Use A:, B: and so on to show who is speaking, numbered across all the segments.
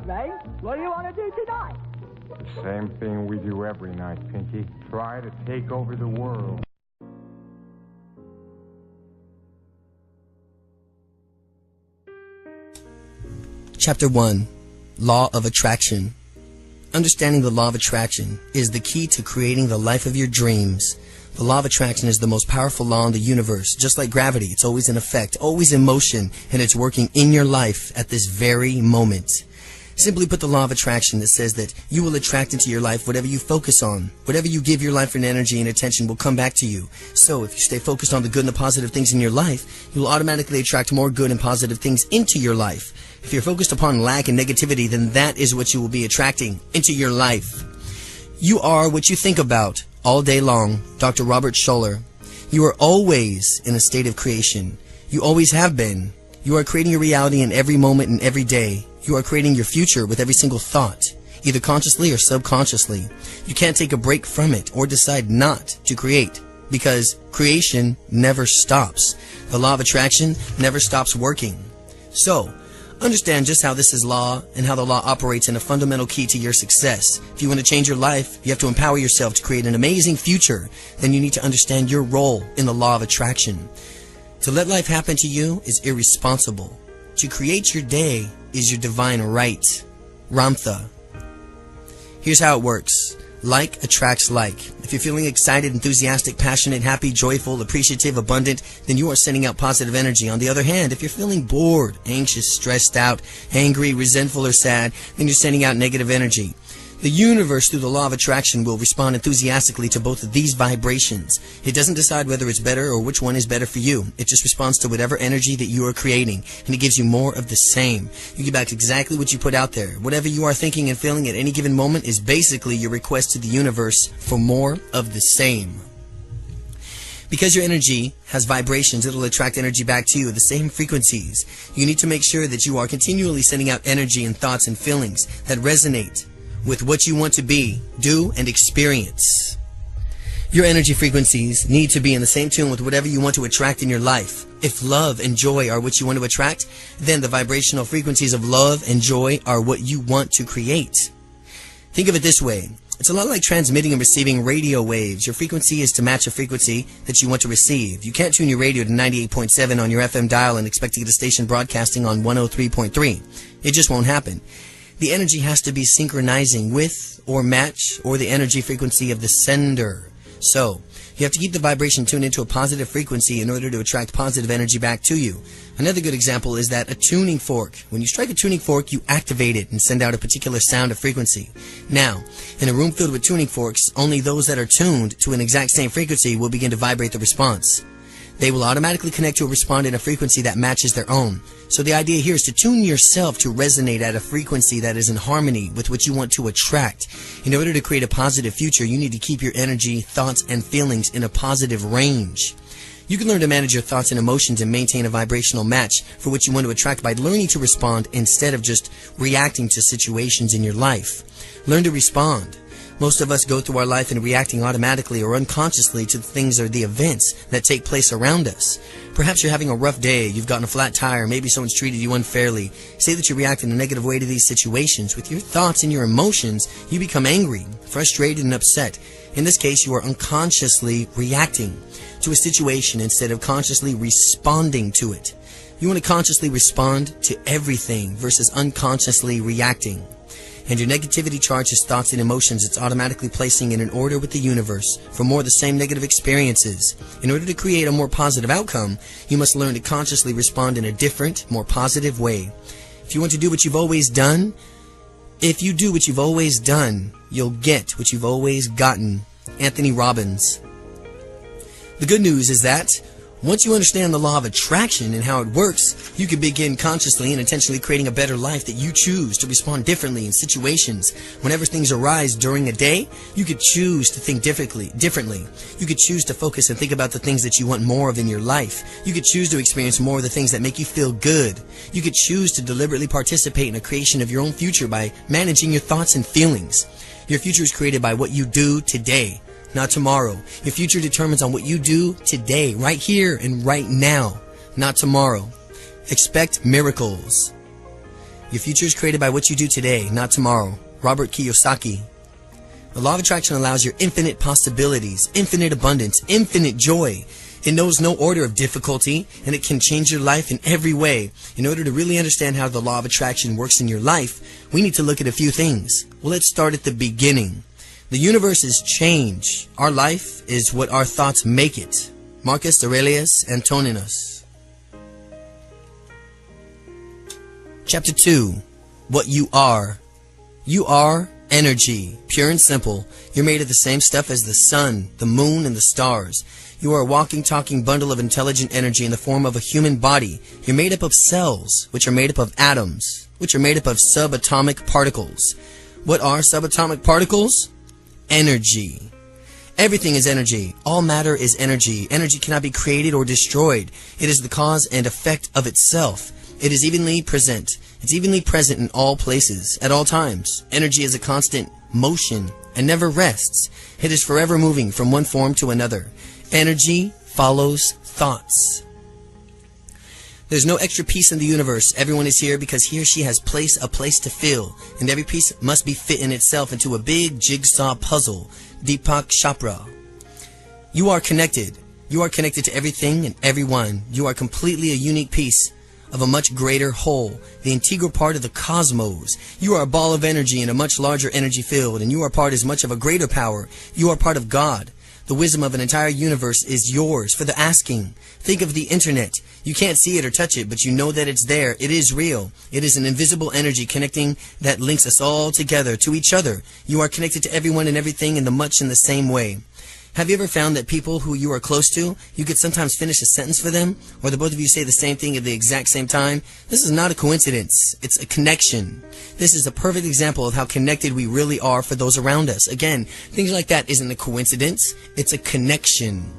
A: Ray. What do you want to do tonight?
B: The same thing we do every night, Pinky. Try to take over the world.
C: Chapter 1. Law of Attraction. Understanding the law of attraction is the key to creating the life of your dreams. The law of attraction is the most powerful law in the universe. Just like gravity, it's always in effect, always in motion, and it's working in your life at this very moment. Simply put, the law of attraction that says that you will attract into your life whatever you focus on. Whatever you give your life an energy and attention will come back to you. So if you stay focused on the good and the positive things in your life, you will automatically attract more good and positive things into your life. If you're focused upon lack and negativity, then that is what you will be attracting into your life. You are what you think about all day long. Dr. Robert Schuller. You are always in a state of creation. You always have been. You are creating your reality in every moment and every day. You are creating your future with every single thought, either consciously or subconsciously. You can't take a break from it or decide not to create, because creation never stops. The law of attraction never stops working. So, understand just how this is law and how the law operates in a fundamental key to your success. If you want to change your life, you have to empower yourself to create an amazing future. Then you need to understand your role in the law of attraction. To let life happen to you is irresponsible. To create your day is your divine right. Ramtha. Here's how it works. Like attracts like. If you're feeling excited, enthusiastic, passionate, happy, joyful, appreciative, abundant, then you are sending out positive energy. On the other hand, if you're feeling bored, anxious, stressed out, angry, resentful, or sad, then you're sending out negative energy. The universe, through the law of attraction, will respond enthusiastically to both of these vibrations. It doesn't decide whether it's better or which one is better for you. It just responds to whatever energy that you are creating, and it gives you more of the same. You get back exactly what you put out there. Whatever you are thinking and feeling at any given moment is basically your request to the universe for more of the same. Because your energy has vibrations, it'll attract energy back to you at the same frequencies. You need to make sure that you are continually sending out energy and thoughts and feelings that resonate with what you want to be, do, and experience. Your energy frequencies need to be in the same tune with whatever you want to attract in your life. If love and joy are what you want to attract, then the vibrational frequencies of love and joy are what you want to create. Think of it this way. It's a lot like transmitting and receiving radio waves. Your frequency is to match a frequency that you want to receive. You can't tune your radio to 98.7 on your FM dial and expect to get a station broadcasting on 103.3. It just won't happen. The energy has to be synchronizing with or match or the energy frequency of the sender. So, you have to keep the vibration tuned into a positive frequency in order to attract positive energy back to you. Another good example is that a tuning fork. When you strike a tuning fork, you activate it and send out a particular sound or frequency. Now, in a room filled with tuning forks, only those that are tuned to an exact same frequency will begin to vibrate the response. They will automatically connect to a respond in a frequency that matches their own. So the idea here is to tune yourself to resonate at a frequency that is in harmony with what you want to attract. In order to create a positive future, you need to keep your energy, thoughts, and feelings in a positive range. You can learn to manage your thoughts and emotions and maintain a vibrational match for what you want to attract by learning to respond instead of just reacting to situations in your life. Learn to respond. Most of us go through our life and reacting automatically or unconsciously to the things or the events that take place around us. Perhaps you're having a rough day, you've gotten a flat tire, maybe someone's treated you unfairly. Say that you react in a negative way to these situations. With your thoughts and your emotions, you become angry, frustrated, and upset. In this case, you are unconsciously reacting to a situation instead of consciously responding to it. You want to consciously respond to everything versus unconsciously reacting. And your negativity charges thoughts and emotions it's automatically placing in an order with the universe for more of the same negative experiences. In order to create a more positive outcome, you must learn to consciously respond in a different, more positive way. If you want to do what you've always done, if you do what you've always done, you'll get what you've always gotten. Anthony Robbins. The good news is that once you understand the law of attraction and how it works, you can begin consciously and intentionally creating a better life that you choose to respond differently in situations. Whenever things arise during a day, you could choose to think differently. You could choose to focus and think about the things that you want more of in your life. You could choose to experience more of the things that make you feel good. You could choose to deliberately participate in the creation of your own future by managing your thoughts and feelings. Your future is created by what you do today, not tomorrow. Your future determines on what you do today, right here and right now, not tomorrow. Expect miracles. Your future is created by what you do today, not tomorrow. Robert Kiyosaki. The law of attraction allows your infinite possibilities, infinite abundance, infinite joy. It knows no order of difficulty, and it can change your life in every way. In order to really understand how the law of attraction works in your life, we need to look at a few things. Well, let's start at the beginning. The universe is change. Our life is what our thoughts make it. Marcus Aurelius Antoninus. Chapter 2. What you are. You are energy. Pure and simple. You're made of the same stuff as the sun, the moon, and the stars. You are a walking, talking bundle of intelligent energy in the form of a human body. You're made up of cells, which are made up of atoms, which are made up of subatomic particles. What are subatomic particles? Energy. Everything is energy. All matter is energy. Energy cannot be created or destroyed. It is the cause and effect of itself. It is evenly present. It's evenly present in all places, at all times. Energy is a constant motion and never rests. It is forever moving from one form to another. Energy follows thoughts. There's no extra piece in the universe. Everyone is here because he or she has a place to fill, and every piece must be fit in itself into a big jigsaw puzzle. Deepak Chopra. You are connected. You are connected to everything and everyone. You are completely a unique piece of a much greater whole, the integral part of the cosmos. You are a ball of energy in a much larger energy field, and you are part as much of a greater power. You are part of God. The wisdom of an entire universe is yours for the asking. Think of the internet. You can't see it or touch it, but you know that it's there. It is real. It is an invisible energy connecting that links us all together to each other. You are connected to everyone and everything in the same way. Have you ever found that people who you are close to, you could sometimes finish a sentence for them, or the both of you say the same thing at the exact same time? This is not a coincidence. It's a connection. This is a perfect example of how connected we really are for those around us. Again, things like that isn't a coincidence. It's a connection.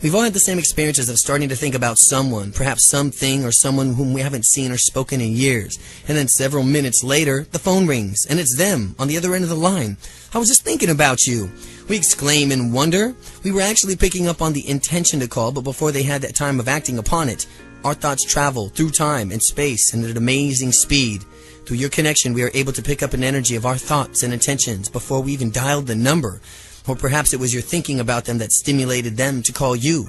C: We've all had the same experiences of starting to think about someone, perhaps something or someone whom we haven't seen or spoken in years. And then several minutes later, the phone rings, and it's them on the other end of the line. I was just thinking about you. We exclaim in wonder. We were actually picking up on the intention to call, but before they had that time of acting upon it, our thoughts travel through time and space and at an amazing speed. Through your connection, we are able to pick up an energy of our thoughts and intentions before we even dialed the number. Or perhaps it was your thinking about them that stimulated them to call you.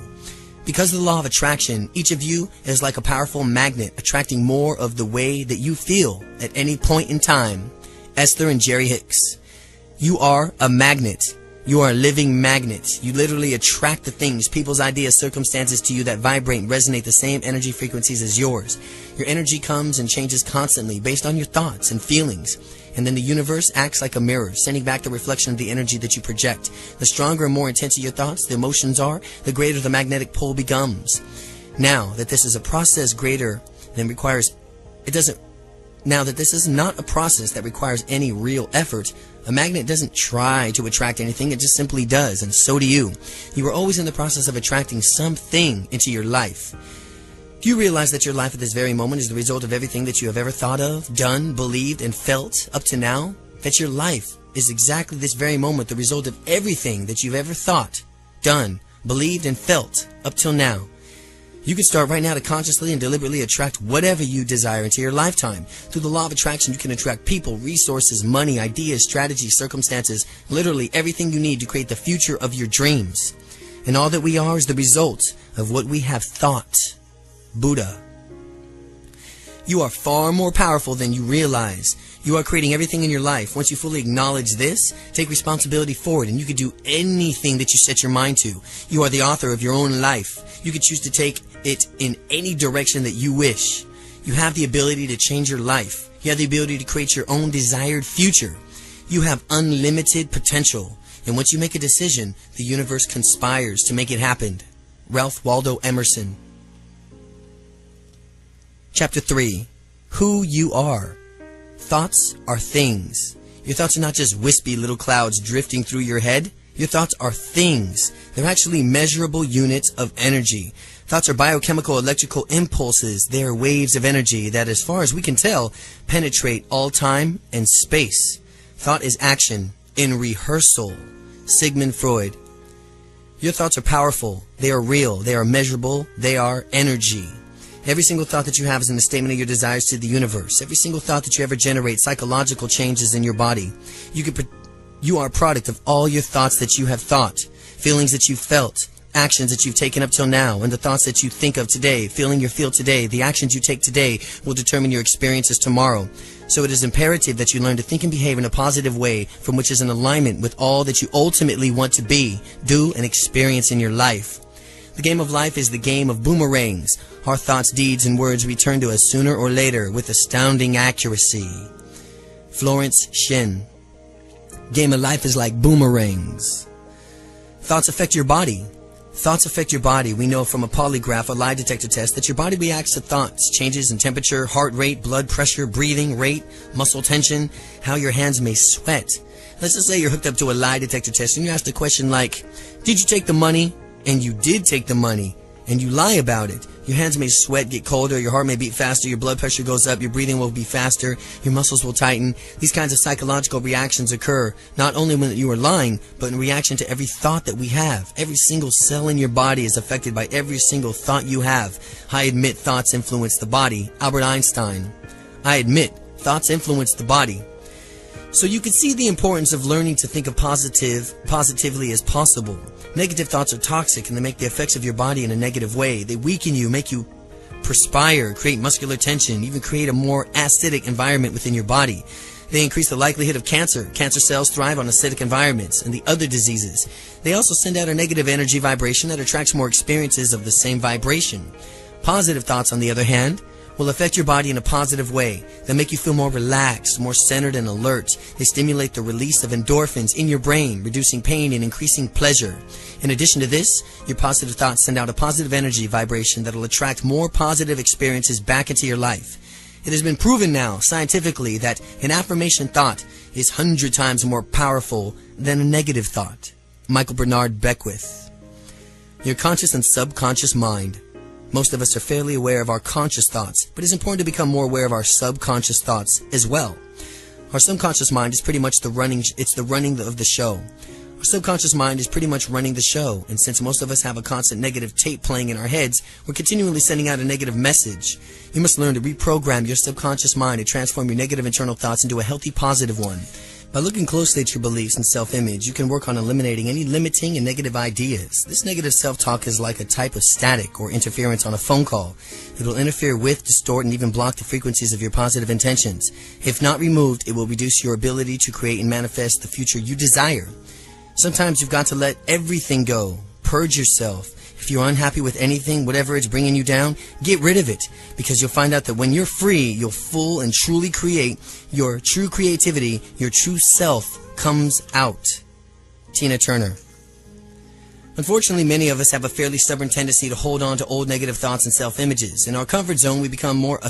C: Because of the law of attraction, each of you is like a powerful magnet attracting more of the way that you feel at any point in time. Esther and Jerry Hicks. You are a magnet. You are a living magnet. You literally attract the things, people's ideas, circumstances to you that vibrate and resonate the same energy frequencies as yours. Your energy comes and changes constantly based on your thoughts and feelings. And then the universe acts like a mirror, sending back the reflection of the energy that you project. The stronger and more intense your thoughts, the emotions are, the greater the magnetic pull becomes. Now that this is a process greater than requires, now that this is not a process that requires any real effort, a magnet doesn't try to attract anything, it just simply does, and so do you. You are always in the process of attracting something into your life. Do you realize that your life at this very moment is the result of everything that you have ever thought of, done, believed, and felt up to now? That your life is exactly this very moment the result of everything that you've ever thought, done, believed, and felt up till now. You can start right now to consciously and deliberately attract whatever you desire into your lifetime. Through the law of attraction, you can attract people, resources, money, ideas, strategies, circumstances, literally everything you need to create the future of your dreams. And all that we are is the result of what we have thought. Buddha. You are far more powerful than you realize. You are creating everything in your life. Once you fully acknowledge this, take responsibility for it, and you can do anything that you set your mind to. You are the author of your own life. You can choose to take it in any direction that you wish. You have the ability to change your life. You have the ability to create your own desired future. You have unlimited potential. And once you make a decision, the universe conspires to make it happen. Ralph Waldo Emerson. Chapter 3. Who you are. Thoughts are things. Your thoughts are not just wispy little clouds drifting through your head. Your thoughts are things. They're actually measurable units of energy. Thoughts are biochemical electrical impulses. They are waves of energy that, as far as we can tell, penetrate all time and space. Thought is action in rehearsal. Sigmund Freud. Your thoughts are powerful. They are real. They are measurable. They are energy. Every single thought that you have is in a statement of your desires to the universe. Every single thought that you ever generate, psychological changes in your body. You are a product of all your thoughts that you have thought, feelings that you've felt, actions that you've taken up till now, and the thoughts that you think of today, feeling you feel today, the actions you take today will determine your experiences tomorrow. So it is imperative that you learn to think and behave in a positive way from which is in alignment with all that you ultimately want to be, do, and experience in your life. The game of life is the game of boomerangs. Our thoughts, deeds, and words return to us sooner or later with astounding accuracy. Florence Shen. Game of life is like boomerangs. Thoughts affect your body. Thoughts affect your body. We know from a polygraph, a lie detector test, that your body reacts to thoughts, changes in temperature, heart rate, blood pressure, breathing rate, muscle tension, how your hands may sweat. Let's just say you're hooked up to a lie detector test and you ask a question like, did you take the money? And you did take the money, and you lie about it. Your hands may sweat, get colder, your heart may beat faster, your blood pressure goes up, your breathing will be faster, your muscles will tighten. These kinds of psychological reactions occur not only when you are lying, but in reaction to every thought that we have. Every single cell in your body is affected by every single thought you have. I admit thoughts influence the body. Albert Einstein. I admit thoughts influence the body. So you can see the importance of learning to think of positively as possible. Negative thoughts are toxic and they make the effects of your body in a negative way. They weaken you, make you perspire, create muscular tension, even create a more acidic environment within your body. They increase the likelihood of cancer. Cancer cells thrive on acidic environments and the other diseases. They also send out a negative energy vibration that attracts more experiences of the same vibration. Positive thoughts, on the other hand, will affect your body in a positive way. They'll make you feel more relaxed, more centered and alert. They stimulate the release of endorphins in your brain, reducing pain and increasing pleasure. In addition to this, your positive thoughts send out a positive energy vibration that will attract more positive experiences back into your life. It has been proven now, scientifically, that an affirmation thought is 100 times more powerful than a negative thought. Michael Bernard Beckwith. Your conscious and subconscious mind. Most of us are fairly aware of our conscious thoughts, but it's important to become more aware of our subconscious thoughts as well. Our subconscious mind is pretty much the running of the show. Our subconscious mind is pretty much running the show, and since most of us have a constant negative tape playing in our heads, we're continually sending out a negative message. You must learn to reprogram your subconscious mind and transform your negative internal thoughts into a healthy, positive one. By looking closely at your beliefs and self-image, you can work on eliminating any limiting and negative ideas. This negative self-talk is like a type of static or interference on a phone call. It will interfere with, distort, and even block the frequencies of your positive intentions. If not removed, it will reduce your ability to create and manifest the future you desire. Sometimes you've got to let everything go. Purge yourself. If you're unhappy with anything, whatever it's bringing you down, get rid of it. Because you'll find out that when you're free, you'll full and truly create. Your true creativity, your true self comes out. Tina Turner. Unfortunately, many of us have a fairly stubborn tendency to hold on to old negative thoughts and self-images. In our comfort zone, we become more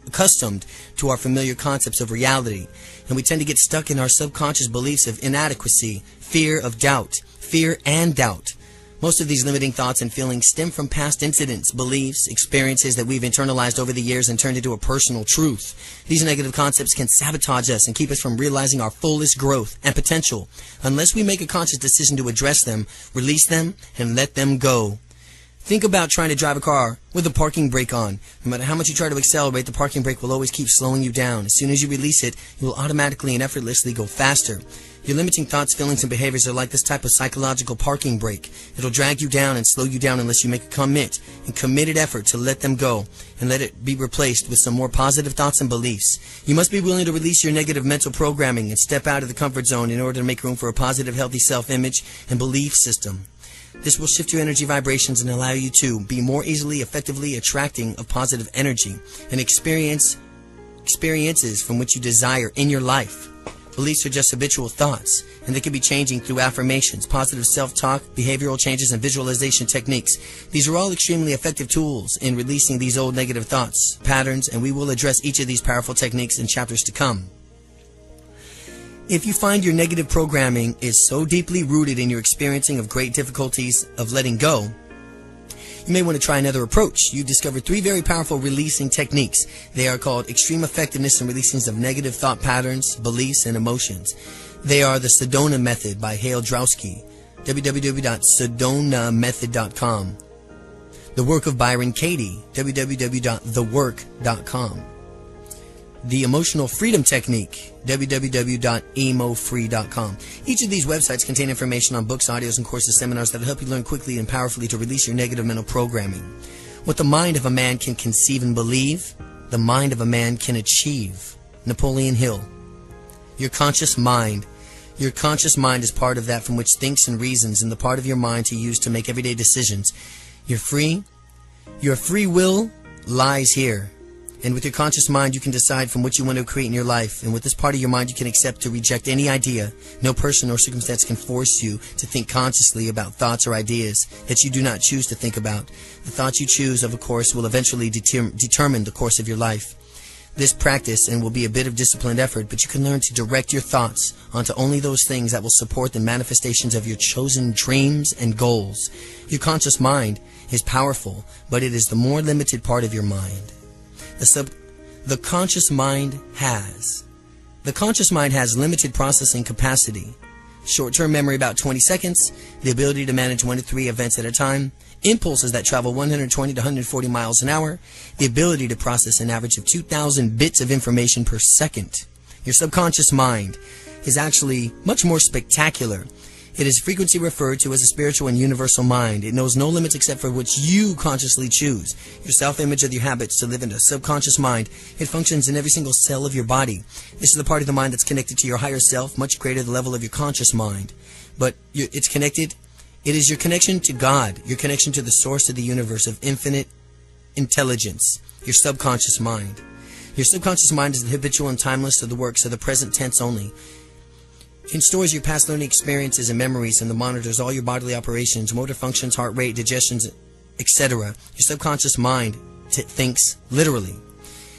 C: accustomed to our familiar concepts of reality. And we tend to get stuck in our subconscious beliefs of inadequacy, fear of doubt, fear and doubt. Most of these limiting thoughts and feelings stem from past incidents, beliefs, experiences that we've internalized over the years and turned into a personal truth. These negative concepts can sabotage us and keep us from realizing our fullest growth and potential unless we make a conscious decision to address them, release them, and let them go. Think about trying to drive a car with the parking brake on. No matter how much you try to accelerate, the parking brake will always keep slowing you down. As soon as you release it, you will automatically and effortlessly go faster. Your limiting thoughts, feelings, and behaviors are like this type of psychological parking brake. It'll drag you down and slow you down unless you make a committed effort to let them go and let it be replaced with some more positive thoughts and beliefs. You must be willing to release your negative mental programming and step out of the comfort zone in order to make room for a positive, healthy self-image and belief system. This will shift your energy vibrations and allow you to be more easily, effectively attracting of positive energy and experiences from which you desire in your life. Beliefs are just habitual thoughts, and they can be changing through affirmations, positive self-talk, behavioral changes, and visualization techniques. These are all extremely effective tools in releasing these old negative thoughts, patterns, and we will address each of these powerful techniques in chapters to come. If you find your negative programming is so deeply rooted in your experiencing of great difficulties of letting go, you may want to try another approach. You've discovered 3 very powerful releasing techniques. They are called extreme effectiveness in releasing of negative thought patterns, beliefs, and emotions. They are the Sedona Method by Hale Drowski, www.sedonamethod.com. The Work of Byron Katie, www.thework.com. The Emotional Freedom Technique, www.emofree.com. Each of these websites contain information on books, audios, and courses, seminars that will help you learn quickly and powerfully to release your negative mental programming. What the mind of a man can conceive and believe, the mind of a man can achieve. Napoleon Hill. Your conscious mind. Your conscious mind is part of that from which thinks and reasons, and the part of your mind to use to make everyday decisions. You're free. Your free will lies here. And with your conscious mind, you can decide from what you want to create in your life. And with this part of your mind, you can accept to reject any idea. No person or circumstance can force you to think consciously about thoughts or ideas that you do not choose to think about. The thoughts you choose, of course, will eventually determine the course of your life. This practice and will be a bit of disciplined effort, but you can learn to direct your thoughts onto only those things that will support the manifestations of your chosen dreams and goals. Your conscious mind is powerful, but it is the more limited part of your mind. The conscious mind has limited processing capacity, short-term memory about 20 seconds, the ability to manage 1 to 3 events at a time, impulses that travel 120 to 140 miles an hour, the ability to process an average of 2,000 bits of information per second. Your subconscious mind is actually much more spectacular. It is frequently referred to as a spiritual and universal mind. It knows no limits except for which you consciously choose. Your self-image of your habits to live in a subconscious mind. It functions in every single cell of your body. This is the part of the mind that's connected to your higher self, much greater than the level of your conscious mind. But it's connected. It is your connection to God, your connection to the source of the universe of infinite intelligence, your subconscious mind. Your subconscious mind is the habitual and timeless of the works of the present tense only. It stores your past learning experiences and memories, and monitors all your bodily operations, motor functions, heart rate, digestions, etc. Your subconscious mind thinks literally.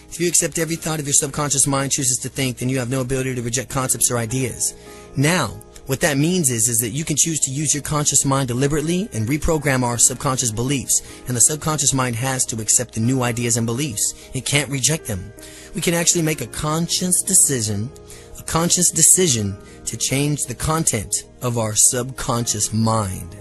C: If you accept every thought of your subconscious mind chooses to think, then you have no ability to reject concepts or ideas. Now, what that means is that you can choose to use your conscious mind deliberately and reprogram our subconscious beliefs, and the subconscious mind has to accept the new ideas and beliefs. It can't reject them. We can actually make a conscious decision to change the content of our subconscious mind.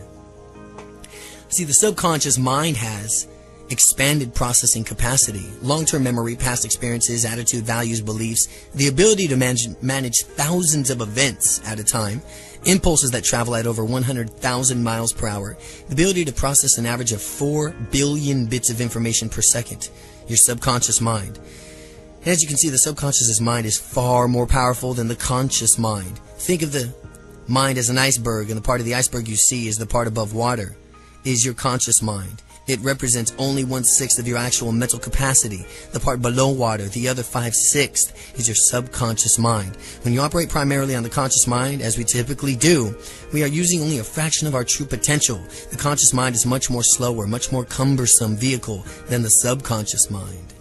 C: See, the subconscious mind has expanded processing capacity, long-term memory, past experiences, attitude, values, beliefs, the ability to manage thousands of events at a time, impulses that travel at over 100,000 miles per hour, the ability to process an average of 4 billion bits of information per second, your subconscious mind. And as you can see, the subconscious mind is far more powerful than the conscious mind. Think of the mind as an iceberg, and the part of the iceberg you see is the part above water, is your conscious mind. It represents only 1/6 of your actual mental capacity. The part below water, the other 5/6, is your subconscious mind. When you operate primarily on the conscious mind, as we typically do, we are using only a fraction of our true potential. The conscious mind is much more slower, much more cumbersome vehicle than the subconscious mind.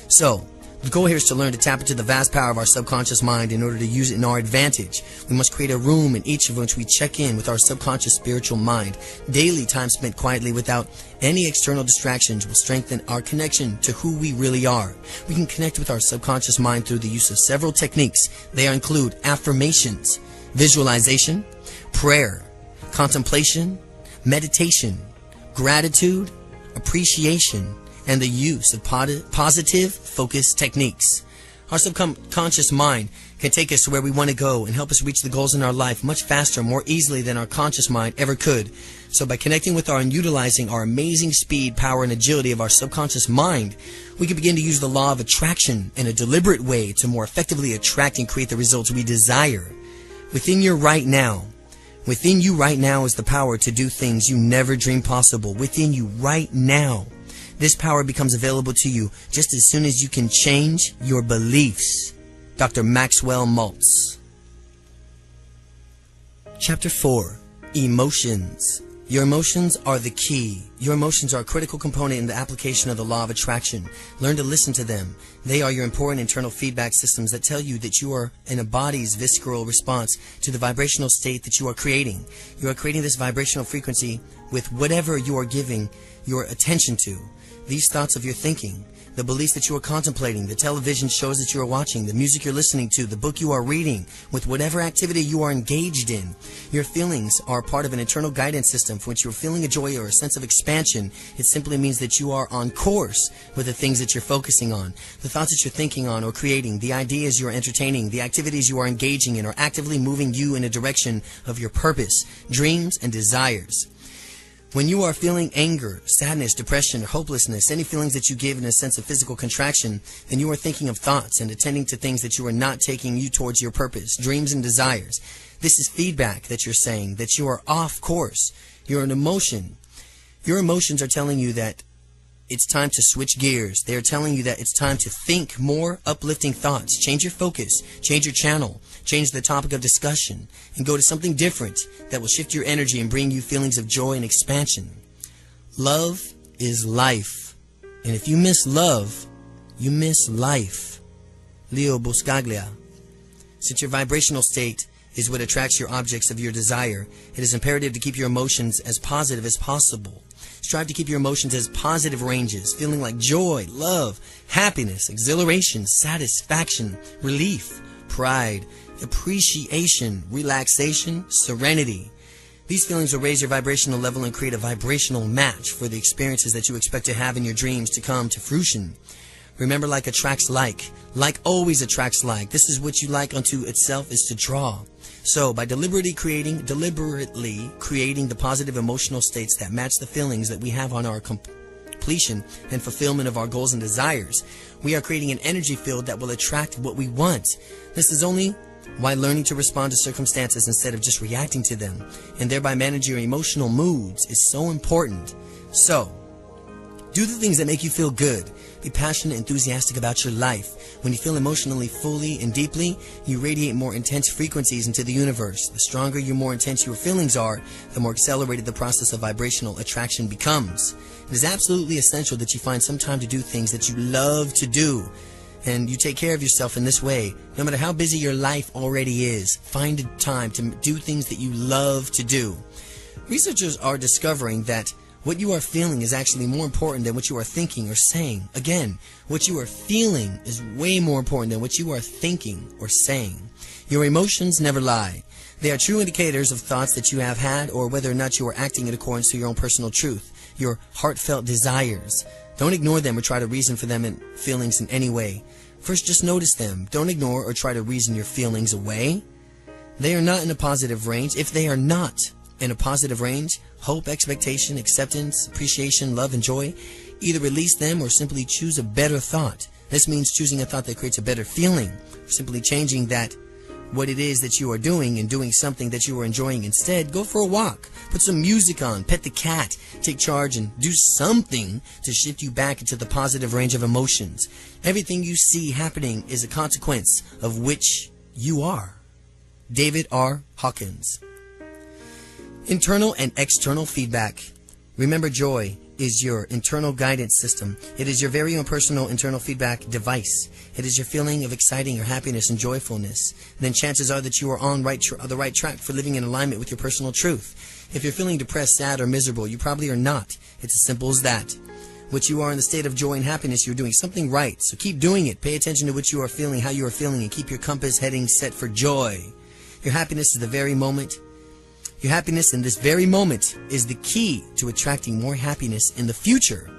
C: So, the goal here is to learn to tap into the vast power of our subconscious mind in order to use it in our advantage. We must create a room in each of which we check in with our subconscious spiritual mind. Daily time spent quietly without any external distractions will strengthen our connection to who we really are. We can connect with our subconscious mind through the use of several techniques. They include affirmations, visualization, prayer, contemplation, meditation, gratitude, appreciation, and the use of positive focus techniques. Our subconscious mind can take us to where we want to go and help us reach the goals in our life much faster, more easily than our conscious mind ever could. So by connecting with and utilizing our amazing speed, power, and agility of our subconscious mind, we can begin to use the law of attraction in a deliberate way to more effectively attract and create the results we desire. Within you right now is the power to do things you never dreamed possible. Within you right now. This power becomes available to you just as soon as you can change your beliefs. Dr. Maxwell Maltz. Chapter 4. Emotions. Your emotions are the key. Your emotions are a critical component in the application of the law of attraction. Learn to listen to them. They are your important internal feedback systems that tell you that you are in a body's visceral response to the vibrational state that you are creating. You are creating this vibrational frequency with whatever you are giving your attention to. These thoughts of your thinking, the beliefs that you are contemplating, the television shows that you are watching, the music you're listening to, the book you are reading, with whatever activity you are engaged in. Your feelings are part of an internal guidance system for which you're feeling a joy or a sense of expansion. It simply means that you are on course with the things that you're focusing on, the thoughts that you're thinking on or creating, the ideas you are entertaining, the activities you are engaging in are actively moving you in a direction of your purpose, dreams, and desires. When you are feeling anger, sadness, depression, or hopelessness, any feelings that you give in a sense of physical contraction, then you are thinking of thoughts and attending to things that you are not taking you towards your purpose, dreams, and desires. This is feedback that you're saying, that you are off course. You're an emotion. Your emotions are telling you that it's time to switch gears. They are telling you that it's time to think more uplifting thoughts. Change your focus, change your channel, change the topic of discussion, and go to something different that will shift your energy and bring you feelings of joy and expansion. Love is life. And if you miss love, you miss life. Leo Buscaglia. Since your vibrational state is what attracts your objects of your desire, it is imperative to keep your emotions as positive as possible. Strive to keep your emotions as positive ranges, feeling like joy, love, happiness, exhilaration, satisfaction, relief, pride, appreciation, relaxation, serenity. These feelings will raise your vibrational level and create a vibrational match for the experiences that you expect to have in your dreams to come to fruition. Remember, like attracts like. Like always attracts like. This is what you like unto itself is to draw. So, by deliberately creating the positive emotional states that match the feelings that we have on our completion and fulfillment of our goals and desires, we are creating an energy field that will attract what we want. This is only why learning to respond to circumstances instead of just reacting to them, and thereby manage your emotional moods, is so important. So, do the things that make you feel good. Be passionate, enthusiastic about your life. When you feel emotionally fully and deeply, you radiate more intense frequencies into the universe. The stronger your more intense your feelings are, the more accelerated the process of vibrational attraction becomes. It is absolutely essential that you find some time to do things that you love to do. And you take care of yourself in this way. No matter how busy your life already is, find time to do things that you love to do. Researchers are discovering that what you are feeling is actually more important than what you are thinking or saying. Again, what you are feeling is way more important than what you are thinking or saying. Your emotions never lie. They are true indicators of thoughts that you have had or whether or not you are acting in accordance to your own personal truth, your heartfelt desires. Don't ignore them or try to reason for them and feelings in any way. First, just notice them. Don't ignore or try to reason your feelings away. They are not in a positive range. If they are not in a positive range, hope, expectation, acceptance, appreciation, love, and joy, either release them or simply choose a better thought. This means choosing a thought that creates a better feeling, or simply changing what it is that you are doing and doing something that you are enjoying instead. Go for a walk, put some music on, pet the cat, take charge, and do something to shift you back into the positive range of emotions. Everything you see happening is a consequence of which you are. David R. Hawkins. Internal and external feedback. Remember, joy is your internal guidance system. It is your very own personal internal feedback device. It is your feeling of exciting or happiness and joyfulness. Then chances are that you are on the right track for living in alignment with your personal truth. If you're feeling depressed, sad, or miserable, you probably are not. It's as simple as that. What you are in the state of joy and happiness, you're doing something right. So keep doing it. Pay attention to what you are feeling, how you are feeling, and keep your compass heading set for joy. Your happiness is the very moment. Your happiness in this very moment is the key to attracting more happiness in the future.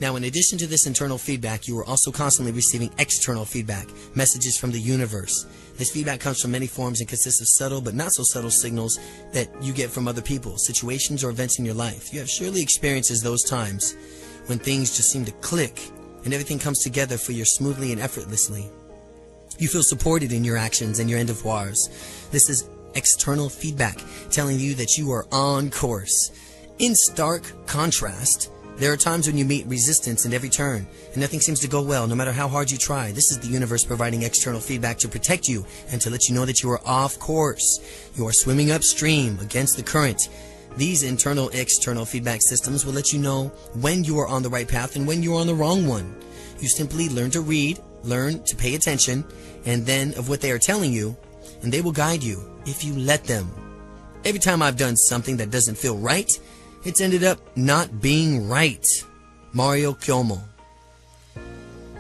C: Now, in addition to this internal feedback, you are also constantly receiving external feedback, messages from the universe. This feedback comes from many forms and consists of subtle but not so subtle signals that you get from other people, situations, or events in your life. You have surely experienced those times when things just seem to click and everything comes together for you smoothly and effortlessly. You feel supported in your actions and your endeavors. This is external feedback telling you that you are on course. In stark contrast, there are times when you meet resistance at every turn and nothing seems to go well no matter how hard you try. This is the universe providing external feedback to protect you and to let you know that you are off course. You are swimming upstream against the current. These internal external feedback systems will let you know when you are on the right path and when you are on the wrong one. You simply learn to read, learn to pay attention, and then of what they are telling you, and they will guide you if you let them. Every time I've done something that doesn't feel right, it's ended up not being right. Mario Cuomo.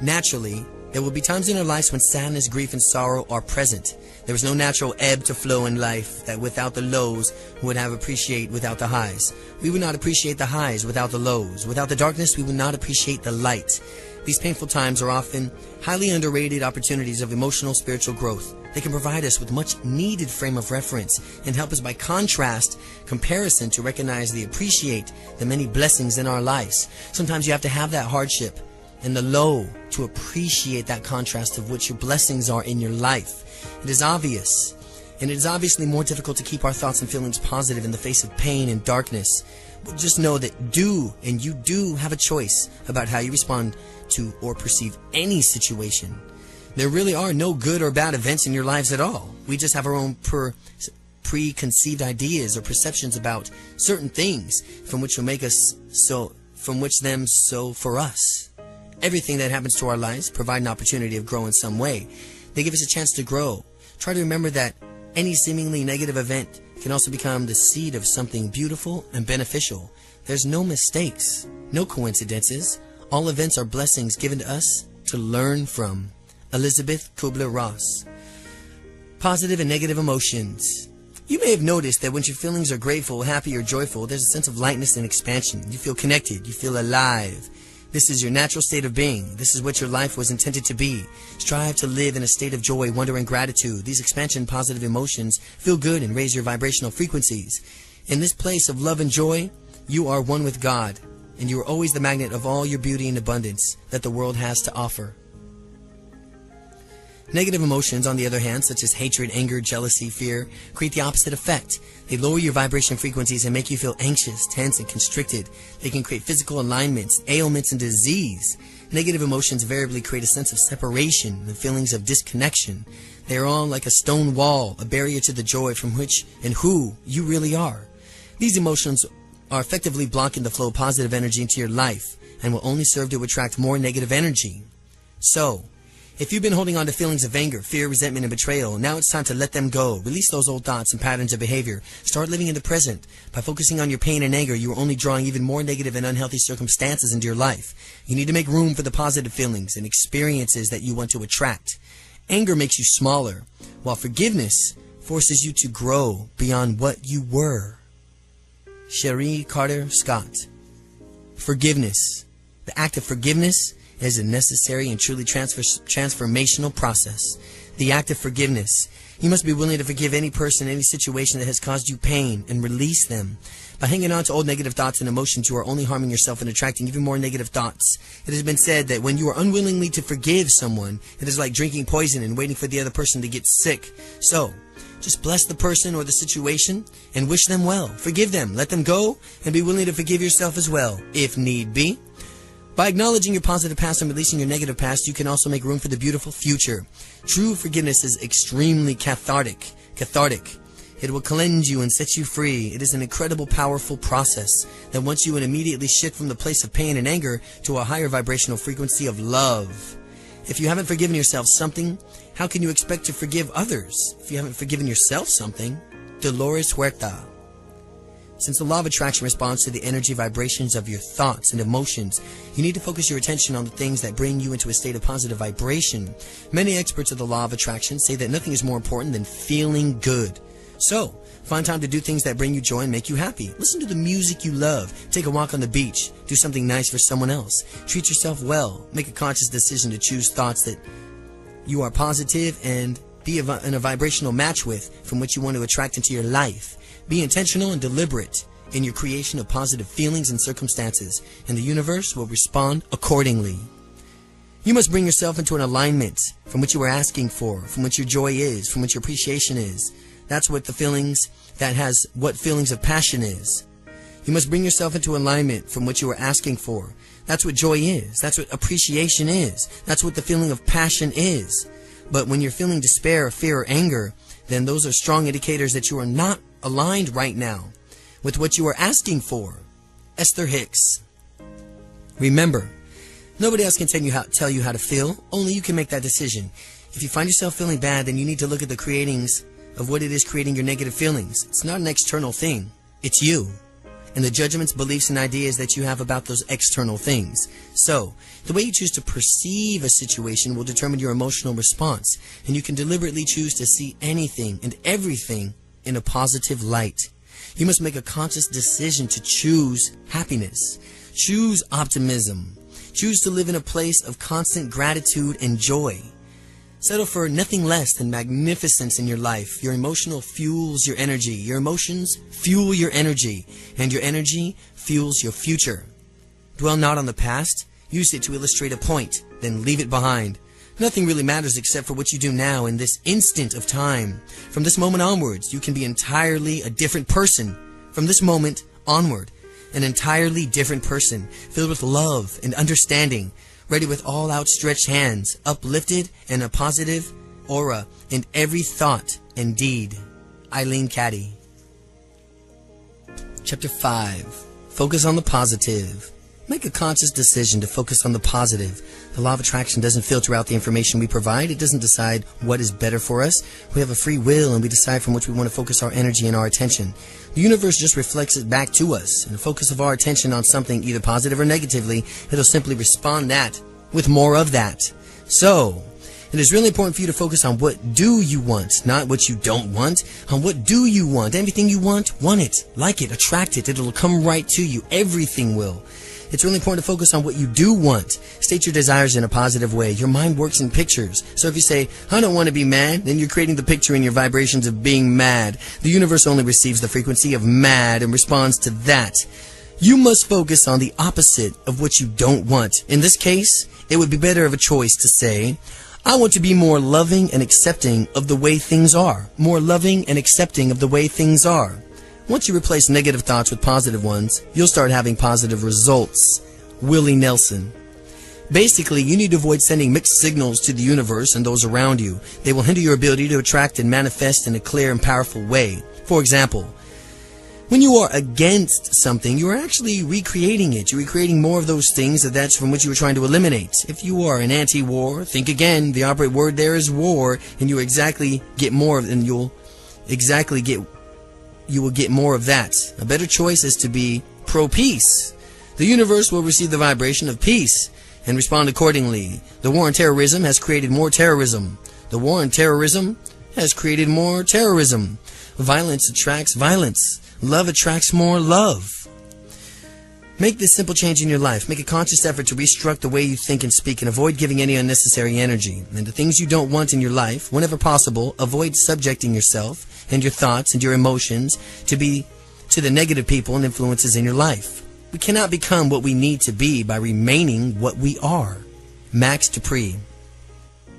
C: Naturally, there will be times in our lives when sadness, grief, and sorrow are present. There is no natural ebb to flow in life that without the lows we would have appreciate without the highs. We would not appreciate the highs without the lows. Without the darkness, we would not appreciate the light. These painful times are often highly underrated opportunities of emotional spiritual growth. They can provide us with much needed frame of reference and help us by comparison to recognize and appreciate the many blessings in our lives. Sometimes you have to have that hardship and the low to appreciate that contrast of what your blessings are in your life. It is obvious, and it is obviously more difficult to keep our thoughts and feelings positive in the face of pain and darkness. But just know that you do have a choice about how you respond to or perceive any situation. There really are no good or bad events in your lives at all. We just have our own preconceived ideas or perceptions about certain things from which will make us so for us. Everything that happens to our lives provide an opportunity of growing in some way. They give us a chance to grow. Try to remember that any seemingly negative event can also become the seed of something beautiful and beneficial. There's no mistakes, no coincidences. All events are blessings given to us to learn from. Elizabeth Kubler-Ross. Positive and negative emotions. You may have noticed that when your feelings are grateful, happy, or joyful, there's a sense of lightness and expansion. You feel connected. You feel alive. This is your natural state of being. This is what your life was intended to be. Strive to live in a state of joy, wonder, and gratitude. These expansion positive emotions feel good and raise your vibrational frequencies. In this place of love and joy, you are one with God, and you are always the magnet of all your beauty and abundance that the world has to offer. Negative emotions, on the other hand, such as hatred, anger, jealousy, fear, create the opposite effect. They lower your vibration frequencies and make you feel anxious, tense, and constricted. They can create physical alignments, ailments, and disease. Negative emotions invariably create a sense of separation and feelings of disconnection. They are all like a stone wall, a barrier to the joy from which and who you really are. These emotions are effectively blocking the flow of positive energy into your life and will only serve to attract more negative energy. So, if you've been holding on to feelings of anger, fear, resentment, and betrayal, now it's time to let them go. Release those old thoughts and patterns of behavior. Start living in the present. By focusing on your pain and anger, you are only drawing even more negative and unhealthy circumstances into your life. You need to make room for the positive feelings and experiences that you want to attract. Anger makes you smaller, while forgiveness forces you to grow beyond what you were. Cherie Carter Scott. Forgiveness. The act of forgiveness is a necessary and truly transformational process. The act of forgiveness. You must be willing to forgive any person, any situation that has caused you pain and release them. By hanging on to old negative thoughts and emotions, you are only harming yourself and attracting even more negative thoughts. It has been said that when you are unwillingly to forgive someone, it is like drinking poison and waiting for the other person to get sick. So, just bless the person or the situation and wish them well. Forgive them, let them go, and be willing to forgive yourself as well, if need be. By acknowledging your positive past and releasing your negative past, you can also make room for the beautiful future. True forgiveness is extremely cathartic. It will cleanse you and set you free. It is an incredible, powerful process that wants you to immediately shift from the place of pain and anger to a higher vibrational frequency of love. If you haven't forgiven yourself something, how can you expect to forgive others? If you haven't forgiven yourself something, Dolores Huerta. Since the law of attraction responds to the energy vibrations of your thoughts and emotions, you need to focus your attention on the things that bring you into a state of positive vibration. Many experts of the law of attraction say that nothing is more important than feeling good. So, find time to do things that bring you joy and make you happy. Listen to the music you love. Take a walk on the beach. Do something nice for someone else. Treat yourself well. Make a conscious decision to choose thoughts that you are positive and be in a vibrational match with, from which you want to attract into your life. Be intentional and deliberate in your creation of positive feelings and circumstances, and the universe will respond accordingly. You must bring yourself into an alignment from what you are asking for, from what your joy is, from what your appreciation is. That's what what feelings of passion is. You must bring yourself into alignment from what you are asking for. That's what joy is. That's what appreciation is. That's what the feeling of passion is. But when you're feeling despair, fear, or anger, then those are strong indicators that you are not aligned right now with what you are asking for. Esther Hicks. Remember, nobody else can tell you how to feel. Only you can make that decision. If you find yourself feeling bad, then you need to look at the creatings of what it is creating your negative feelings. It's not an external thing. It's you. and the judgments, beliefs, and ideas that you have about those external things. So, the way you choose to perceive a situation will determine your emotional response, and you can deliberately choose to see anything and everything in a positive light. You must make a conscious decision to choose happiness, choose optimism, choose to live in a place of constant gratitude and joy. Settle for nothing less than magnificence in your life. Your emotional fuels your energy. Your emotions fuel your energy. And your energy fuels your future. Dwell not on the past. Use it to illustrate a point. Then leave it behind. Nothing really matters except for what you do now in this instant of time. From this moment onwards, you can be entirely a different person. From this moment onward, an entirely different person, filled with love and understanding, ready with all outstretched hands, uplifted and a positive aura in every thought and deed. Eileen Caddy. Chapter 5. Focus on the positive. Make a conscious decision to focus on the positive. The law of attraction doesn't filter out the information we provide. It doesn't decide what is better for us. We have a free will and we decide from which we want to focus our energy and our attention. The universe just reflects it back to us. And the focus of our attention on something either positive or negatively, it'll simply respond that with more of that. So, it is really important for you to focus on what do you want, not what you don't want. On what do you want. Everything you want it, like it, attract it. It'll come right to you. Everything will. It's really important to focus on what you do want. State your desires in a positive way. Your mind works in pictures. So if you say, I don't want to be mad, then you're creating the picture in your vibrations of being mad. The universe only receives the frequency of mad and responds to that. You must focus on the opposite of what you don't want. In this case, it would be better of a choice to say, I want to be more loving and accepting of the way things are. More loving and accepting of the way things are. Once you replace negative thoughts with positive ones, you'll start having positive results. Willie Nelson. Basically, you need to avoid sending mixed signals to the universe and those around you. They will hinder your ability to attract and manifest in a clear and powerful way. For example, when you are against something, you are actually recreating it. You're recreating more of those things that's from which you were trying to eliminate. If you are an anti-war, think again. The operative word there is war, and you exactly get more of it, and you will get more of that. A better choice is to be pro-peace. The universe will receive the vibration of peace and respond accordingly. The war on terrorism has created more terrorism. The war on terrorism has created more terrorism. Violence attracts violence. Love attracts more love. Make this simple change in your life. Make a conscious effort to restructure the way you think and speak and avoid giving any unnecessary energy. And the things you don't want in your life, whenever possible, avoid subjecting yourself and your thoughts and your emotions to the negative people and influences in your life. We cannot become what we need to be by remaining what we are. Max Dupree.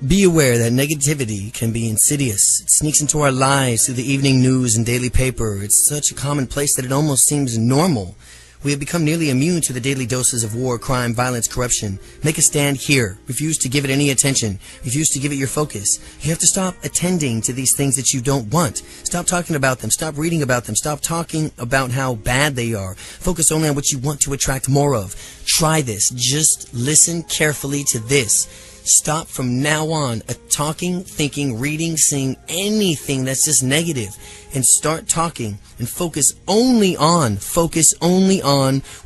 C: Be aware that negativity can be insidious. It sneaks into our lives through the evening news and daily paper. It's such a common place that it almost seems normal. We have become nearly immune to the daily doses of war, crime, violence, corruption. Make a stand here. Refuse to give it any attention. Refuse to give it your focus. You have to stop attending to these things that you don't want. Stop talking about them. Stop reading about them. Stop talking about how bad they are. Focus only on what you want to attract more of. Try this. Just listen carefully to this. Stop from now on talking, thinking, reading, seeing anything that's just negative, and start talking and focus only on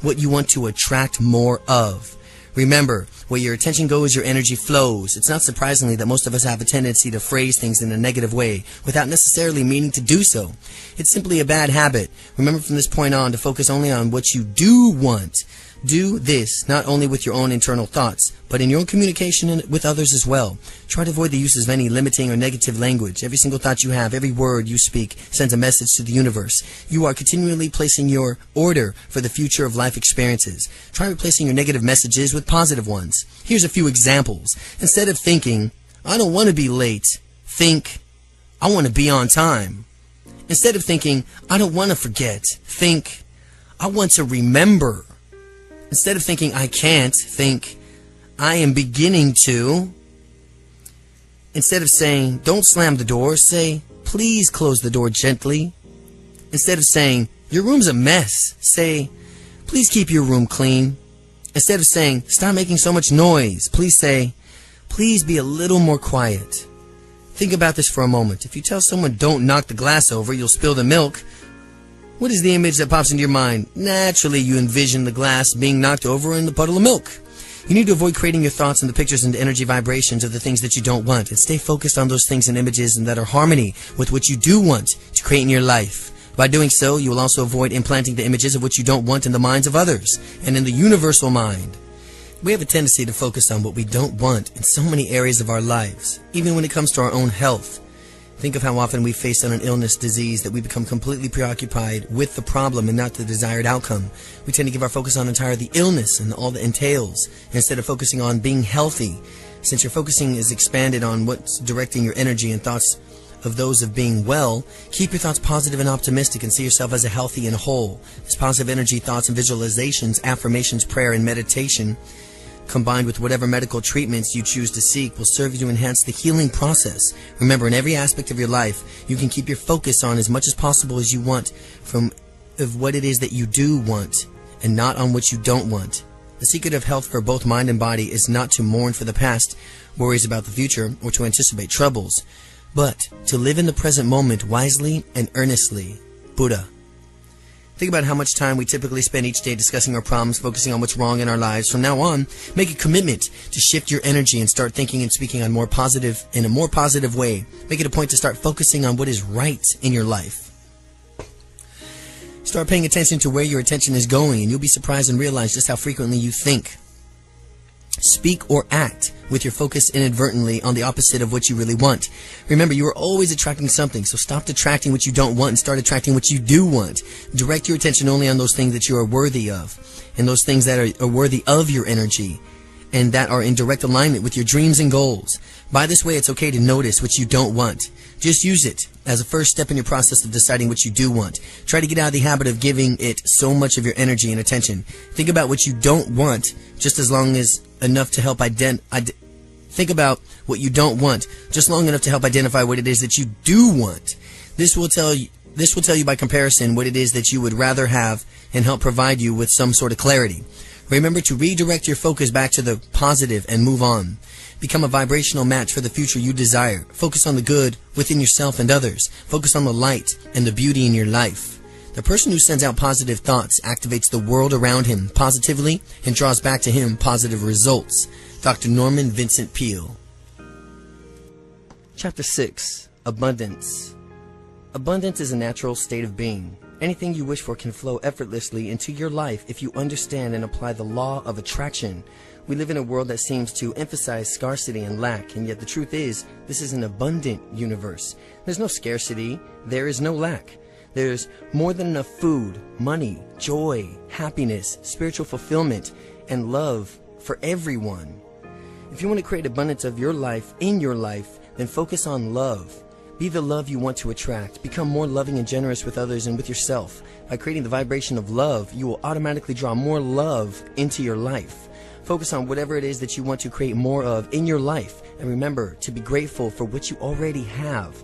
C: what you want to attract more of. Remember, where your attention goes, your energy flows. It's not surprisingly that most of us have a tendency to phrase things in a negative way without necessarily meaning to do so. It's simply a bad habit. Remember from this point on to focus only on what you do want. Do this not only with your own internal thoughts, but in your own communication with others as well. Try to avoid the uses of any limiting or negative language. Every single thought you have, every word you speak sends a message to the universe. You are continually placing your order for the future of life experiences. Try replacing your negative messages with positive ones. Here's a few examples. Instead of thinking, I don't want to be late, think, I want to be on time. Instead of thinking, I don't want to forget, think, I want to remember. Instead of thinking, I can't, think, I am beginning to. Instead of saying, don't slam the door, say, please close the door gently. Instead of saying, your room's a mess, say, please keep your room clean. Instead of saying, stop making so much noise, please say, please be a little more quiet. Think about this for a moment. If you tell someone, don't knock the glass over, you'll spill the milk. What is the image that pops into your mind? Naturally, you envision the glass being knocked over in the puddle of milk. You need to avoid creating your thoughts and the pictures into energy vibrations of the things that you don't want, and stay focused on those things and images and that are harmony with what you do want to create in your life. By doing so, you will also avoid implanting the images of what you don't want in the minds of others and in the universal mind. We have a tendency to focus on what we don't want in so many areas of our lives, even when it comes to our own health. Think of how often we face on an illness, disease, that we become completely preoccupied with the problem and not the desired outcome. We tend to give our focus on entirely the illness and all that entails, instead of focusing on being healthy. Since your focusing is expanded on what's directing your energy and thoughts of those of being well, keep your thoughts positive and optimistic and see yourself as a healthy and whole. This positive energy, thoughts and visualizations, affirmations, prayer, and meditation, combined with whatever medical treatments you choose to seek, will serve you to enhance the healing process. Remember, in every aspect of your life, you can keep your focus on as much as possible as you want of what it is that you do want, and not on what you don't want. The secret of health for both mind and body is not to mourn for the past, worries about the future, or to anticipate troubles, but to live in the present moment wisely and earnestly. Buddha. Think about how much time we typically spend each day discussing our problems, focusing on what's wrong in our lives. From now on, make a commitment to shift your energy and start thinking and speaking in a more positive way. Make it a point to start focusing on what is right in your life. Start paying attention to where your attention is going, and you'll be surprised and realize just how frequently you think, speak, or act with your focus inadvertently on the opposite of what you really want. Remember, you are always attracting something, so stop attracting what you don't want and start attracting what you do want. Direct your attention only on those things that you are worthy of, and those things that are worthy of your energy, and that are in direct alignment with your dreams and goals. By this way, it's okay to notice what you don't want. Just use it as a first step in your process of deciding what you do want. Try to get out of the habit of giving it so much of your energy and attention. Think about what you don't want just as long as enough to help think about what you don't want just long enough to help identify what it is that you do want. This will tell you by comparison what it is that you would rather have and help provide you with some sort of clarity. Remember to redirect your focus back to the positive and move on. Become a vibrational match for the future you desire. Focus on the good within yourself and others. Focus on the light and the beauty in your life. The person who sends out positive thoughts activates the world around him positively and draws back to him positive results. Dr. Norman Vincent Peale. Chapter 6. Abundance. Abundance is a natural state of being. Anything you wish for can flow effortlessly into your life if you understand and apply the law of attraction. We live in a world that seems to emphasize scarcity and lack, and yet the truth is, this is an abundant universe. There's no scarcity, there is no lack. There's more than enough food, money, joy, happiness, spiritual fulfillment, and love for everyone. If you want to create abundance of your life in your life, then focus on love. Be the love you want to attract. Become more loving and generous with others and with yourself. By creating the vibration of love, you will automatically draw more love into your life. Focus on whatever it is that you want to create more of in your life, and remember to be grateful for what you already have.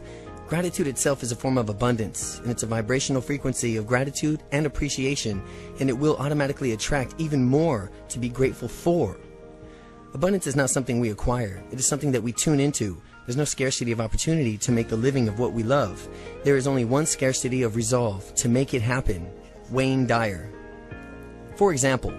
C: Gratitude itself is a form of abundance, and it's a vibrational frequency of gratitude and appreciation, and it will automatically attract even more to be grateful for. Abundance is not something we acquire. It is something that we tune into. There's no scarcity of opportunity to make the living of what we love. There is only one scarcity of resolve to make it happen. Wayne Dyer. For example,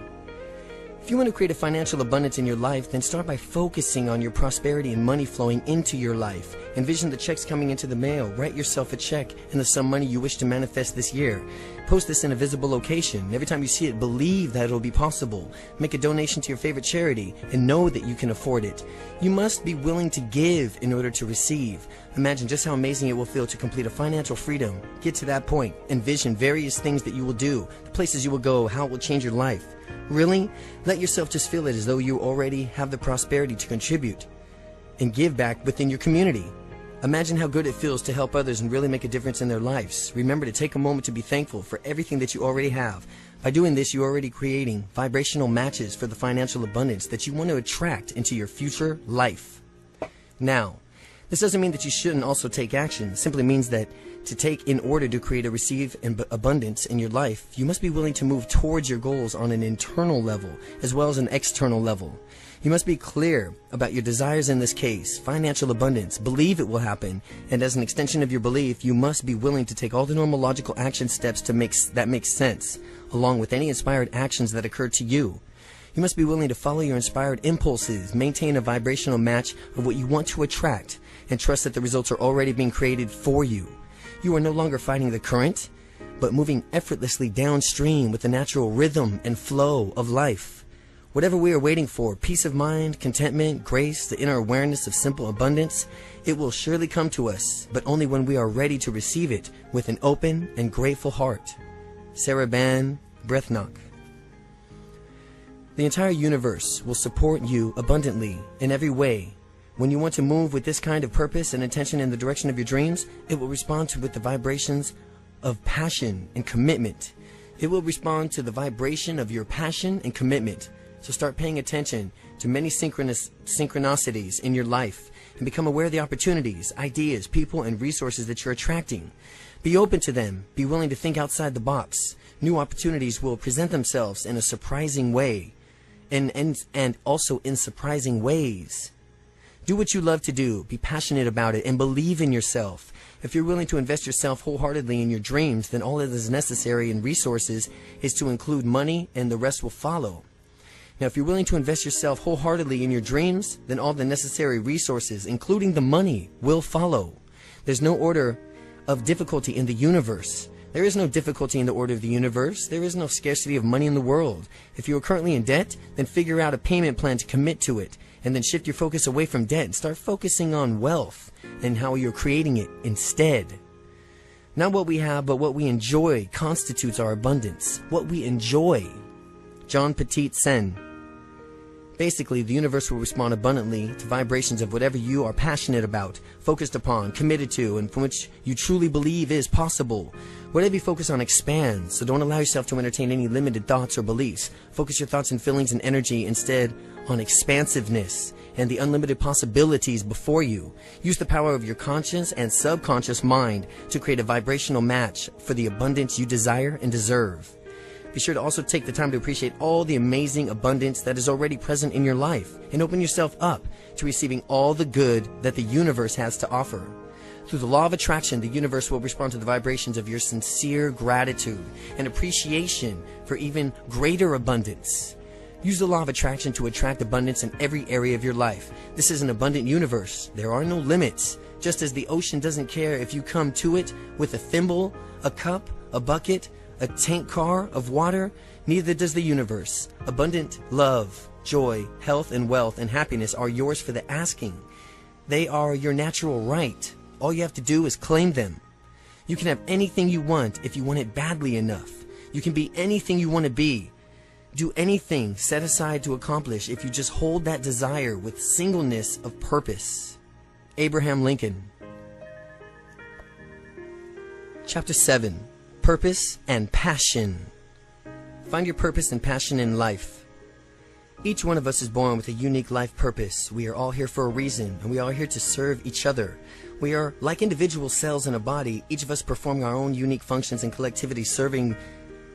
C: if you want to create a financial abundance in your life, then start by focusing on your prosperity and money flowing into your life. Envision the checks coming into the mail. Write yourself a check and the sum money you wish to manifest this year. Post this in a visible location. Every time you see it, believe that it will be possible. Make a donation to your favorite charity and know that you can afford it. You must be willing to give in order to receive. Imagine just how amazing it will feel to complete a financial freedom. Get to that point. Envision various things that you will do, the places you will go, how it will change your life. Really? Let yourself just feel it as though you already have the prosperity to contribute and give back within your community. Imagine how good it feels to help others and really make a difference in their lives. Remember to take a moment to be thankful for everything that you already have. By doing this, you're already creating vibrational matches for the financial abundance that you want to attract into your future life. Now, this doesn't mean that you shouldn't also take action. It simply means that to take in order to create or receive abundance in your life, you must be willing to move towards your goals on an internal level as well as an external level. You must be clear about your desires in this case, financial abundance, believe it will happen, and as an extension of your belief, you must be willing to take all the normal logical action steps that make sense, along with any inspired actions that occur to you. You must be willing to follow your inspired impulses, maintain a vibrational match of what you want to attract, and trust that the results are already being created for you. You are no longer fighting the current, but moving effortlessly downstream with the natural rhythm and flow of life. Whatever we are waiting for, peace of mind, contentment, grace, the inner awareness of simple abundance, it will surely come to us, but only when we are ready to receive it with an open and grateful heart. Sarah Ban Breathnock. The entire universe will support you abundantly in every way. When you want to move with this kind of purpose and intention in the direction of your dreams, it will respond to with the vibrations of passion and commitment. It will respond to the vibration of your passion and commitment. So start paying attention to many synchronicities in your life and become aware of the opportunities, ideas, people, and resources that you're attracting. Be open to them. Be willing to think outside the box. New opportunities will present themselves in a surprising way and also in surprising ways. Do what you love to do. Be passionate about it and believe in yourself. If you're willing to invest yourself wholeheartedly in your dreams, then all that is necessary in resources is to include money, and the rest will follow. Now, if you're willing to invest yourself wholeheartedly in your dreams, then all the necessary resources, including the money, will follow. There's no order of difficulty in the universe. There is no difficulty in the order of the universe. There is no scarcity of money in the world. If you are currently in debt, then figure out a payment plan to commit to it, and then shift your focus away from debt and start focusing on wealth and how you're creating it instead. Not what we have, but what we enjoy constitutes our abundance. What we enjoy. John Petit Sen. Basically, the universe will respond abundantly to vibrations of whatever you are passionate about, focused upon, committed to, and from which you truly believe is possible. Whatever you focus on expands, so don't allow yourself to entertain any limited thoughts or beliefs. Focus your thoughts and feelings and energy instead on expansiveness and the unlimited possibilities before you. Use the power of your conscious and subconscious mind to create a vibrational match for the abundance you desire and deserve. Be sure to also take the time to appreciate all the amazing abundance that is already present in your life and open yourself up to receiving all the good that the universe has to offer. Through the law of attraction, the universe will respond to the vibrations of your sincere gratitude and appreciation for even greater abundance. Use the law of attraction to attract abundance in every area of your life. This is an abundant universe. There are no limits. Just as the ocean doesn't care if you come to it with a thimble, a cup, a bucket, a tank car of water, neither does the universe. Abundant love, joy, health, and wealth and happiness are yours for the asking. They are your natural right. All you have to do is claim them. You can have anything you want if you want it badly enough. You can be anything you want to be. Do anything set aside to accomplish if you just hold that desire with singleness of purpose. Abraham Lincoln. Chapter 7. Purpose and passion. Find your purpose and passion in life. Each one of us is born with a unique life purpose. We are all here for a reason, and we are here to serve each other. We are like individual cells in a body, each of us performing our own unique functions in collectivity, serving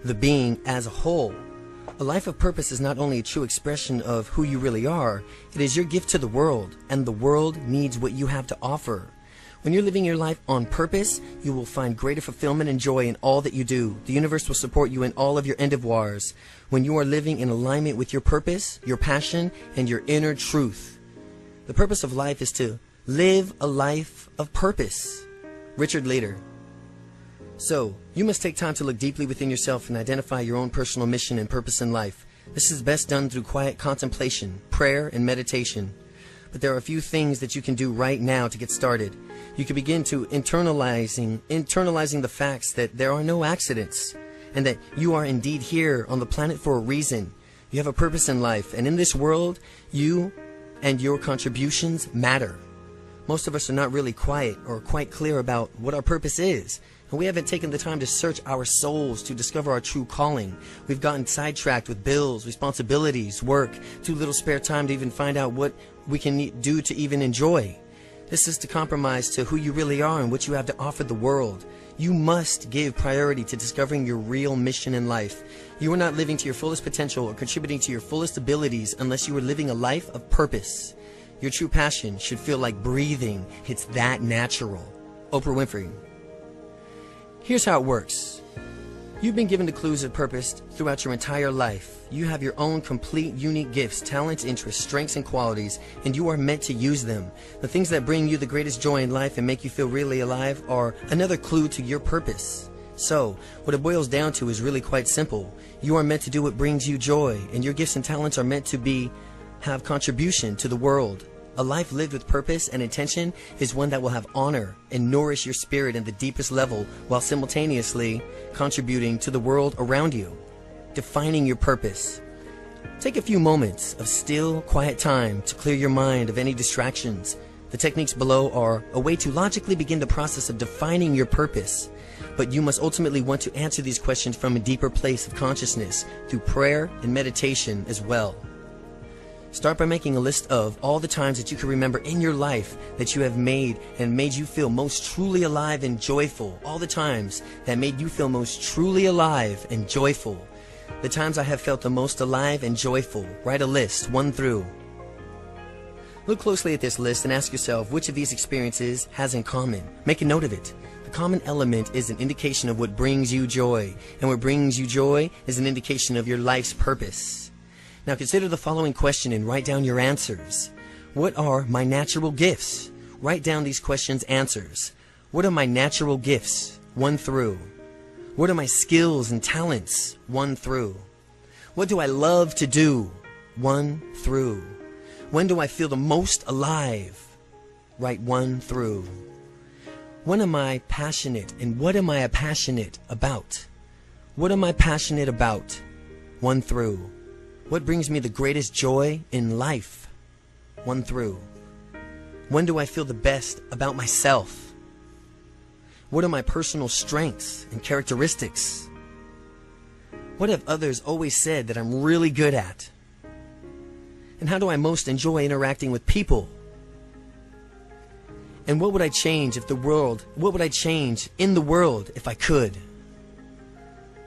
C: the being as a whole. A life of purpose is not only a true expression of who you really are, it is your gift to the world, and the world needs what you have to offer. When you're living your life on purpose, you will find greater fulfillment and joy in all that you do. The universe will support you in all of your endeavors. When you are living in alignment with your purpose, your passion, and your inner truth. The purpose of life is to live a life of purpose. Richard Leder. So, you must take time to look deeply within yourself and identify your own personal mission and purpose in life. This is best done through quiet contemplation, prayer, and meditation. But there are a few things that you can do right now to get started. You can begin to internalizing the facts that there are no accidents and that you are indeed here on the planet for a reason. You have a purpose in life, and in this world, you and your contributions matter. Most of us are not really quiet or quite clear about what our purpose is, and we haven't taken the time to search our souls to discover our true calling. We've gotten sidetracked with bills, responsibilities, work, too little spare time to even find out what we can do to even enjoy. This is to compromise to who you really are and what you have to offer the world. You must give priority to discovering your real mission in life. You are not living to your fullest potential or contributing to your fullest abilities unless you are living a life of purpose. Your true passion should feel like breathing. It's that natural. Oprah Winfrey. Here's how it works. You've been given the clues of purpose throughout your entire life. You have your own complete, unique gifts, talents, interests, strengths, and qualities, and you are meant to use them. The things that bring you the greatest joy in life and make you feel really alive are another clue to your purpose. So, what it boils down to is really quite simple. You are meant to do what brings you joy, and your gifts and talents are meant to have contribution to the world. A life lived with purpose and intention is one that will have honor and nourish your spirit in the deepest level while simultaneously contributing to the world around you. Defining your purpose. Take a few moments of still, quiet time to clear your mind of any distractions. The techniques below are a way to logically begin the process of defining your purpose. But you must ultimately want to answer these questions from a deeper place of consciousness through prayer and meditation as well. Start by making a list of all the times that you can remember in your life that you have made you feel most truly alive and joyful. All the times that made you feel most truly alive and joyful. The times I have felt the most alive and joyful. Write a list, 1 through. Look closely at this list and ask yourself which of these experiences has in common. Make a note of it. The common element is an indication of what brings you joy, and what brings you joy is an indication of your life's purpose. Now consider the following question and write down your answers. What are my natural gifts? Write down these questions' answers. What are my natural gifts? 1 through. What are my skills and talents? 1 through. What do I love to do? 1 through. When do I feel the most alive? Write 1 through. When am I passionate, and what am I passionate about? What am I passionate about? 1 through. What brings me the greatest joy in life? 1 through. When do I feel the best about myself? What are my personal strengths and characteristics? What have others always said that I'm really good at? And how do I most enjoy interacting with people? And what would I change in the world if I could?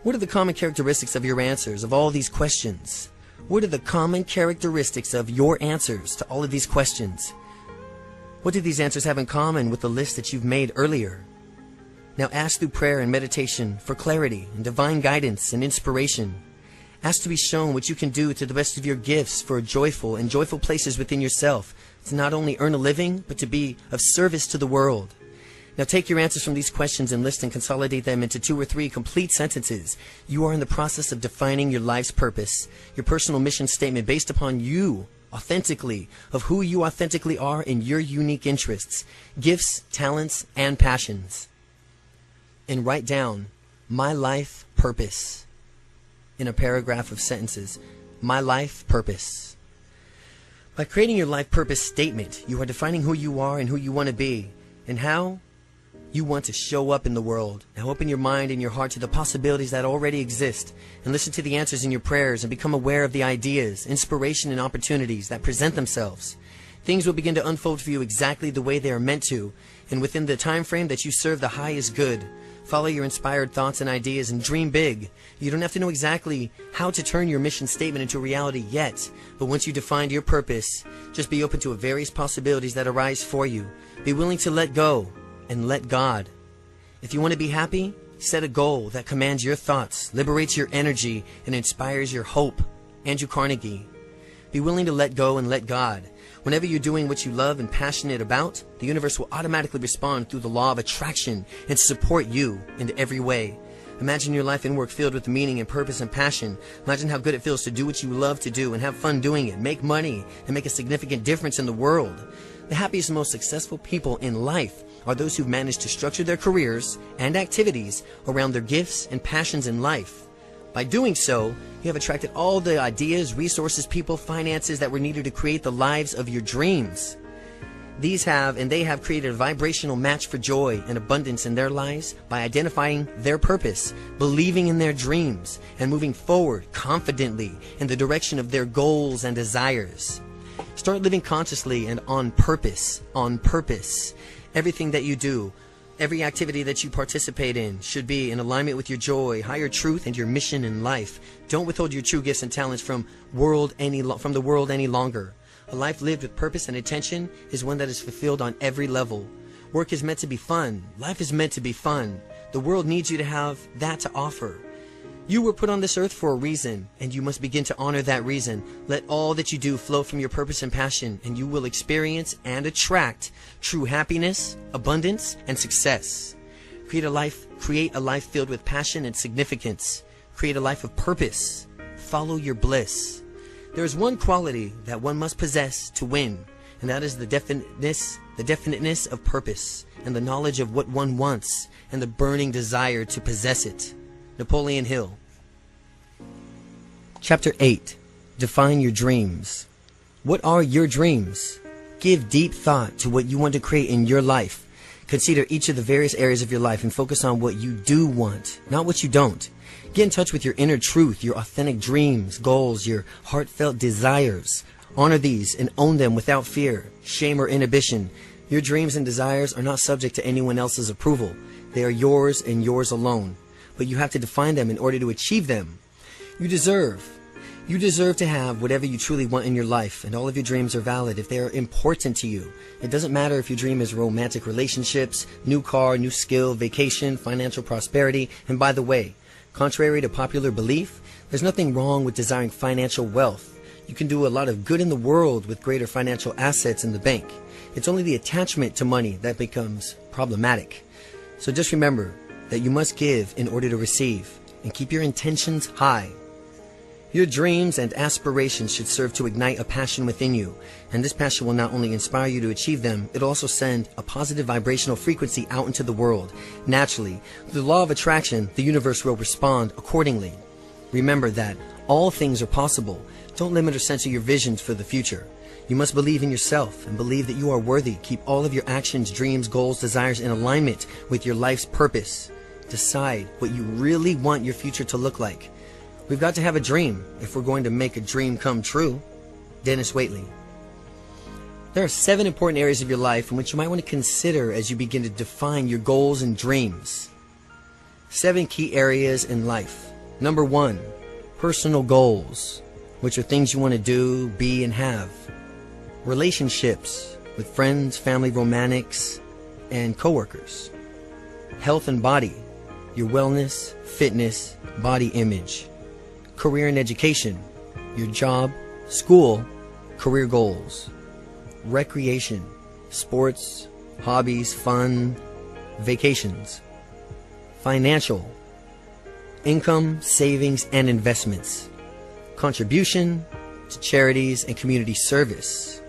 C: What are the common characteristics of your answers of all these questions? What are the common characteristics of your answers to all of these questions? What do these answers have in common with the list that you've made earlier? Now ask through prayer and meditation for clarity and divine guidance and inspiration. Ask to be shown what you can do to the best of your gifts for joyful places within yourself, to not only earn a living, but to be of service to the world. Now take your answers from these questions and list and consolidate them into 2 or 3 complete sentences. You are in the process of defining your life's purpose, your personal mission statement based upon you, authentically, of who you authentically are in your unique interests, gifts, talents, and passions. And write down, my life purpose, in a paragraph of sentences. My life purpose. By creating your life purpose statement, you are defining who you are and who you want to be, and how you want to show up in the world. Now open your mind and your heart to the possibilities that already exist, and listen to the answers in your prayers, and become aware of the ideas, inspiration, and opportunities that present themselves. Things will begin to unfold for you exactly the way they are meant to, and within the time frame that you serve the highest good. Follow your inspired thoughts and ideas and dream big. You don't have to know exactly how to turn your mission statement into reality yet, but once you defined your purpose, just be open to various possibilities that arise for you. Be willing to let go and let God. If you want to be happy, set a goal that commands your thoughts, liberates your energy, and inspires your hope. Andrew Carnegie. Be willing to let go and let God. Whenever you're doing what you love and passionate about, the universe will automatically respond through the law of attraction and support you in every way. Imagine your life and work filled with meaning and purpose and passion. Imagine how good it feels to do what you love to do and have fun doing it, make money, and make a significant difference in the world. The happiest and most successful people in life are those who've managed to structure their careers and activities around their gifts and passions in life. By doing so, you have attracted all the ideas, resources, people, finances that were needed to create the lives of your dreams. They have created a vibrational match for joy and abundance in their lives by identifying their purpose, believing in their dreams, and moving forward confidently in the direction of their goals and desires. Start living consciously and on purpose. On purpose. Everything that you do, every activity that you participate in should be in alignment with your joy, higher truth, and your mission in life. Don't withhold your true gifts and talents from the world any longer. A life lived with purpose and intention is one that is fulfilled on every level. Work is meant to be fun. Life is meant to be fun. The world needs you to have that to offer. You were put on this earth for a reason, and you must begin to honor that reason. Let all that you do flow from your purpose and passion, and you will experience and attract true happiness, abundance, and success. Create a life filled with passion and significance. Create a life of purpose. Follow your bliss. There is one quality that one must possess to win, and that is the definiteness of purpose, and the knowledge of what one wants, and the burning desire to possess it. Napoleon Hill. Chapter 8. Define your dreams. What are your dreams? Give deep thought to what you want to create in your life. Consider each of the various areas of your life and focus on what you do want, not what you don't. Get in touch with your inner truth, your authentic dreams, goals, your heartfelt desires. Honor these and own them without fear, shame, or inhibition. Your dreams and desires are not subject to anyone else's approval. They are yours and yours alone. But you have to define them in order to achieve them. You deserve to have whatever you truly want in your life, and all of your dreams are valid if they are important to you. It doesn't matter if your dream is romantic relationships, new car, new skill, vacation, financial prosperity. And by the way, contrary to popular belief, there's nothing wrong with desiring financial wealth. You can do a lot of good in the world with greater financial assets in the bank. It's only the attachment to money that becomes problematic. So just remember that you must give in order to receive, and keep your intentions high. Your dreams and aspirations should serve to ignite a passion within you, and this passion will not only inspire you to achieve them, it'll also send a positive vibrational frequency out into the world. Naturally, with the law of attraction, the universe will respond accordingly. Remember that all things are possible. Don't limit or censor your visions for the future. You must believe in yourself and believe that you are worthy. Keep all of your actions, dreams, goals, desires in alignment with your life's purpose. Decide what you really want your future to look like. We've got to have a dream if we're going to make a dream come true. Dennis Waitley. There are 7 important areas of your life in which you might want to consider as you begin to define your goals and dreams. 7 key areas in life. Number 1, personal goals, which are things you want to do, be, and have. Relationships with friends, family, romantics, and coworkers. Health and body, your wellness, fitness, body image. Career and education, your job, school, career goals. Recreation, sports, hobbies, fun, vacations. Financial, income, savings, and investments. Contribution to charities and community service.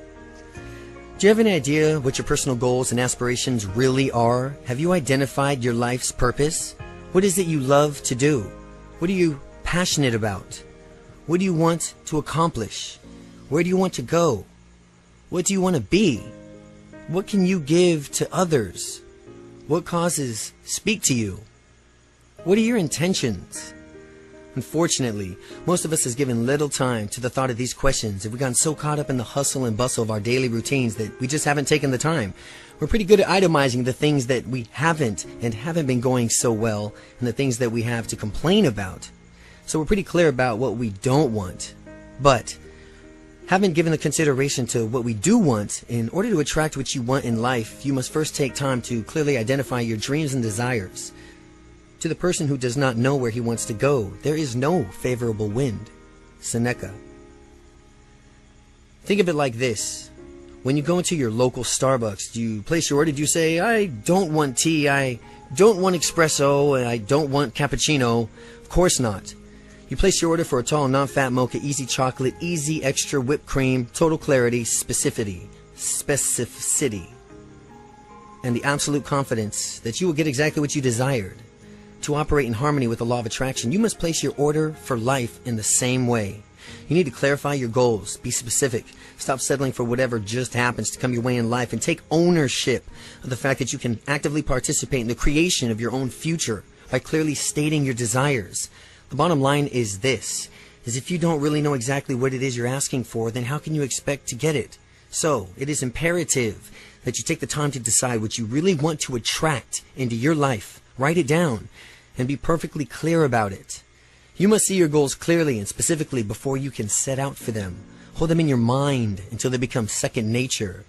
C: Do you have any idea what your personal goals and aspirations really are? Have you identified your life's purpose? What is it you love to do? What are you passionate about? What do you want to accomplish? Where do you want to go? What do you want to be? What can you give to others? What causes speak to you? What are your intentions? Unfortunately, most of us has given little time to the thought of these questions. We've gotten so caught up in the hustle and bustle of our daily routines that we just haven't taken the time. We're pretty good at itemizing the things that we haven't been going so well, and the things that we have to complain about. So we're pretty clear about what we don't want. But haven't given the consideration to what we do want. In order to attract what you want in life, you must first take time to clearly identify your dreams and desires. To the person who does not know where he wants to go, there is no favorable wind. Seneca. Think of it like this. When you go into your local Starbucks, do you place your order? Do you say, I don't want tea, I don't want espresso, and I don't want cappuccino? Of course not. You place your order for a tall, non-fat mocha, easy chocolate, easy extra whipped cream, total clarity, specificity, and the absolute confidence that you will get exactly what you desired. To operate in harmony with the law of attraction, you must place your order for life in the same way. You need to clarify your goals, be specific, stop settling for whatever just happens to come your way in life, and take ownership of the fact that you can actively participate in the creation of your own future by clearly stating your desires. The bottom line is this, is if you don't really know exactly what it is you're asking for, then how can you expect to get it? So, it is imperative that you take the time to decide what you really want to attract into your life. Write it down and be perfectly clear about it. You must see your goals clearly and specifically before you can set out for them. Hold them in your mind until they become second nature.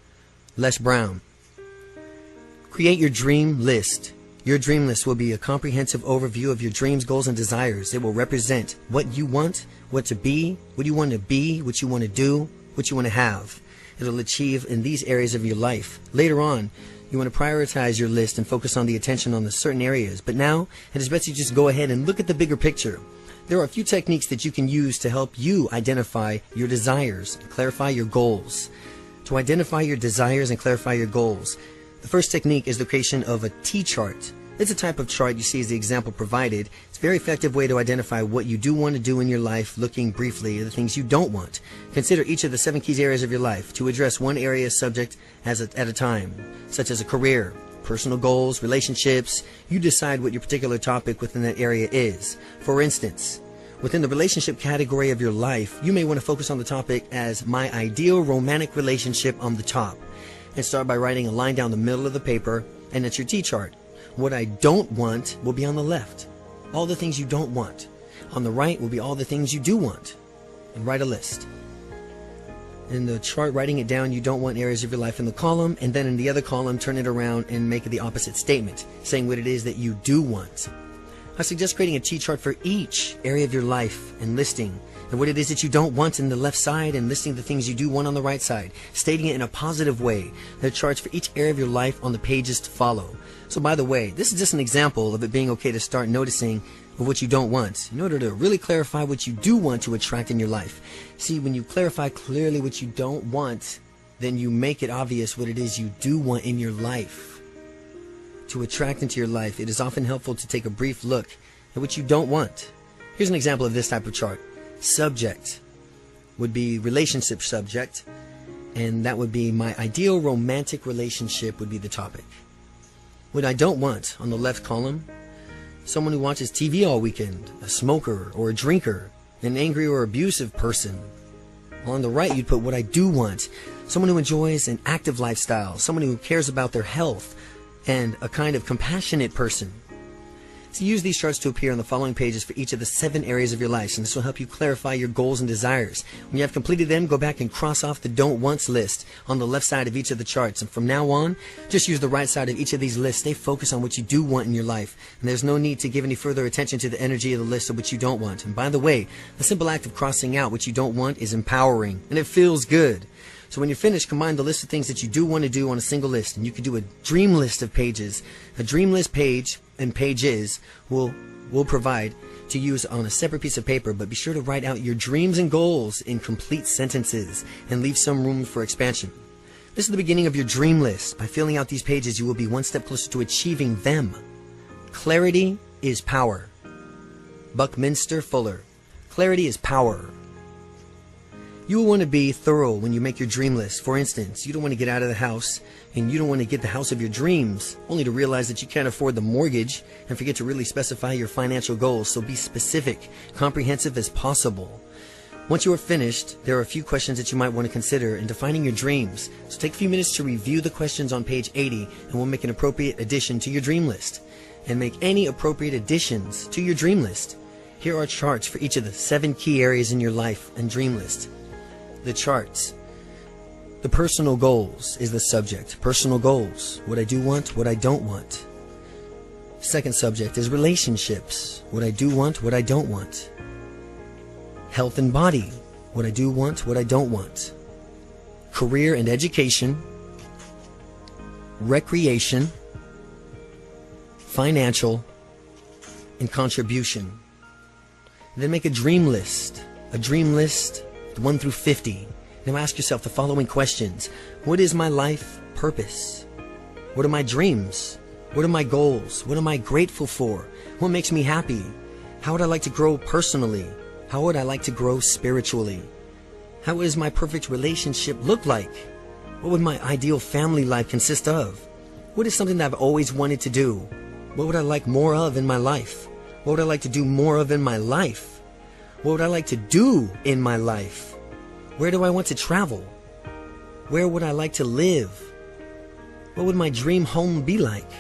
C: Les Brown. Create your dream list. Your dream list will be a comprehensive overview of your dreams, goals, and desires. It will represent what you want, what to be, what you want to be, what you want to do, what you want to have. It'll achieve in these areas of your life. Later on, you want to prioritize your list and focus on the attention on the certain areas. But now, it is best you just go ahead and look at the bigger picture. There are a few techniques that you can use to help you identify your desires and clarify your goals. To identify your desires and clarify your goals, the first technique is the creation of a T-chart. It's a type of chart you see as the example provided. It's a very effective way to identify what you do want to do in your life, looking briefly at the things you don't want. Consider each of the 7 key areas of your life to address one area subject at a time, such as a career, personal goals, relationships. You decide what your particular topic within that area is. For instance, within the relationship category of your life, you may want to focus on the topic as my ideal romantic relationship on the top, and start by writing a line down the middle of the paper, and that's your T-chart. What I don't want will be on the left. All the things you don't want. On the right will be all the things you do want. And write a list. In the chart, writing it down, you don't want areas of your life in the column, and then in the other column, turn it around and make it the opposite statement, saying what it is that you do want. I suggest creating a T-chart for each area of your life and listing and what it is that you don't want in the left side and listing the things you do want on the right side, stating it in a positive way. There are charts for each area of your life on the pages to follow. So by the way, this is just an example of it being okay to start noticing of what you don't want in order to really clarify what you do want to attract in your life. See, when you clarify clearly what you don't want, then you make it obvious what it is you do want in your life. To attract into your life, it is often helpful to take a brief look at what you don't want. Here's an example of this type of chart. Subject would be relationship subject, and that would be my ideal romantic relationship would be the topic. What I don't want on the left column, someone who watches TV all weekend, a smoker or a drinker, an angry or abusive person. On the right, you'd put what I do want, someone who enjoys an active lifestyle, someone who cares about their health, and a kind of compassionate person. So use these charts to appear on the following pages for each of the 7 areas of your life, and this will help you clarify your goals and desires. When you have completed them, go back and cross off the don't wants list on the left side of each of the charts. And from now on, just use the right side of each of these lists. Stay focused on what you do want in your life, and there's no need to give any further attention to the energy of the list of what you don't want. And by the way, the simple act of crossing out what you don't want is empowering, and it feels good. So when you're finished, combine the list of things that you do want to do on a single list, and you can do a dream list of pages. A dream list page and pages will provide to use on a separate piece of paper, but be sure to write out your dreams and goals in complete sentences and leave some room for expansion. This is the beginning of your dream list. By filling out these pages, you will be one step closer to achieving them. Clarity is power. Buckminster Fuller. Clarity is power. You will want to be thorough when you make your dream list. For instance, you don't want to get out of the house and you don't want to get the house of your dreams, only to realize that you can't afford the mortgage and forget to really specify your financial goals. So be specific, comprehensive as possible. Once you are finished, there are a few questions that you might want to consider in defining your dreams. So take a few minutes to review the questions on page 80, and we'll make an appropriate addition to your dream list. And make any appropriate additions to your dream list. Here are charts for each of the 7 key areas in your life and dream list. The charts. The personal goals is the subject. Personal goals. What I do want, what I don't want. Second subject is relationships. What I do want, what I don't want. Health and body. What I do want, what I don't want. Career and education. Recreation. Financial. And contribution. Then make a dream list. A dream list 1 through 50. Now ask yourself the following questions. What is my life purpose? What are my dreams? What are my goals? What am I grateful for? What makes me happy? How would I like to grow personally? How would I like to grow spiritually? How does my perfect relationship look like? What would my ideal family life consist of? What is something that I've always wanted to do? What would I like more of in my life? What would I like to do more of in my life? What would I like to do in my life? Where do I want to travel? Where would I like to live? What would my dream home be like?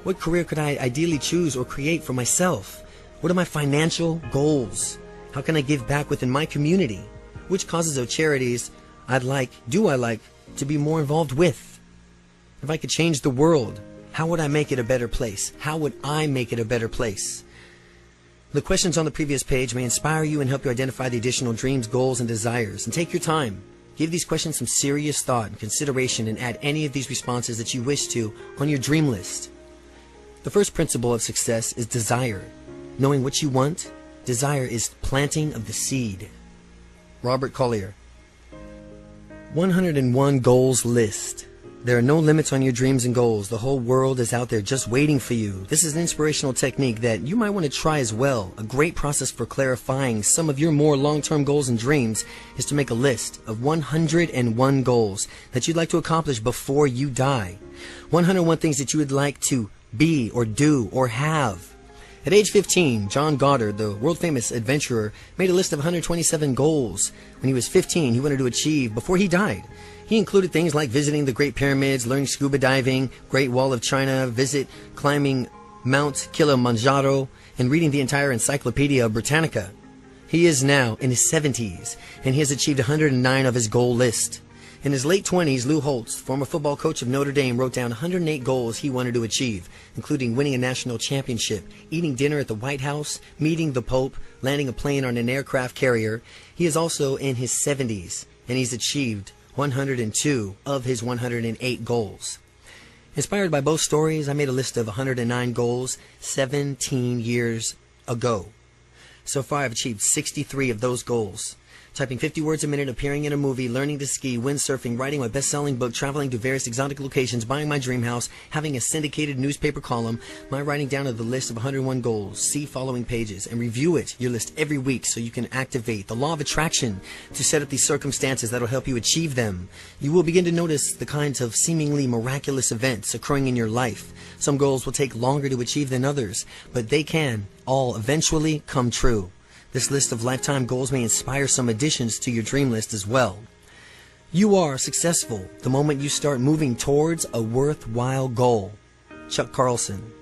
C: What career could I ideally choose or create for myself? What are my financial goals? How can I give back within my community? Which causes or charities do I like to be more involved with? If I could change the world, how would I make it a better place? How would I make it a better place? The questions on the previous page may inspire you and help you identify the additional dreams, goals, and desires. And take your time. Give these questions some serious thought and consideration and add any of these responses that you wish to on your dream list. The first principle of success is desire. Knowing what you want, desire is planting of the seed. Robert Collier. 101 Goals List. There are no limits on your dreams and goals. The whole world is out there just waiting for you. This is an inspirational technique that you might want to try as well. A great process for clarifying some of your more long-term goals and dreams is to make a list of 101 goals that you'd like to accomplish before you die. 101 things that you would like to be or do or have. At age 15, John Goddard, the world-famous adventurer, made a list of 127 goals when he was 15 he wanted to achieve before he died. He included things like visiting the Great Pyramids, learning scuba diving, Great Wall of China, climbing Mount Kilimanjaro, and reading the entire Encyclopedia Britannica. He is now in his 70s, and he has achieved 109 of his goal list. In his late 20s, Lou Holtz, former football coach of Notre Dame, wrote down 108 goals he wanted to achieve, including winning a national championship, eating dinner at the White House, meeting the Pope, landing a plane on an aircraft carrier. He is also in his 70s, and he's achieved 102 of his 108 goals. Inspired by both stories, I made a list of 109 goals 17 years ago. So far, I've achieved 63 of those goals. Typing 50 words a minute, appearing in a movie, learning to ski, windsurfing, writing my best-selling book, traveling to various exotic locations, buying my dream house, having a syndicated newspaper column, my writing down of the list of 101 goals. See following pages and review your list every week so you can activate the law of attraction to set up these circumstances that will help you achieve them. You will begin to notice the kinds of seemingly miraculous events occurring in your life. Some goals will take longer to achieve than others, but they can all eventually come true. This list of lifetime goals may inspire some additions to your dream list as well. You are successful the moment you start moving towards a worthwhile goal. Chuck Carlson.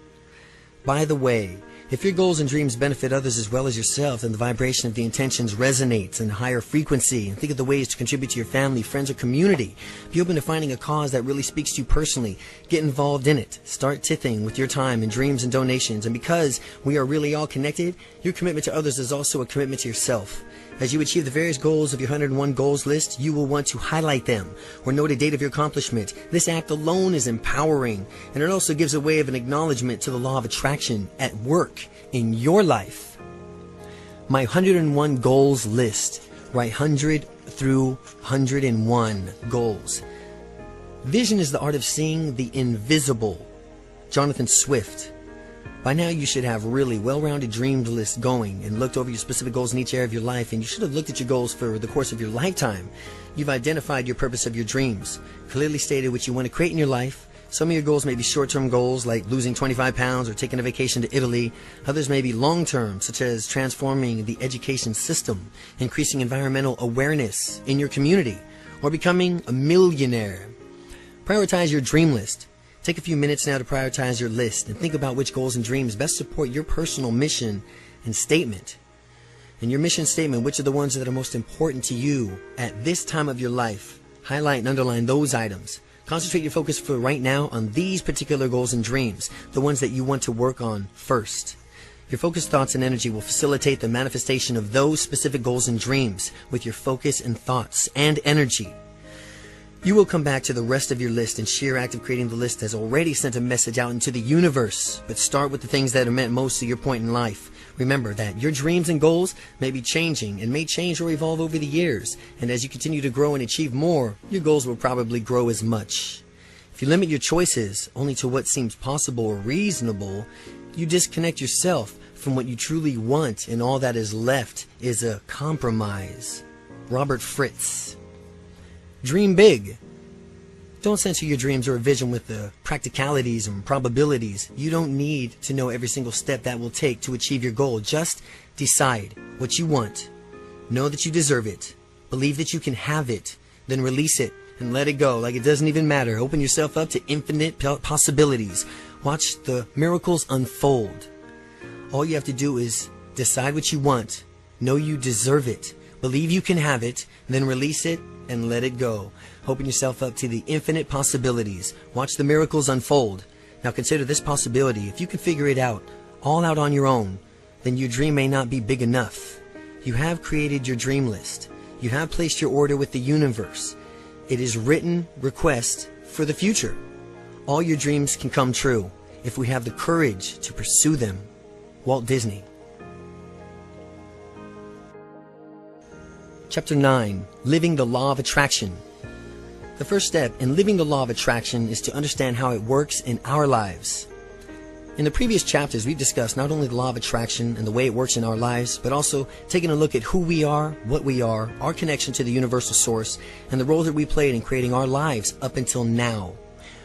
C: By the way, if your goals and dreams benefit others as well as yourself, then the vibration of the intentions resonates in a higher frequency. And think of the ways to contribute to your family, friends, or community. Be open to finding a cause that really speaks to you personally. Get involved in it. Start tithing with your time and dreams and donations. And because we are really all connected, your commitment to others is also a commitment to yourself. As you achieve the various goals of your 101 goals list, you will want to highlight them or note a date of your accomplishment. This act alone is empowering, and it also gives a way of an acknowledgement to the law of attraction at work in your life. My 101 goals list. Write 100 through 101 goals. Vision is the art of seeing the invisible. Jonathan Swift. By now you should have really well-rounded dream list going and looked over your specific goals in each area of your life, and you should have looked at your goals for the course of your lifetime. You've identified your purpose of your dreams, clearly stated what you want to create in your life. Some of your goals may be short-term goals like losing 25 pounds or taking a vacation to Italy. Others may be long-term, such as transforming the education system, increasing environmental awareness in your community, or becoming a millionaire. Prioritize your dream list. Take a few minutes now to prioritize your list and think about which goals and dreams best support your personal mission and statement. In your mission statement, which are the ones that are most important to you at this time of your life? Highlight and underline those items. Concentrate your focus for right now on these particular goals and dreams, the ones that you want to work on first. Your focused thoughts and energy will facilitate the manifestation of those specific goals and dreams with your focus and thoughts and energy. You will come back to the rest of your list, and sheer act of creating the list has already sent a message out into the universe. But start with the things that are meant most to your point in life. Remember that your dreams and goals may be changing and may change or evolve over the years. And as you continue to grow and achieve more, your goals will probably grow as much. If you limit your choices only to what seems possible or reasonable, you disconnect yourself from what you truly want, and all that is left is a compromise. Robert Fritz. Dream big. Don't censor your dreams or a vision with the practicalities and probabilities. You don't need to know every single step that will take to achieve your goal. Just decide what you want. Know that you deserve it. Believe that you can have it. Then release it and and let it go like it doesn't even matter. Open yourself up to infinite possibilities. Watch the miracles unfold. All you have to do is decide what you want. Know you deserve it. Believe you can have it. Then release it and let it go. Open yourself up to the infinite possibilities. Watch the miracles unfold. Now consider this possibility. If you can figure it out, all out on your own, then your dream may not be big enough. You have created your dream list. You have placed your order with the universe. It is written request for the future. All your dreams can come true if we have the courage to pursue them. Walt Disney. Chapter 9. Living the Law of Attraction. The first step in living the law of attraction is to understand how it works in our lives. In the previous chapters, we've discussed not only the law of attraction and the way it works in our lives, but also taking a look at who we are, what we are, our connection to the universal source, and the role that we played in creating our lives up until now.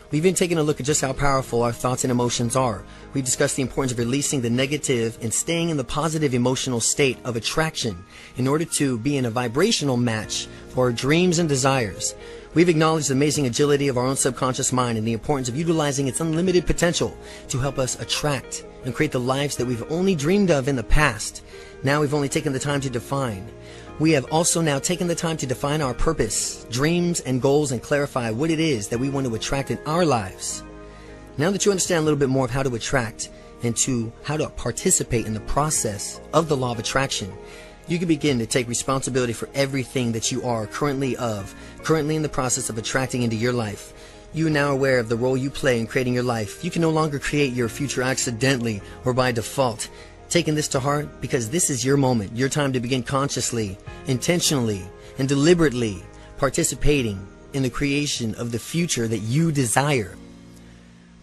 C: We've been taking a look at just how powerful our thoughts and emotions are. We've discussed the importance of releasing the negative and staying in the positive emotional state of attraction in order to be in a vibrational match for our dreams and desires. We've acknowledged the amazing agility of our own subconscious mind and the importance of utilizing its unlimited potential to help us attract and create the lives that we've only dreamed of in the past. Now we've only taken the time to define. We have also now taken the time to define our purpose, dreams, and goals and clarify what it is that we want to attract in our lives. Now that you understand a little bit more of how to attract and to how to participate in the process of the law of attraction, you can begin to take responsibility for everything that you are currently in the process of attracting into your life. You are now aware of the role you play in creating your life. You can no longer create your future accidentally or by default. Taking this to heart because this is your moment, your time to begin consciously, intentionally, and deliberately participating in the creation of the future that you desire.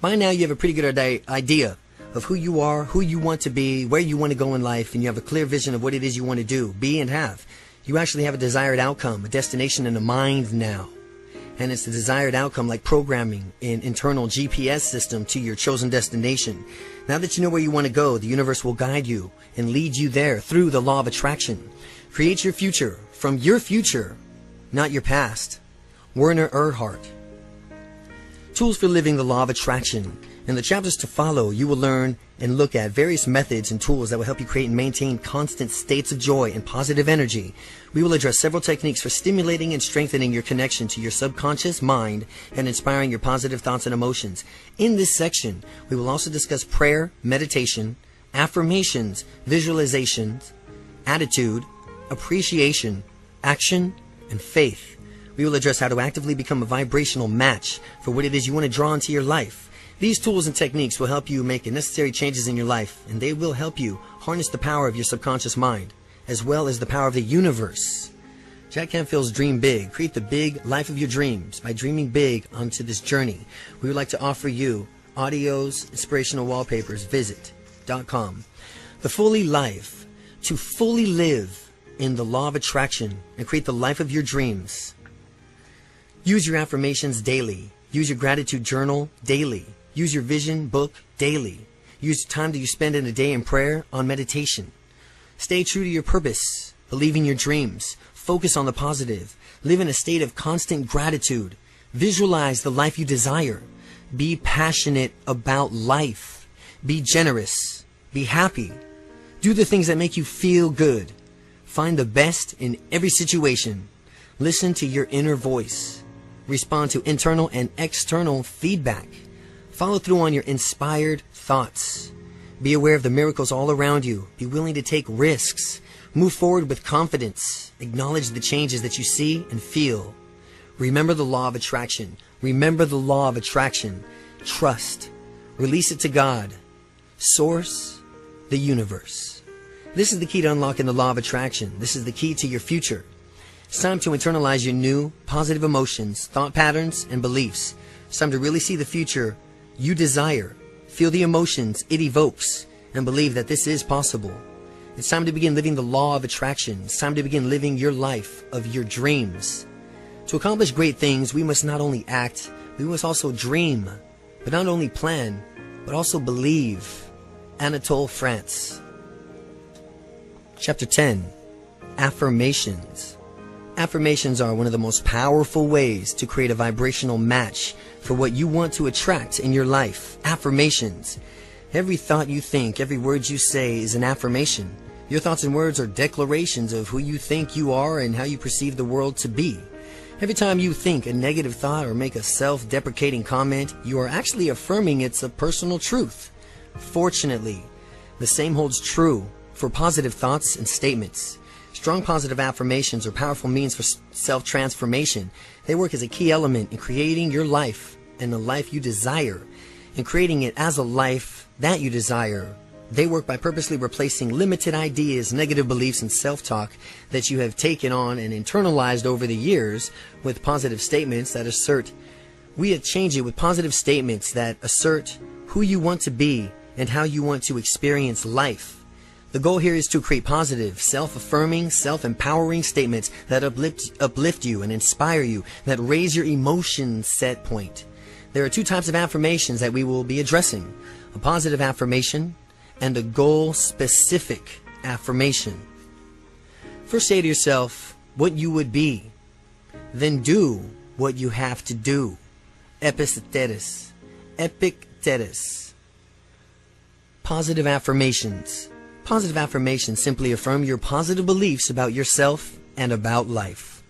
C: By now you have a pretty good idea of who you are, who you want to be, where you want to go in life, and you have a clear vision of what it is you want to do, be, and have. You actually have a desired outcome, a destination in a mind now. And it's the desired outcome like programming an internal GPS system to your chosen destination. Now that you know where you want to go, the universe will guide you and lead you there through the law of attraction. Create your future from your future, not your past. Werner Erhard. Tools for living the law of attraction. In the chapters to follow, you will learn and look at various methods and tools that will help you create and maintain constant states of joy and positive energy. We will address several techniques for stimulating and strengthening your connection to your subconscious mind and inspiring your positive thoughts and emotions. In this section, we will also discuss prayer, meditation, affirmations, visualizations, attitude, appreciation, action, and faith. We will address how to actively become a vibrational match for what it is you want to draw into your life. These tools and techniques will help you make the necessary changes in your life, and they will help you harness the power of your subconscious mind, as well as the power of the universe. Jack Canfield's Dream Big. Create the big life of your dreams by dreaming big onto this journey. We would like to offer you audios, inspirational wallpapers. Visit.com. The Fully Life. To fully live in the law of attraction and create the life of your dreams. Use your affirmations daily. Use your gratitude journal daily. Use your vision book daily. Use the time that you spend in a day in prayer on meditation. Stay true to your purpose. Believe in your dreams. Focus on the positive. Live in a state of constant gratitude. Visualize the life you desire. Be passionate about life. Be generous. Be happy. Do the things that make you feel good. Find the best in every situation. Listen to your inner voice. Respond to internal and external feedback. Follow through on your inspired thoughts. Be aware of the miracles all around you. Be willing to take risks. Move forward with confidence. Acknowledge the changes that you see and feel. Remember the law of attraction. Remember the law of attraction. Trust. Release it to God. Source. The universe. This is the key to unlocking the law of attraction. This is the key to your future. It's time to internalize your new positive emotions, thought patterns, and beliefs. It's time to really see the future you desire, feel the emotions it evokes, and believe that this is possible. It's time to begin living the law of attraction. It's time to begin living your life of your dreams. To accomplish great things, we must not only act, we must also dream, but not only plan, but also believe. Anatole France. Chapter 10. Affirmations. Affirmations are one of the most powerful ways to create a vibrational match for what you want to attract in your life. Affirmations. Every thought you think, every word you say is an affirmation. Your thoughts and words are declarations of who you think you are and how you perceive the world to be. Every time you think a negative thought or make a self-deprecating comment, you are actually affirming it's a personal truth. Fortunately, the same holds true for positive thoughts and statements. Strong positive affirmations are powerful means for self-transformation. They work as a key element in creating your life and the life you desire, and creating it as a life that you desire. They work by purposely replacing limited ideas, negative beliefs, and self-talk that you have taken on and internalized over the years with positive statements that assert. We change it with positive statements that assert who you want to be and how you want to experience life. The goal here is to create positive, self-affirming, self-empowering statements that uplift you and inspire you, that raise your emotion set point. There are two types of affirmations that we will be addressing: a positive affirmation and a goal-specific affirmation. First, say to yourself what you would be. Then do what you have to do. Epictetus. Epictetus. Positive affirmations. Positive affirmations simply affirm your positive beliefs about yourself and about life.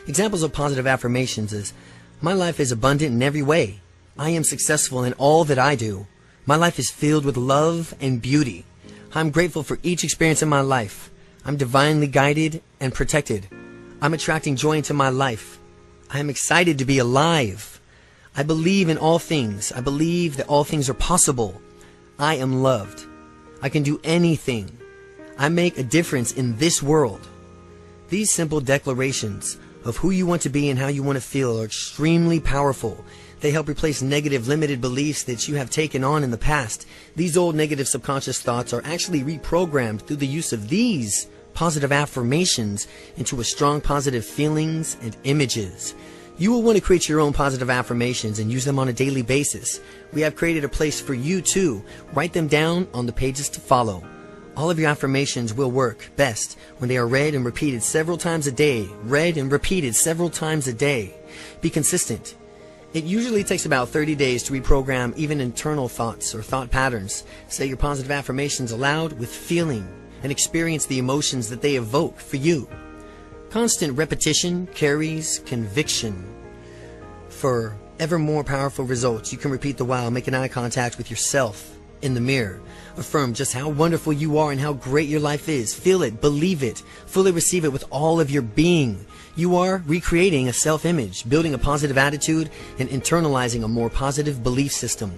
C: Examples of positive affirmations is: my life is abundant in every way. I am successful in all that I do. My life is filled with love and beauty. I'm grateful for each experience in my life. I'm divinely guided and protected. I'm attracting joy into my life. I am excited to be alive. I believe in all things. I believe that all things are possible. I am loved. I can do anything. I make a difference in this world. These simple declarations of who you want to be and how you want to feel are extremely powerful. They help replace negative, limited beliefs that you have taken on in the past. These old negative subconscious thoughts are actually reprogrammed through the use of these positive affirmations into a strong positive feelings and images. You will want to create your own positive affirmations and use them on a daily basis. We have created a place for you to write them down on the pages to follow. All of your affirmations will work best when they are read and repeated several times a day. Read and repeated several times a day. Be consistent. It usually takes about 30 days to reprogram even internal thoughts or thought patterns. Say your positive affirmations aloud with feeling and experience the emotions that they evoke for you. Constant repetition carries conviction. For ever more powerful results, you can repeat the while making eye contact with yourself in the mirror. Affirm just how wonderful you are and how great your life is. Feel it, believe it, fully receive it with all of your being. You are recreating a self-image, building a positive attitude, and internalizing a more positive belief system.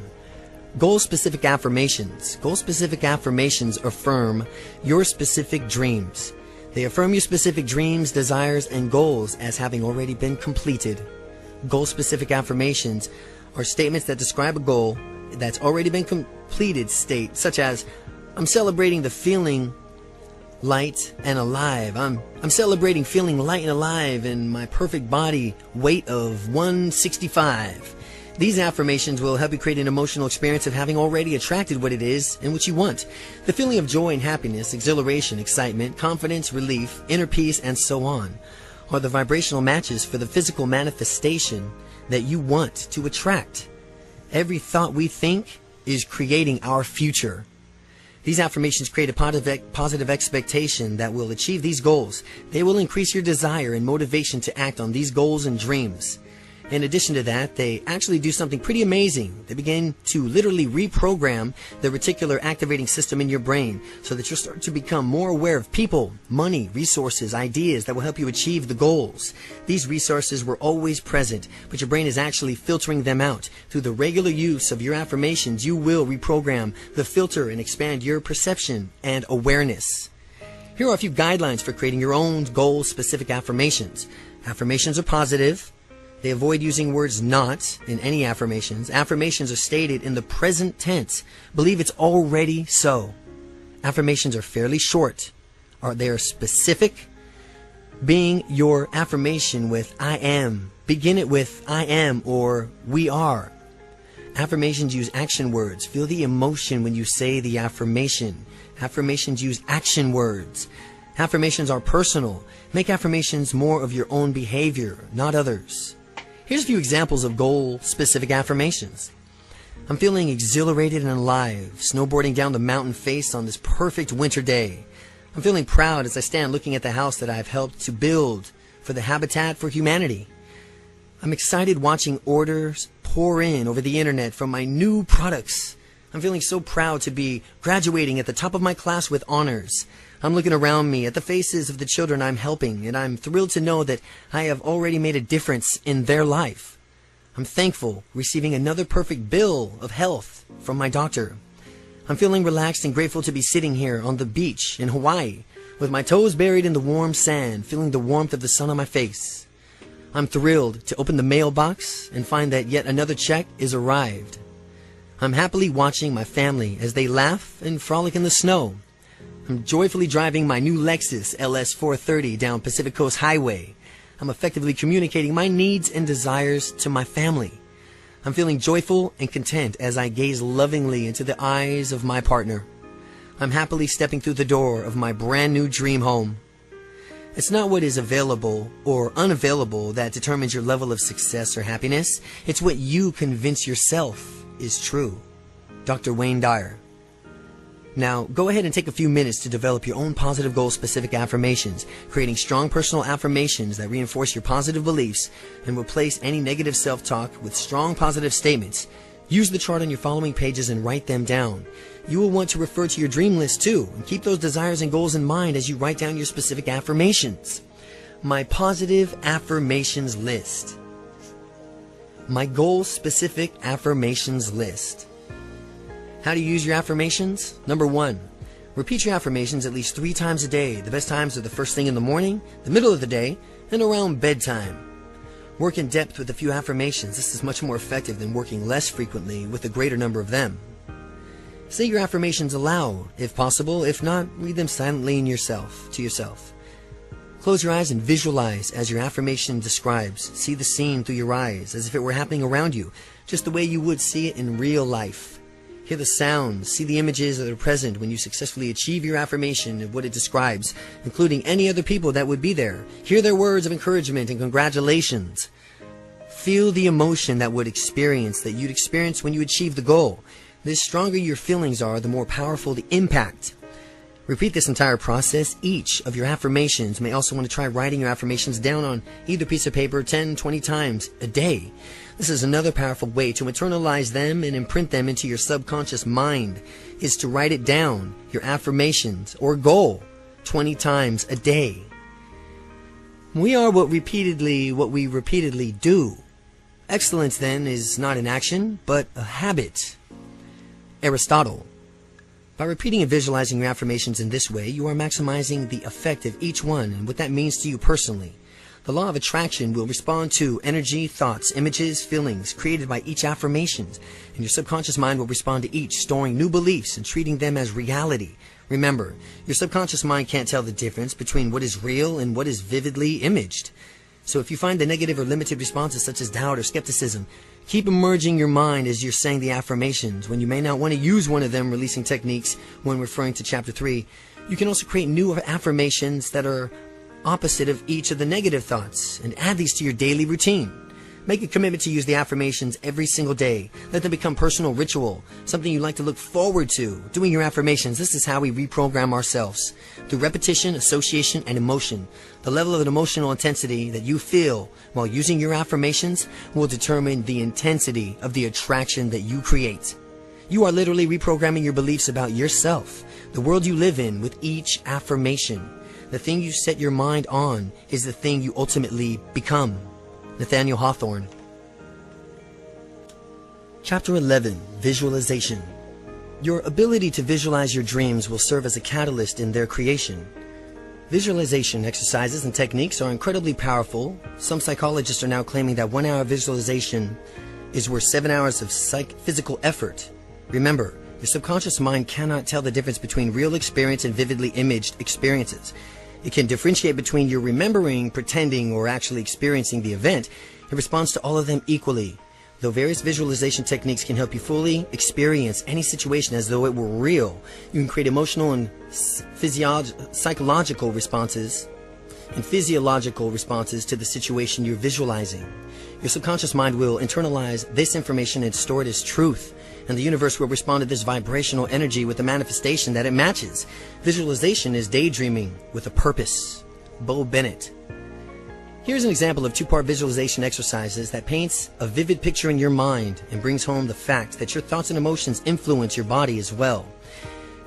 C: Goal-specific affirmations. Goal-specific affirmations affirm your specific dreams. They affirm your specific dreams, desires, and goals as having already been completed. Goal-specific affirmations are statements that describe a goal that's already been completed state, such as, I'm celebrating the feeling light and alive. I'm celebrating feeling light and alive in my perfect body weight of 165. These affirmations will help you create an emotional experience of having already attracted what it is and what you want. The feeling of joy and happiness, exhilaration, excitement, confidence, relief, inner peace, and so on are the vibrational matches for the physical manifestation that you want to attract. Every thought we think is creating our future. These affirmations create a positive expectation that will achieve these goals. They will increase your desire and motivation to act on these goals and dreams. In addition to that, they actually do something pretty amazing. They begin to literally reprogram the reticular activating system in your brain so that you'll start to become more aware of people, money, resources, ideas that will help you achieve the goals. These resources were always present, but your brain is actually filtering them out. Through the regular use of your affirmations, you will reprogram the filter and expand your perception and awareness. Here are a few guidelines for creating your own goal-specific affirmations. Affirmations are positive. They avoid using words not in any affirmations. Affirmations are stated in the present tense. Believe it's already so. Affirmations are fairly short. They are specific. Being your affirmation with I am. Begin it with I am or we are. Affirmations use action words. Feel the emotion when you say the affirmation. Affirmations use action words. Affirmations are personal. Make affirmations more of your own behavior, not others. Here's a few examples of goal-specific affirmations. I'm feeling exhilarated and alive, snowboarding down the mountain face on this perfect winter day. I'm feeling proud as I stand looking at the house that I've helped to build for the Habitat for Humanity. I'm excited watching orders pour in over the internet from my new products. I'm feeling so proud to be graduating at the top of my class with honors. I'm looking around me at the faces of the children I'm helping, and I'm thrilled to know that I have already made a difference in their life. I'm thankful receiving another perfect bill of health from my doctor. I'm feeling relaxed and grateful to be sitting here on the beach in Hawaii with my toes buried in the warm sand, feeling the warmth of the sun on my face. I'm thrilled to open the mailbox and find that yet another check is arrived. I'm happily watching my family as they laugh and frolic in the snow. I'm joyfully driving my new Lexus LS 430 down Pacific Coast Highway. I'm effectively communicating my needs and desires to my family. I'm feeling joyful and content as I gaze lovingly into the eyes of my partner. I'm happily stepping through the door of my brand new dream home. It's not what is available or unavailable that determines your level of success or happiness. It's what you convince yourself is true. Dr. Wayne Dyer. Now, go ahead and take a few minutes to develop your own positive goal-specific affirmations, creating strong personal affirmations that reinforce your positive beliefs and replace any negative self-talk with strong positive statements. Use the chart on your following pages and write them down. You will want to refer to your dream list too, and keep those desires and goals in mind as you write down your specific affirmations. My positive affirmations list. My goal-specific affirmations list. How to use your affirmations? Number 1, repeat your affirmations at least 3 times a day. The best times are the first thing in the morning, the middle of the day, and around bedtime. Work in depth with a few affirmations. This is much more effective than working less frequently with a greater number of them. Say your affirmations aloud, if possible. If not, read them silently to yourself. Close your eyes and visualize as your affirmation describes. See the scene through your eyes as if it were happening around you, just the way you would see it in real life. Hear the sounds, see the images that are present when you successfully achieve your affirmation and what it describes, including any other people that would be there. Hear their words of encouragement and congratulations. Feel the emotion that you'd experience when you achieve the goal. The stronger your feelings are, the more powerful the impact. Repeat this entire process. Each of your affirmations. May also want to try writing your affirmations down on either piece of paper 10, 20 times a day. This is another powerful way to internalize them and imprint them into your subconscious mind, is to write it down, your affirmations or goal, 20 times a day. We are what we repeatedly do. Excellence, then, is not an action, but a habit. Aristotle. By repeating and visualizing your affirmations in this way, you are maximizing the effect of each one and what that means to you personally. The law of attraction will respond to energy, thoughts, images, feelings created by each affirmation, and your subconscious mind will respond to each, storing new beliefs and treating them as reality. Remember, your subconscious mind can't tell the difference between what is real and what is vividly imaged. So if you find the negative or limited responses such as doubt or skepticism, keep immersing your mind as you're saying the affirmations. When you may not want to use one of them releasing techniques when referring to Chapter 3, you can also create new affirmations that are opposite of each of the negative thoughts and add these to your daily routine. Make a commitment to use the affirmations every single day. Let them become personal ritual, something you like to look forward to. Doing your affirmations, this is how we reprogram ourselves. Through repetition, association, and emotion. The level of an emotional intensity that you feel while using your affirmations will determine the intensity of the attraction that you create. You are literally reprogramming your beliefs about yourself, the world you live in, with each affirmation. The thing you set your mind on is the thing you ultimately become. Nathaniel Hawthorne. Chapter 11. Visualization. Your ability to visualize your dreams will serve as a catalyst in their creation. Visualization exercises and techniques are incredibly powerful. Some psychologists are now claiming that 1 hour visualization is worth 7 hours of physical effort. Remember, your subconscious mind cannot tell the difference between real experience and vividly imaged experiences. It can differentiate between your remembering, pretending, or actually experiencing the event. It responds to all of them equally. Though various visualization techniques can help you fully experience any situation as though it were real, you can create emotional and psychological responses to the situation you're visualizing. Your subconscious mind will internalize this information and store it as truth, and the universe will respond to this vibrational energy with a manifestation that it matches. Visualization is daydreaming with a purpose. Bo Bennett. Here's an example of two-part visualization exercises that paints a vivid picture in your mind and brings home the fact that your thoughts and emotions influence your body as well.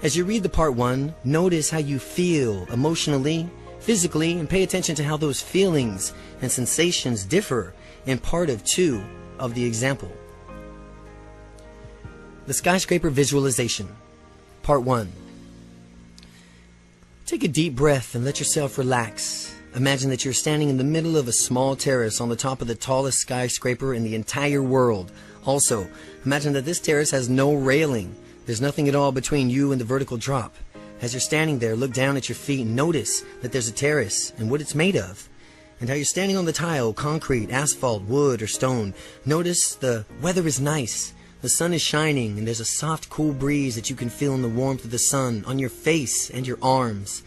C: As you read the part 1, notice how you feel emotionally, physically, and pay attention to how those feelings and sensations differ in part 2 of the example. The skyscraper visualization. Part 1. Take a deep breath and let yourself relax. Imagine that you're standing in the middle of a small terrace on the top of the tallest skyscraper in the entire world. Also, imagine that this terrace has no railing. There's nothing at all between you and the vertical drop. As you're standing there, look down at your feet and notice that there's a terrace and what it's made of, and how you're standing on the tile, concrete, asphalt, wood, or stone. Notice the weather is nice. The sun is shining, and there's a soft, cool breeze that you can feel in the warmth of the sun on your face and your arms.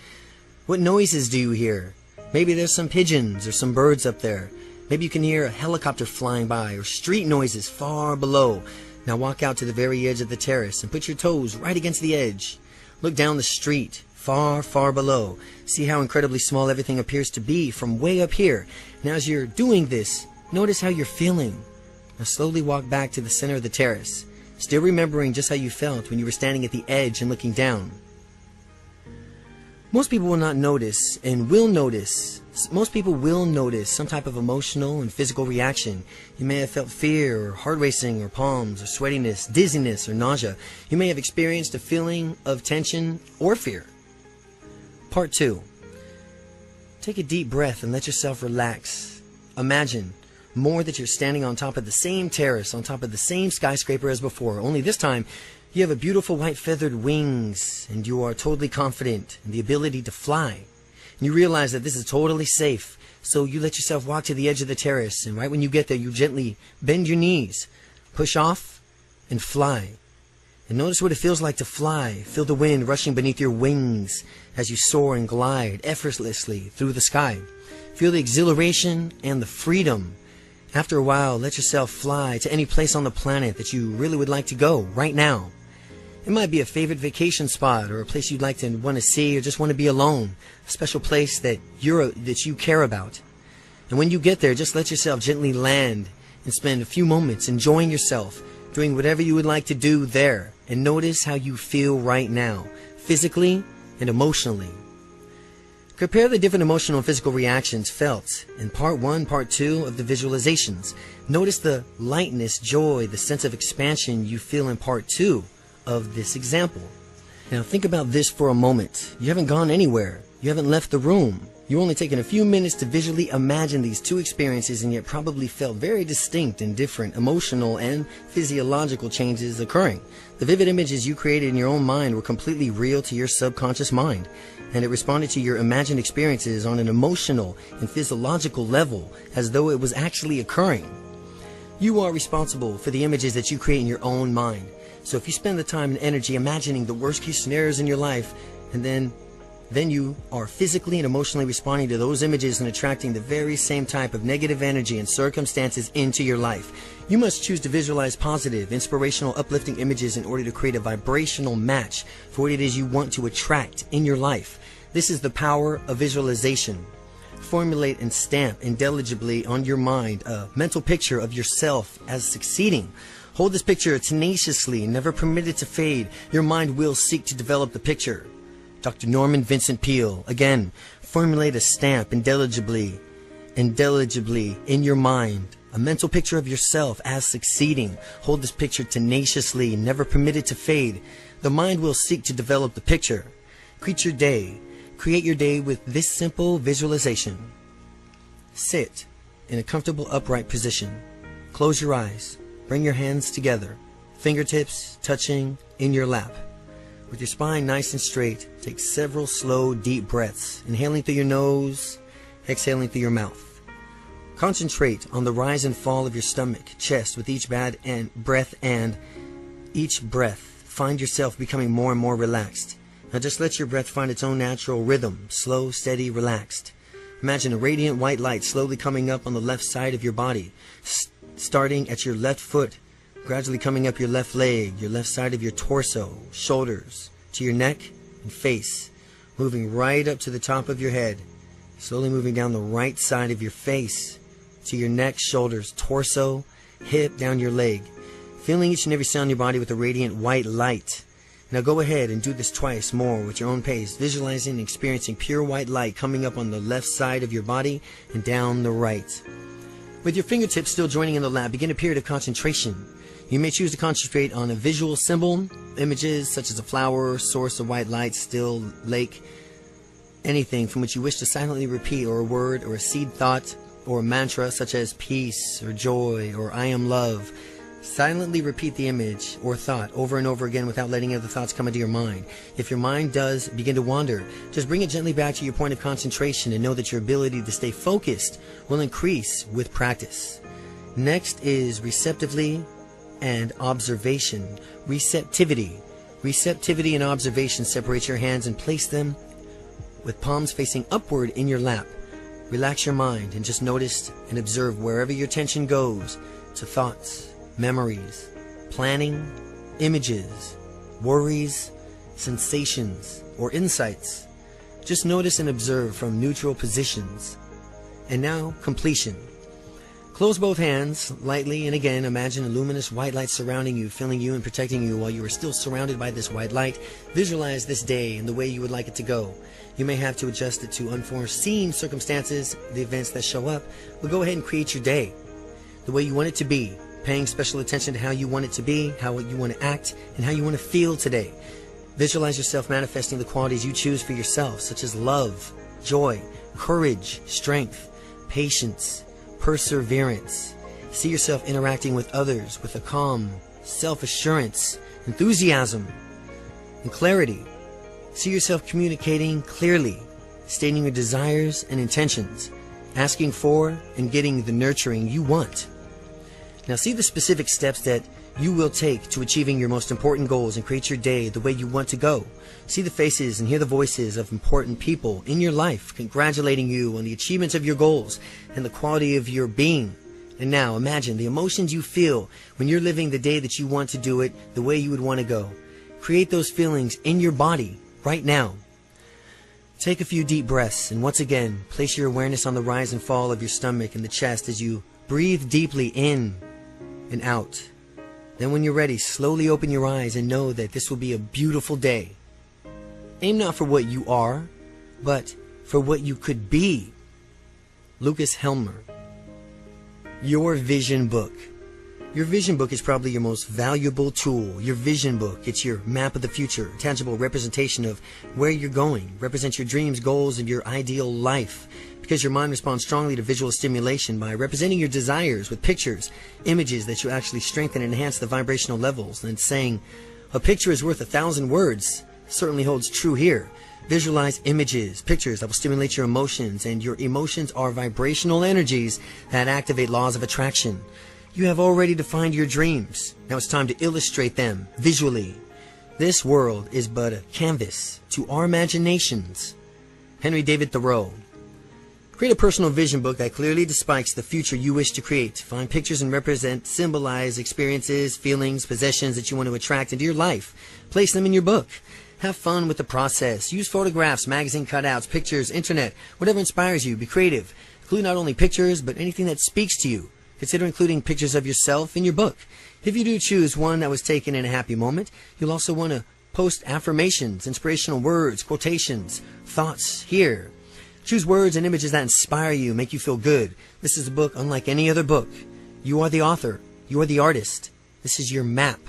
C: What noises do you hear? Maybe there's some pigeons or some birds up there. Maybe you can hear a helicopter flying by or street noises far below. Now walk out to the very edge of the terrace and put your toes right against the edge. Look down the street, far, far below. See how incredibly small everything appears to be from way up here. Now as you're doing this, notice how you're feeling. Now slowly walk back to the center of the terrace, still remembering just how you felt when you were standing at the edge and looking down. Most people will notice some type of emotional and physical reaction. You may have felt fear or heart racing or palms or sweatiness, dizziness or nausea. You may have experienced a feeling of tension or fear. Part 2. Take a deep breath and let yourself relax. Imagine more that you're standing on top of the same terrace, on top of the same skyscraper as before, only this time you have a beautiful white feathered wings, and you are totally confident in the ability to fly. And you realize that this is totally safe, so you let yourself walk to the edge of the terrace, and right when you get there, you gently bend your knees, push off, and fly. And notice what it feels like to fly. Feel the wind rushing beneath your wings as you soar and glide effortlessly through the sky. Feel the exhilaration and the freedom. After a while, let yourself fly to any place on the planet that you really would like to go right now. It might be a favorite vacation spot, or a place you'd like to want to see, or just want to be alone. A special place that you care about. And when you get there, just let yourself gently land and spend a few moments enjoying yourself, doing whatever you would like to do there. And notice how you feel right now, physically and emotionally. Compare the different emotional and physical reactions felt in part 1, part 2 of the visualizations. Notice the lightness, joy, the sense of expansion you feel in part 2 of this example. Now think about this for a moment. You haven't gone anywhere. You haven't left the room. You've only taken a few minutes to visually imagine these two experiences, and yet probably felt very distinct and different emotional and physiological changes occurring. The vivid images you created in your own mind were completely real to your subconscious mind, and it responded to your imagined experiences on an emotional and physiological level as though it was actually occurring. You are responsible for the images that you create in your own mind. So if you spend the time and energy imagining the worst case scenarios in your life, and then you are physically and emotionally responding to those images and attracting the very same type of negative energy and circumstances into your life. You must choose to visualize positive, inspirational, uplifting images in order to create a vibrational match for what it is you want to attract in your life. This is the power of visualization. Formulate and stamp indelibly on your mind a mental picture of yourself as succeeding. Hold this picture tenaciously, never permit it to fade. Your mind will seek to develop the picture. Dr. Norman Vincent Peale. Again, formulate a stamp indelibly in your mind. A mental picture of yourself as succeeding. Hold this picture tenaciously, never permit it to fade. The mind will seek to develop the picture. Create your day with this simple visualization. Sit in a comfortable upright position. Close your eyes. Bring your hands together, fingertips touching in your lap. With your spine nice and straight, take several slow, deep breaths, inhaling through your nose, exhaling through your mouth. Concentrate on the rise and fall of your stomach, chest with each breath, and each breath find yourself becoming more and more relaxed. Now just let your breath find its own natural rhythm, slow, steady, relaxed. Imagine a radiant white light slowly coming up on the left side of your body, starting at your left foot, gradually coming up your left leg, your left side of your torso, shoulders, to your neck and face, moving right up to the top of your head, slowly moving down the right side of your face, to your neck, shoulders, torso, hip, down your leg, feeling each and every cell in your body with a radiant white light. Now go ahead and do this twice more with your own pace, visualizing and experiencing pure white light coming up on the left side of your body and down the right. With your fingertips still joining in the lap, begin a period of concentration. You may choose to concentrate on a visual symbol, images such as a flower, source of white light, still, lake, anything from which you wish to silently repeat, or a word or a seed thought or a mantra such as peace or joy or I am love. Silently repeat the image or thought over and over again without letting other thoughts come into your mind. If your mind does begin to wander, just bring it gently back to your point of concentration and know that your ability to stay focused will increase with practice. Next is receptively and observation. Receptivity. Receptivity and observation. Separate your hands and place them with palms facing upward in your lap. Relax your mind and just notice and observe wherever your attention goes, to thoughts, memories, planning, images, worries, sensations, or insights. Just notice and observe from neutral positions. And now, completion. Close both hands lightly and again imagine a luminous white light surrounding you, filling you and protecting you while you are still surrounded by this white light. Visualize this day in the way you would like it to go. You may have to adjust it to unforeseen circumstances, the events that show up, but go ahead and create your day the way you want it to be, paying special attention to how you want it to be, how you want to act, and how you want to feel today. Visualize yourself manifesting the qualities you choose for yourself, such as love, joy, courage, strength, patience, perseverance. See yourself interacting with others with a calm, self-assurance, enthusiasm, and clarity. See yourself communicating clearly, stating your desires and intentions, asking for and getting the nurturing you want. Now see the specific steps that you will take to achieving your most important goals and create your day the way you want to go. See the faces and hear the voices of important people in your life congratulating you on the achievements of your goals and the quality of your being. And now imagine the emotions you feel when you're living the day that you want to do it the way you would want to go. Create those feelings in your body right now. Take a few deep breaths and once again place your awareness on the rise and fall of your stomach and the chest as you breathe deeply in and out. Then when you're ready, slowly open your eyes and know that this will be a beautiful day. Aim not for what you are, but for what you could be. Lucas Helmer. Your vision book. Your vision book is probably your most valuable tool. Your vision book, it's your map of the future, a tangible representation of where you're going, represents your dreams, goals, and your ideal life. Because your mind responds strongly to visual stimulation by representing your desires with pictures, images that you actually strengthen and enhance the vibrational levels. And saying, a picture is worth 1,000 words, certainly holds true here. Visualize images, pictures that will stimulate your emotions, and your emotions are vibrational energies that activate laws of attraction. You have already defined your dreams. Now it's time to illustrate them visually. This world is but a canvas to our imaginations. Henry David Thoreau. Create a personal vision book that clearly depicts the future you wish to create. Find pictures and symbolize experiences, feelings, possessions that you want to attract into your life. Place them in your book. Have fun with the process. Use photographs, magazine cutouts, pictures, internet, whatever inspires you. Be creative. Include not only pictures, but anything that speaks to you. Consider including pictures of yourself in your book. If you do choose one that was taken in a happy moment, you'll also want to post affirmations, inspirational words, quotations, thoughts here. Choose words and images that inspire you, make you feel good. This is a book unlike any other book. You are the author. You are the artist. This is your map.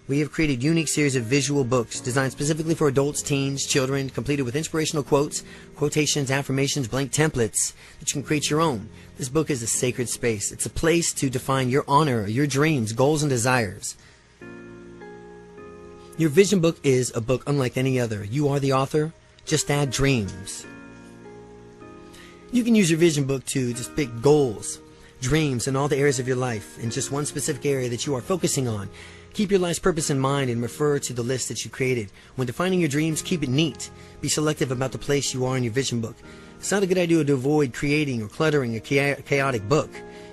C: We have created a unique series of visual books designed specifically for adults, teens, children, completed with inspirational quotes, quotations, affirmations, blank templates that you can create your own. This book is a sacred space. It's a place to define your honor, your dreams, goals, and desires. Your vision book is a book unlike any other. You are the author. Just add dreams. You can use your vision book to just pick goals, dreams, and all the areas of your life in just one specific area that you are focusing on. Keep your life's purpose in mind and refer to the list that you created. When defining your dreams, keep it neat. Be selective about the place you are in your vision book. It's not a good idea to avoid creating or cluttering a chaotic book.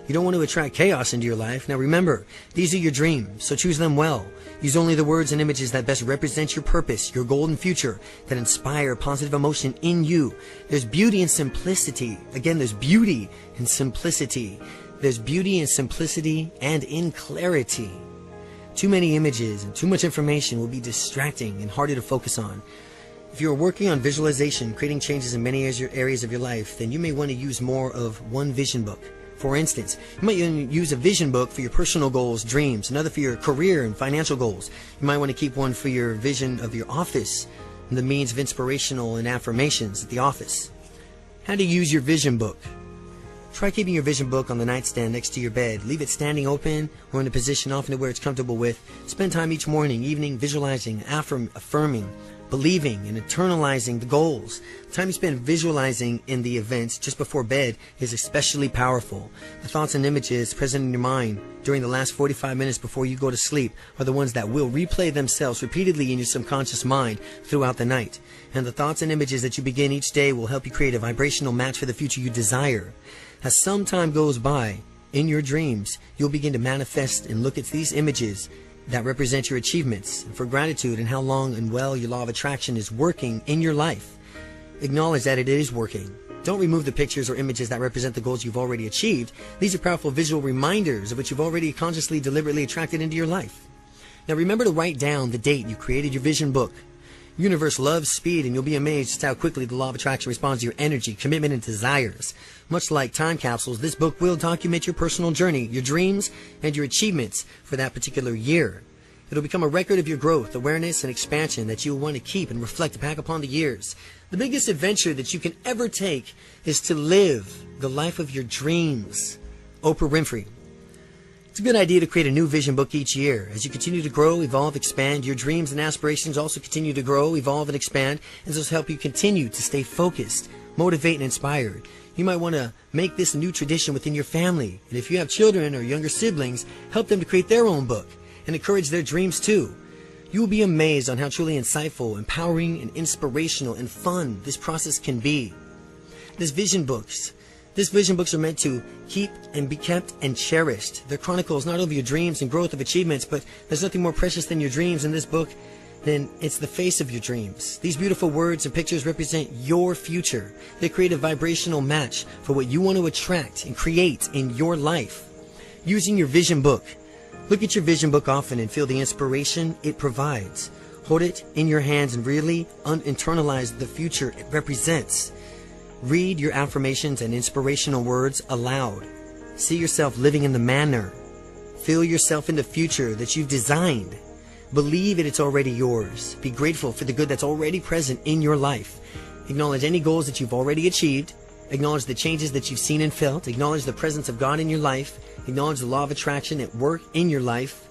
C: You don't want to attract chaos into your life. Now remember, these are your dreams, so choose them well. Use only the words and images that best represent your purpose, your golden future, that inspire positive emotion in you. There's beauty in simplicity. Again, there's beauty in simplicity. There's beauty in simplicity and in clarity. Too many images and too much information will be distracting and harder to focus on. If you are working on visualization, creating changes in many areas of your life, then you may want to use more of one vision book. For instance, you might use a vision book for your personal goals, dreams, another for your career and financial goals. You might want to keep one for your vision of your office and the means of inspirational and affirmations at the office. How to use your vision book. Try keeping your vision book on the nightstand next to your bed. Leave it standing open or in a position often to where it's comfortable with. Spend time each morning, evening visualizing, affirming, believing, and internalizing the goals. The time you spend visualizing in the events just before bed is especially powerful. The thoughts and images present in your mind during the last 45 minutes before you go to sleep are the ones that will replay themselves repeatedly in your subconscious mind throughout the night. And the thoughts and images that you begin each day will help you create a vibrational match for the future you desire. As some time goes by, in your dreams, you'll begin to manifest and look at these images that represent your achievements and for gratitude and how long and well your law of attraction is working in your life. Acknowledge that it is working. Don't remove the pictures or images that represent the goals you've already achieved. These are powerful visual reminders of what you've already consciously, deliberately attracted into your life. Now remember to write down the date you created your vision book. The universe loves speed, and you'll be amazed just how quickly the law of attraction responds to your energy, commitment, and desires. Much like time capsules, this book will document your personal journey, your dreams, and your achievements for that particular year. It'll become a record of your growth, awareness, and expansion that you'll want to keep and reflect back upon the years. The biggest adventure that you can ever take is to live the life of your dreams. Oprah Winfrey. It's a good idea to create a new vision book each year. As you continue to grow, evolve, expand, your dreams and aspirations also continue to grow, evolve, and expand, and this will help you continue to stay focused, motivate, and inspired. You might want to make this a new tradition within your family, and if you have children or younger siblings, help them to create their own book and encourage their dreams too. You will be amazed on how truly insightful, empowering, and inspirational and fun this process can be. These vision books are meant to keep and be kept and cherished. They're chronicles not only of your dreams and growth of achievements, but there's nothing more precious than your dreams in this book. Then it's the face of your dreams. These beautiful words and pictures represent your future. They create a vibrational match for what you want to attract and create in your life. Using your vision book. Look at your vision book often and feel the inspiration it provides. Hold it in your hands and really internalize the future it represents. Read your affirmations and inspirational words aloud. See yourself living in the manner. Feel yourself in the future that you've designed. Believe that it's already yours. Be grateful for the good that's already present in your life. Acknowledge any goals that you've already achieved. Acknowledge the changes that you've seen and felt. Acknowledge the presence of God in your life. Acknowledge the law of attraction at work in your life.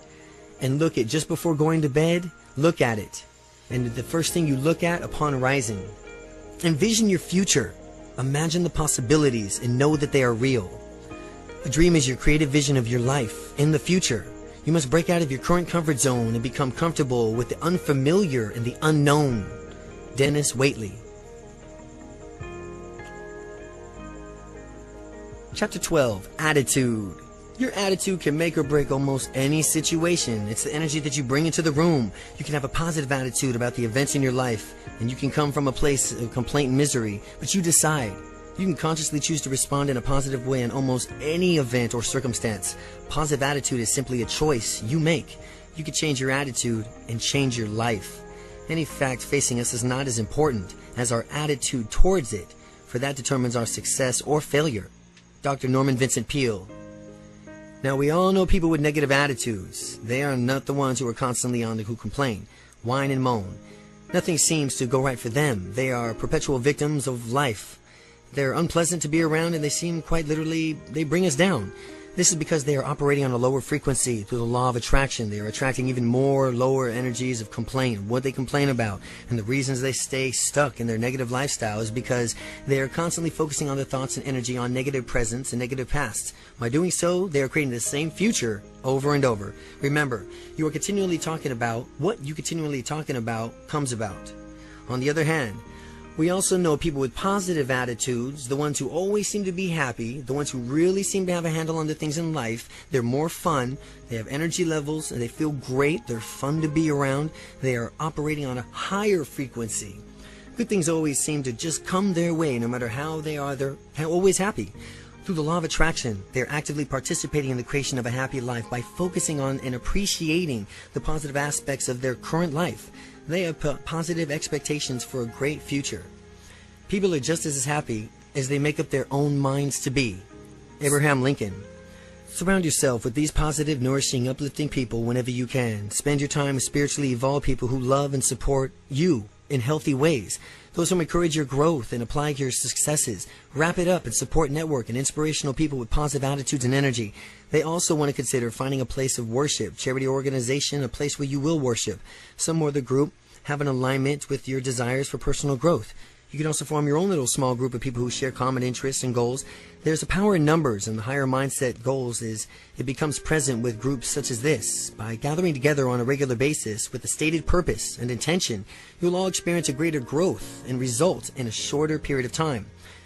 C: And look at, just before going to bed, look at it. And the first thing you look at upon rising. Envision your future. Imagine the possibilities and know that they are real. A dream is your creative vision of your life in the future. You must break out of your current comfort zone and become comfortable with the unfamiliar and the unknown. Dennis Waitley. Chapter 12. Attitude. Your attitude can make or break almost any situation. It's the energy that you bring into the room. You can have a positive attitude about the events in your life, and you can come from a place of complaint and misery, but you decide. You can consciously choose to respond in a positive way in almost any event or circumstance. Positive attitude is simply a choice you make. You can change your attitude and change your life. Any fact facing us is not as important as our attitude towards it, for that determines our success or failure. Dr. Norman Vincent Peale. Now, we all know people with negative attitudes. They are not the ones who are constantly on who complain, whine, and moan. Nothing seems to go right for them. They are perpetual victims of life. They're unpleasant to be around, and they seem quite literally, they bring us down. This is because they are operating on a lower frequency through the law of attraction. They are attracting even more lower energies of complaint, what they complain about. And the reasons they stay stuck in their negative lifestyle is because they are constantly focusing on their thoughts and energy on negative presents and negative pasts. By doing so, they are creating the same future over and over. Remember, you are continually talking about what you continually talking about comes about. On the other hand, we also know people with positive attitudes, the ones who always seem to be happy, the ones who really seem to have a handle on the things in life. They're more fun, they have energy levels, and they feel great, they're fun to be around, they are operating on a higher frequency. Good things always seem to just come their way, no matter how they are, they're always happy. Through the law of attraction, they're actively participating in the creation of a happy life by focusing on and appreciating the positive aspects of their current life. They have positive expectations for a great future. People are just as happy as they make up their own minds to be. Abraham Lincoln. Surround yourself with these positive, nourishing, uplifting people whenever you can. Spend your time with spiritually evolved people who love and support you in healthy ways. Those who encourage your growth and apply your successes. Wrap it up and support network and inspirational people with positive attitudes and energy. They also want to consider finding a place of worship, charity organization, a place where you will worship. Some or other group have an alignment with your desires for personal growth. You can also form your own little small group of people who share common interests and goals. There's a power in numbers, and the higher mindset goals is it becomes present with groups such as this. By gathering together on a regular basis with a stated purpose and intention, you'll all experience a greater growth and result in a shorter period of time.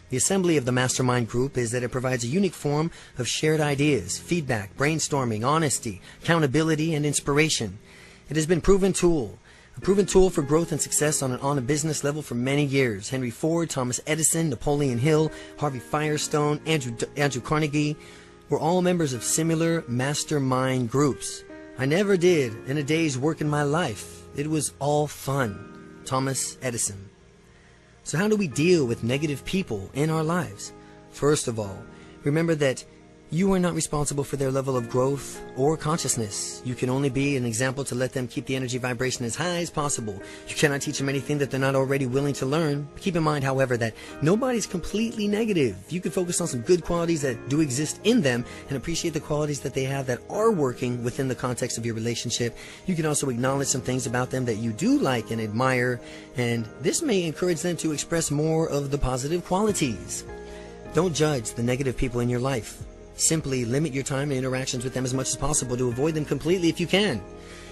C: The assembly of the mastermind group is that it provides a unique form of shared ideas, feedback, brainstorming, honesty, accountability, and inspiration. It has been a proven tool for growth and success on a business level for many years. Henry Ford, Thomas Edison, Napoleon Hill, Harvey Firestone, Andrew Carnegie were all members of similar mastermind groups. I never did in a day's work in my life. It was all fun. Thomas Edison. So how do we deal with negative people in our lives? First of all, remember that you are not responsible for their level of growth or consciousness. You can only be an example to let them keep the energy vibration as high as possible. You cannot teach them anything that they're not already willing to learn. Keep in mind, however, that nobody's completely negative. You can focus on some good qualities that do exist in them and appreciate the qualities that they have that are working within the context of your relationship. You can also acknowledge some things about them that you do like and admire, and this may encourage them to express more of the positive qualities. Don't judge the negative people in your life. Simply limit your time and interactions with them as much as possible to avoid them completely if you can.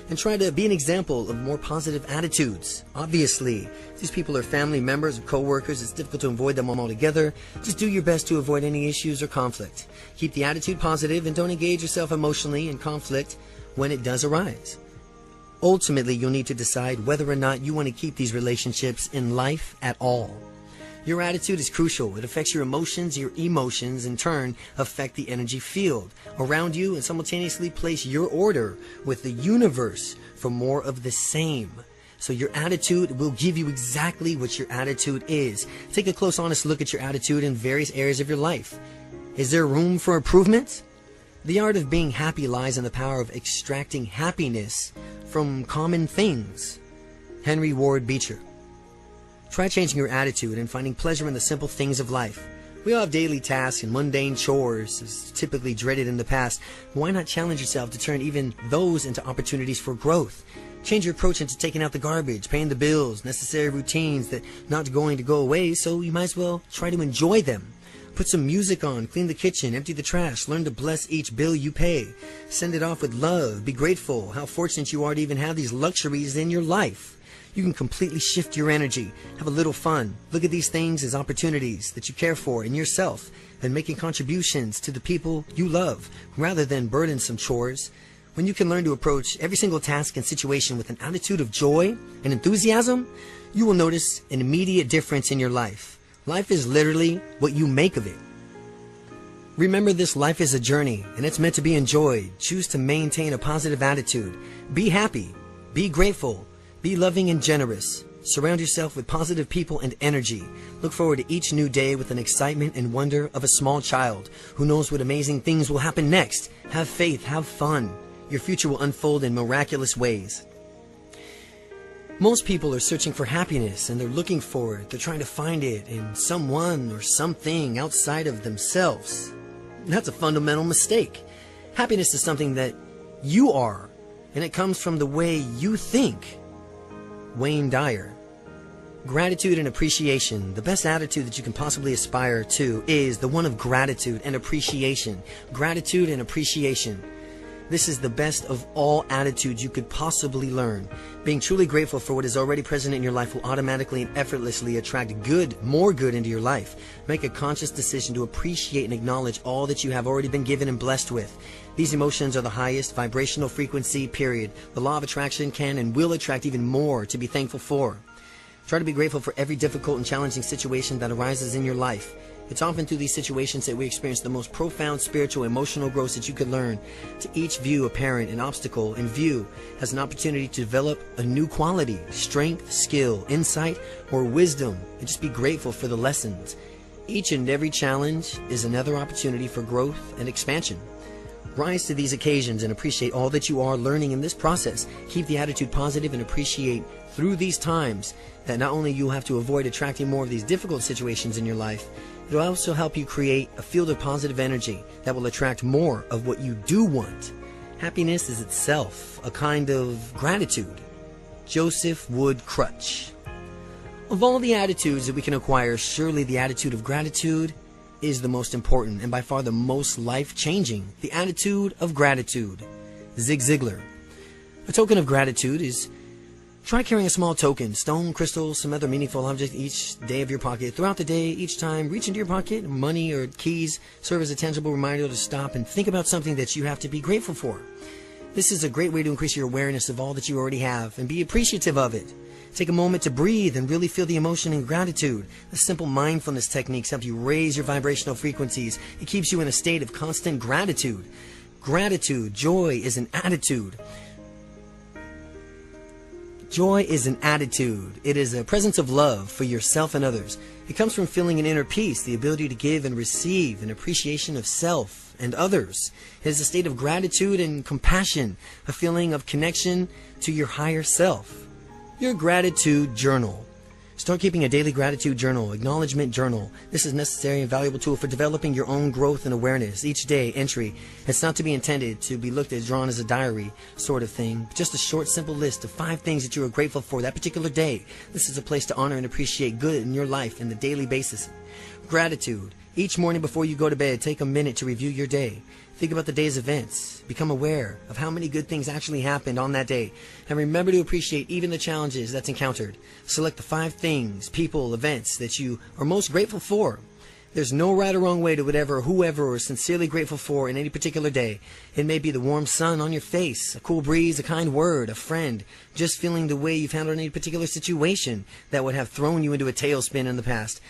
C: And try to be an example of more positive attitudes. Obviously, if these people are family members or co-workers, it's difficult to avoid them altogether. Just do your best to avoid any issues or conflict. Keep the attitude positive and don't engage yourself emotionally in conflict when it does arise. Ultimately, you'll need to decide whether or not you want to keep these relationships in life at all. Your attitude is crucial. It affects your emotions in turn affect the energy field around you and simultaneously place your order with the universe for more of the same. So your attitude will give you exactly what your attitude is. Take a close, honest look at your attitude in various areas of your life. Is there room for improvement? The art of being happy lies in the power of extracting happiness from common things. Henry Ward Beecher. Try changing your attitude and finding pleasure in the simple things of life. We all have daily tasks and mundane chores, as typically dreaded in the past. Why not challenge yourself to turn even those into opportunities for growth? Change your approach into taking out the garbage, paying the bills, necessary routines that not going to go away, so you might as well try to enjoy them. Put some music on, clean the kitchen, empty the trash, learn to bless each bill you pay. Send it off with love, be grateful how fortunate you are to even have these luxuries in your life. You can completely shift your energy, have a little fun. Look at these things as opportunities that you care for in yourself and making contributions to the people you love rather than burdensome chores. When you can learn to approach every single task and situation with an attitude of joy and enthusiasm, you will notice an immediate difference in your life. Life is literally what you make of it. Remember, this life is a journey and it's meant to be enjoyed. Choose to maintain a positive attitude. Be happy. Be grateful. Be loving and generous. Surround yourself with positive people and energy. Look forward to each new day with an excitement and wonder of a small child who knows what amazing things will happen next. Have faith, have fun. Your future will unfold in miraculous ways. Most people are searching for happiness and they're looking for it. They're trying to find it in someone or something outside of themselves. That's a fundamental mistake. Happiness is something that you are, and it comes from the way you think. Wayne Dyer. Gratitude and appreciation. The best attitude that you can possibly aspire to is the one of gratitude and appreciation. Gratitude and appreciation. This is the best of all attitudes you could possibly learn. Being truly grateful for what is already present in your life will automatically and effortlessly attract good, more good into your life. Make a conscious decision to appreciate and acknowledge all that you have already been given and blessed with. These emotions are the highest vibrational frequency, period. The law of attraction can and will attract even more to be thankful for. Try to be grateful for every difficult and challenging situation that arises in your life. It's often through these situations that we experience the most profound spiritual, emotional growth that you could learn. To each view a parent, an obstacle, and view as an opportunity to develop a new quality, strength, skill, insight, or wisdom, and just be grateful for the lessons. Each and every challenge is another opportunity for growth and expansion. Rise to these occasions and appreciate all that you are learning in this process. Keep the attitude positive and appreciate through these times that not only you'll have to avoid attracting more of these difficult situations in your life, it'll also help you create a field of positive energy that will attract more of what you do want. Happiness is itself a kind of gratitude. Joseph Wood Crutch. Of all the attitudes that we can acquire, surely the attitude of gratitude is the most important and by far the most life-changing. The attitude of gratitude. Zig Ziglar. A token of gratitude is try carrying a small token, stone, crystal, some other meaningful object each day of your pocket. Throughout the day, each time, reach into your pocket. Money or keys serve as a tangible reminder to stop and think about something that you have to be grateful for. This is a great way to increase your awareness of all that you already have and be appreciative of it. Take a moment to breathe and really feel the emotion and gratitude. The simple mindfulness techniques help you raise your vibrational frequencies. It keeps you in a state of constant gratitude. Gratitude, joy is an attitude. Joy is an attitude. It is a presence of love for yourself and others. It comes from feeling an inner peace, the ability to give and receive, an appreciation of self and others. It is a state of gratitude and compassion, a feeling of connection to your higher self. Your gratitude journal. Start keeping a daily gratitude journal, acknowledgement journal. This is a necessary and valuable tool for developing your own growth and awareness. Each day entry. It's not to be intended to be looked at, drawn as a diary sort of thing. Just a short, simple list of 5 things that you are grateful for that particular day. This is a place to honor and appreciate good in your life on a daily basis. Gratitude. Each morning before you go to bed, take a minute to review your day. Think about the day's events. Become aware of how many good things actually happened on that day. And remember to appreciate even the challenges that's encountered. Select the 5 things, people, events that you are most grateful for. There's no right or wrong way to whatever or whoever is sincerely grateful for in any particular day. It may be the warm sun on your face, a cool breeze, a kind word, a friend, just feeling the way you've handled any particular situation that would have thrown you into a tailspin in the past.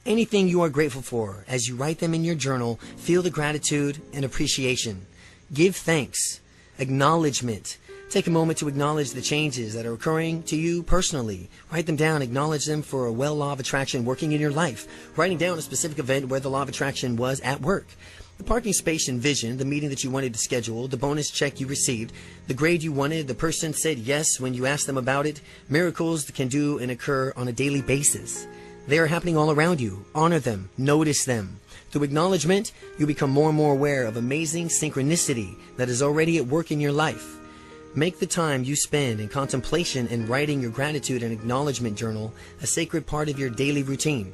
C: Anything you are grateful for, as you write them in your journal, feel the gratitude and appreciation. Give thanks. Acknowledgement. Take a moment to acknowledge the changes that are occurring to you personally. Write them down, acknowledge them for a law of attraction working in your life. Writing down a specific event where the law of attraction was at work. The parking space and vision, the meeting that you wanted to schedule, the bonus check you received, the grade you wanted, the person said yes when you asked them about it. Miracles that can do and occur on a daily basis. They are happening all around you. Honor them. Notice them. Through acknowledgement, you become more and more aware of amazing synchronicity that is already at work in your life. Make the time you spend in contemplation and writing your gratitude and acknowledgement journal a sacred part of your daily routine.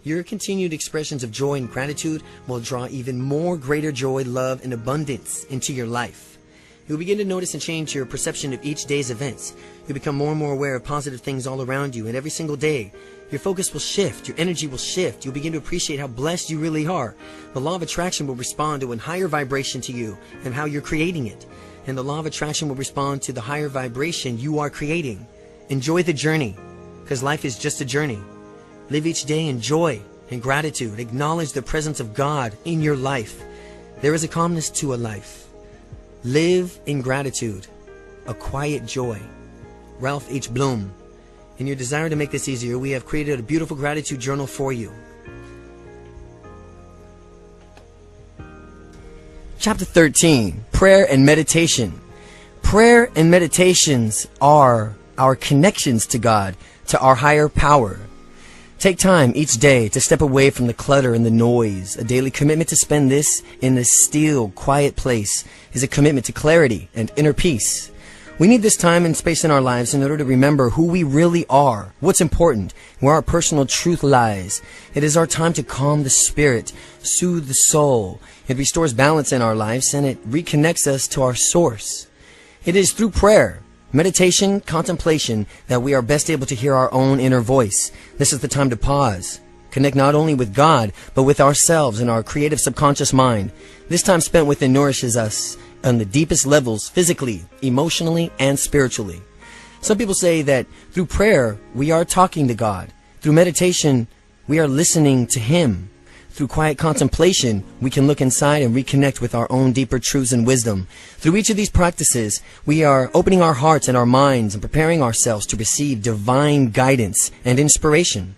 C: Your continued expressions of joy and gratitude will draw even more greater joy, love, and abundance into your life. You'll begin to notice and change your perception of each day's events. You'll become more and more aware of positive things all around you, and every single day, your focus will shift, your energy will shift. You'll begin to appreciate how blessed you really are. The law of attraction will respond to a higher vibration to you and how you're creating it. And the law of attraction will respond to the higher vibration you are creating. Enjoy the journey, because life is just a journey. Live each day in joy and gratitude. Acknowledge the presence of God in your life. There is a calmness to a life. Live in gratitude, a quiet joy. Ralph H. Bloom. In your desire to make this easier, we have created a beautiful gratitude journal for you. Chapter 13, Prayer and Meditation. Prayer and meditations are our connections to God, to our higher power. Take time each day to step away from the clutter and the noise. A daily commitment to spend this in a still, quiet place is a commitment to clarity and inner peace. We need this time and space in our lives in order to remember who we really are, what's important, where our personal truth lies. It is our time to calm the spirit, soothe the soul. It restores balance in our lives, and it reconnects us to our source. It is through prayer, meditation, contemplation that we are best able to hear our own inner voice. This is the time to pause, connect not only with God, but with ourselves and our creative subconscious mind. This time spent within nourishes us on the deepest levels, physically, emotionally, and spiritually. Some people say that through prayer, we are talking to God. Through meditation, we are listening to Him. Through quiet contemplation, we can look inside and reconnect with our own deeper truths and wisdom. Through each of these practices, we are opening our hearts and our minds and preparing ourselves to receive divine guidance and inspiration.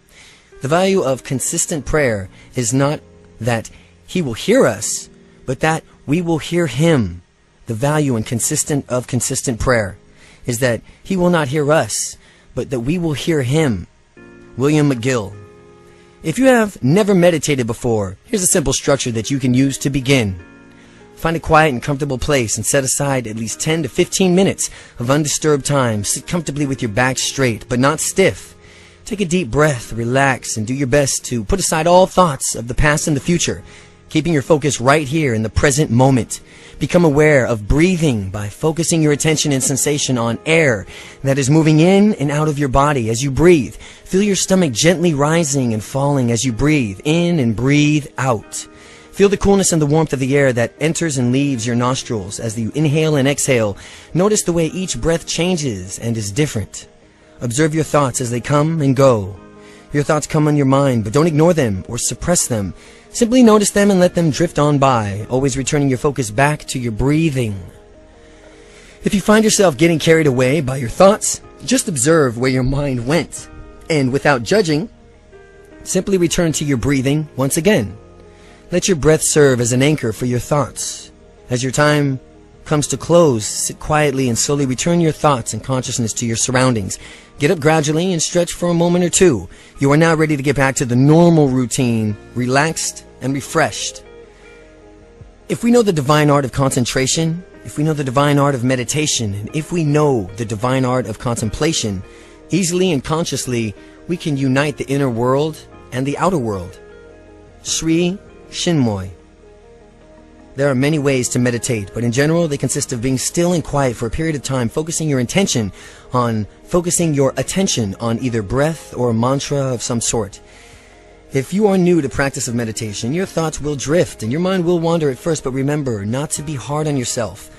C: The value of consistent prayer is not that He will hear us, but that we will hear Him. The value and consistent prayer is that He will not hear us, but that we will hear Him. William McGill. If you have never meditated before, here's a simple structure that you can use to begin. Find a quiet and comfortable place and set aside at least 10 to 15 minutes of undisturbed time. Sit comfortably with your back straight, but not stiff. Take a deep breath, relax, and do your best to put aside all thoughts of the past and the future, keeping your focus right here in the present moment. Become aware of breathing by focusing your attention and sensation on air that is moving in and out of your body as you breathe. Feel your stomach gently rising and falling as you breathe in and breathe out. Feel the coolness and the warmth of the air that enters and leaves your nostrils as you inhale and exhale. Notice the way each breath changes and is different. Observe your thoughts as they come and go. Your thoughts come on your mind, but don't ignore them or suppress them. Simply notice them and let them drift on by, always returning your focus back to your breathing. If you find yourself getting carried away by your thoughts, just observe where your mind went, and without judging, simply return to your breathing once again. Let your breath serve as an anchor for your thoughts. As your time comes to close, sit quietly and slowly return your thoughts and consciousness to your surroundings. Get up gradually and stretch for a moment or two. You are now ready to get back to the normal routine, relaxed and refreshed. If we know the divine art of concentration, if we know the divine art of meditation, and if we know the divine art of contemplation, easily and consciously, we can unite the inner world and the outer world. Sri Chinmoy. There are many ways to meditate, but in general, they consist of being still and quiet for a period of time, focusing your attention on either breath or a mantra of some sort. If you are new to practice of meditation, your thoughts will drift and your mind will wander at first, but remember not to be hard on yourself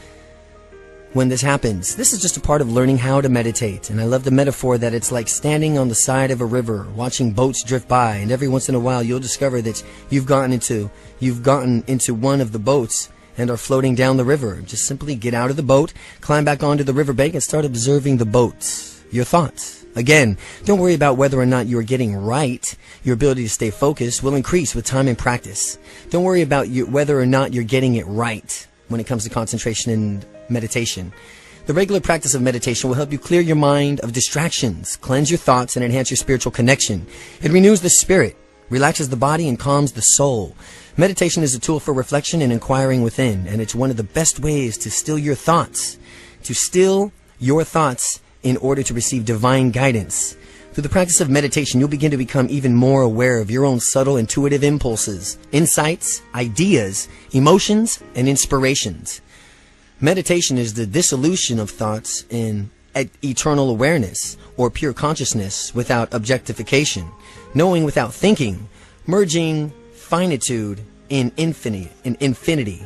C: when this happens. This is just a part of learning how to meditate, and I love the metaphor that it's like standing on the side of a river, watching boats drift by, and every once in a while you'll discover that you've gotten into one of the boats and are floating down the river. Just simply get out of the boat, climb back onto the riverbank, and start observing the boats, your thoughts. Again, don't worry about whether or not you're getting right. Your ability to stay focused will increase with time and practice. Don't worry about whether or not you're getting it right when it comes to concentration and meditation. The regular practice of meditation will help you clear your mind of distractions, cleanse your thoughts, and enhance your spiritual connection. It renews the spirit, relaxes the body, and calms the soul. Meditation is a tool for reflection and inquiring within, and it's one of the best ways to still your thoughts. To still your thoughts in order to receive divine guidance. Through the practice of meditation, you'll begin to become even more aware of your own subtle intuitive impulses, insights, ideas, emotions, and inspirations. Meditation is the dissolution of thoughts in eternal awareness, or pure consciousness without objectification, knowing without thinking, merging finitude in infinity.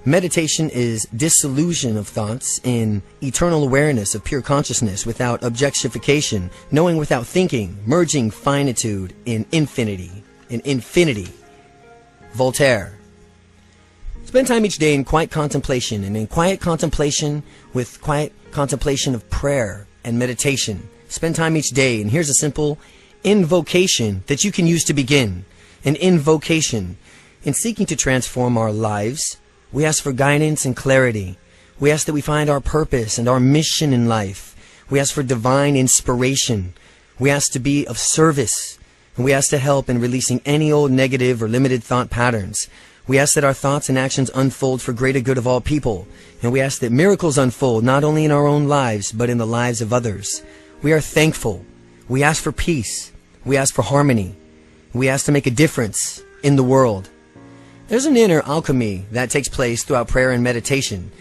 C: Meditation is dissolution of thoughts in eternal awareness of pure consciousness without objectification, knowing without thinking, merging finitude in infinity. Voltaire. Spend time each day in quiet contemplation, and in quiet contemplation with quiet contemplation of prayer and meditation. Spend time each day, and here's a simple invocation that you can use to begin. An invocation. In seeking to transform our lives, we ask for guidance and clarity. We ask that we find our purpose and our mission in life. We ask for divine inspiration. We ask to be of service And we ask to help in releasing any old negative or limited thought patterns. We ask that our thoughts and actions unfold for greater good of all people. And we ask that miracles unfold not only in our own lives, but in the lives of others. We are thankful. We ask for peace. We ask for harmony. We ask to make a difference in the world. There's an inner alchemy that takes place throughout prayer and meditation.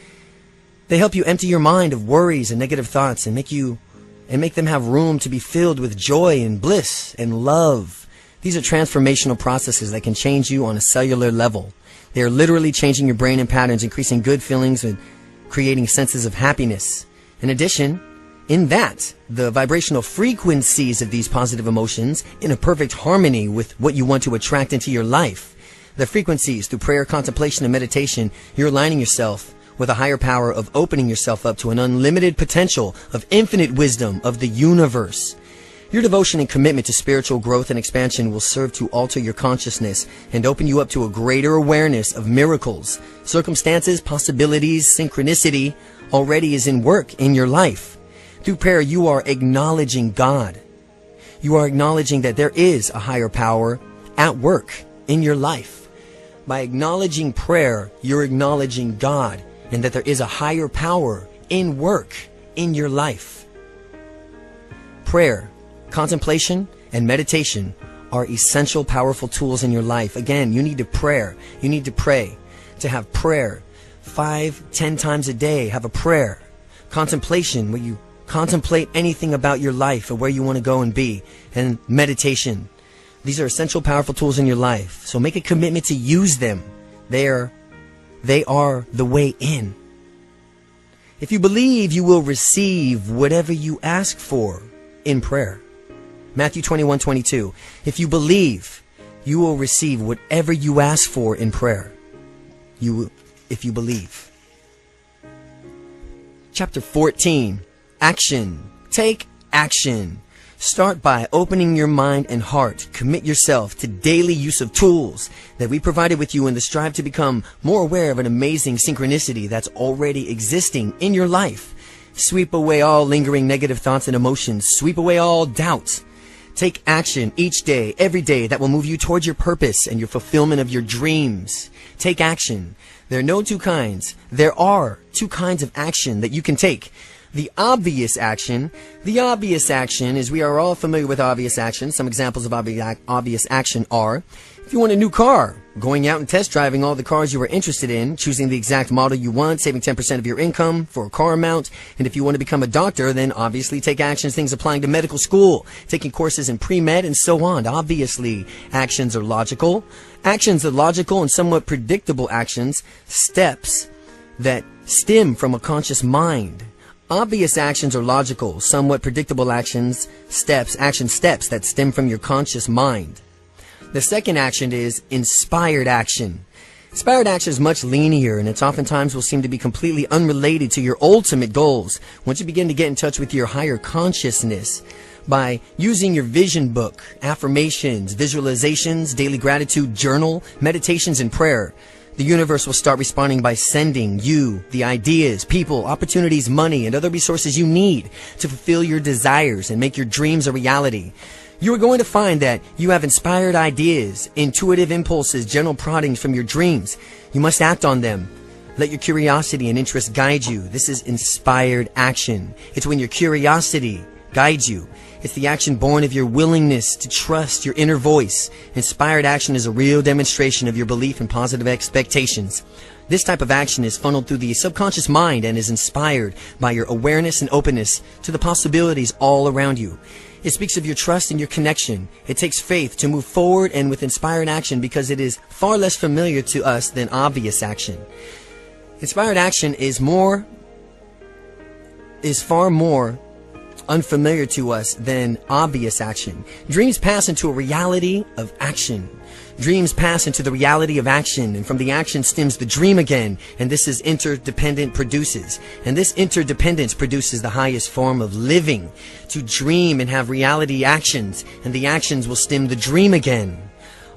C: They help you empty your mind of worries and negative thoughts and make them have room to be filled with joy and bliss and love. These are transformational processes that can change you on a cellular level. They are literally changing your brain and patterns, increasing good feelings and creating senses of happiness. In addition, in that, the vibrational frequencies of these positive emotions in a perfect harmony with what you want to attract into your life. The frequencies through prayer, contemplation, and meditation, you're aligning yourself with a higher power of opening yourself up to an unlimited potential of infinite wisdom of the universe. Your devotion and commitment to spiritual growth and expansion will serve to alter your consciousness and open you up to a greater awareness of miracles, circumstances, possibilities, synchronicity already is in work in your life. Through prayer, you are acknowledging God. You are acknowledging that there is a higher power at work in your life. By acknowledging prayer, you're acknowledging God and that there is a higher power in work in your life. Prayer, contemplation, and meditation are essential, powerful tools in your life. Again, you need to pray. You need to pray. To have prayer 5-10 times a day, have a prayer. Contemplation, where you contemplate anything about your life or where you want to go and be. And meditation. These are essential, powerful tools in your life. So make a commitment to use them. They are the way in. If you believe, you will receive whatever you ask for in prayer. Matthew 21:22. If you believe, you will receive whatever you ask for in prayer. If you believe. Chapter 14. Action. Take action. Start by opening your mind and heart. Commit yourself to daily use of tools that we provided with you in the strive to become more aware of an amazing synchronicity that's already existing in your life. Sweep away all lingering negative thoughts and emotions. Sweep away all doubt. Take action each day, every day that will move you towards your purpose and your fulfillment of your dreams. Take action. There are no two kinds. There are two kinds of action that you can take. The obvious action is, we are all familiar with obvious action. Some examples of obvious action are, if you want a new car, going out and test driving all the cars you are interested in, choosing the exact model you want, saving 10% of your income for a car amount. And if you want to become a doctor, then obviously take actions, things applying to medical school, taking courses in pre-med and so on. Obviously, actions are logical. Actions are logical and somewhat predictable actions, steps that stem from a conscious mind. Obvious actions are logical, somewhat predictable action steps that stem from your conscious mind. The second action is inspired action. Inspired action is much linear, and it oftentimes will seem to be completely unrelated to your ultimate goals once you begin to get in touch with your higher consciousness. By using your vision book, affirmations, visualizations, daily gratitude journal, meditations, and prayer, the universe will start responding by sending you the ideas, people, opportunities, money, and other resources you need to fulfill your desires and make your dreams a reality. You are going to find that you have inspired ideas, intuitive impulses, general proddings from your dreams. You must act on them. Let your curiosity and interest guide you. This is inspired action. It's when your curiosity guides you. It's the action born of your willingness to trust your inner voice. Inspired action is a real demonstration of your belief in positive expectations. This type of action is funneled through the subconscious mind and is inspired by your awareness and openness to the possibilities all around you. It speaks of your trust and your connection. It takes faith to move forward and with inspired action because it is far less familiar to us than obvious action. Inspired action is far more unfamiliar to us than obvious action. Dreams pass into a reality of action. Dreams pass into the reality of action, and from the action stems the dream again, and this is interdependent produces. And this interdependence produces the highest form of living. To dream and have reality actions, and the actions will stem the dream again.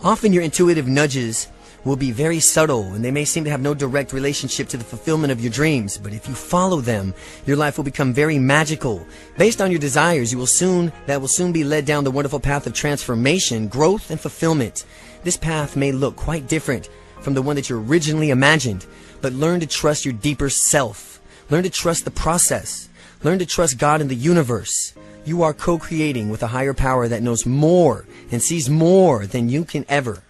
C: Often your intuitive nudges will be very subtle, and they may seem to have no direct relationship to the fulfillment of your dreams. But if you follow them, your life will become very magical. Based on your desires, that will soon be led down the wonderful path of transformation, growth, and fulfillment. This path may look quite different from the one that you originally imagined, but learn to trust your deeper self. Learn to trust the process. Learn to trust God and the universe. You are co-creating with a higher power that knows more and sees more than you can ever.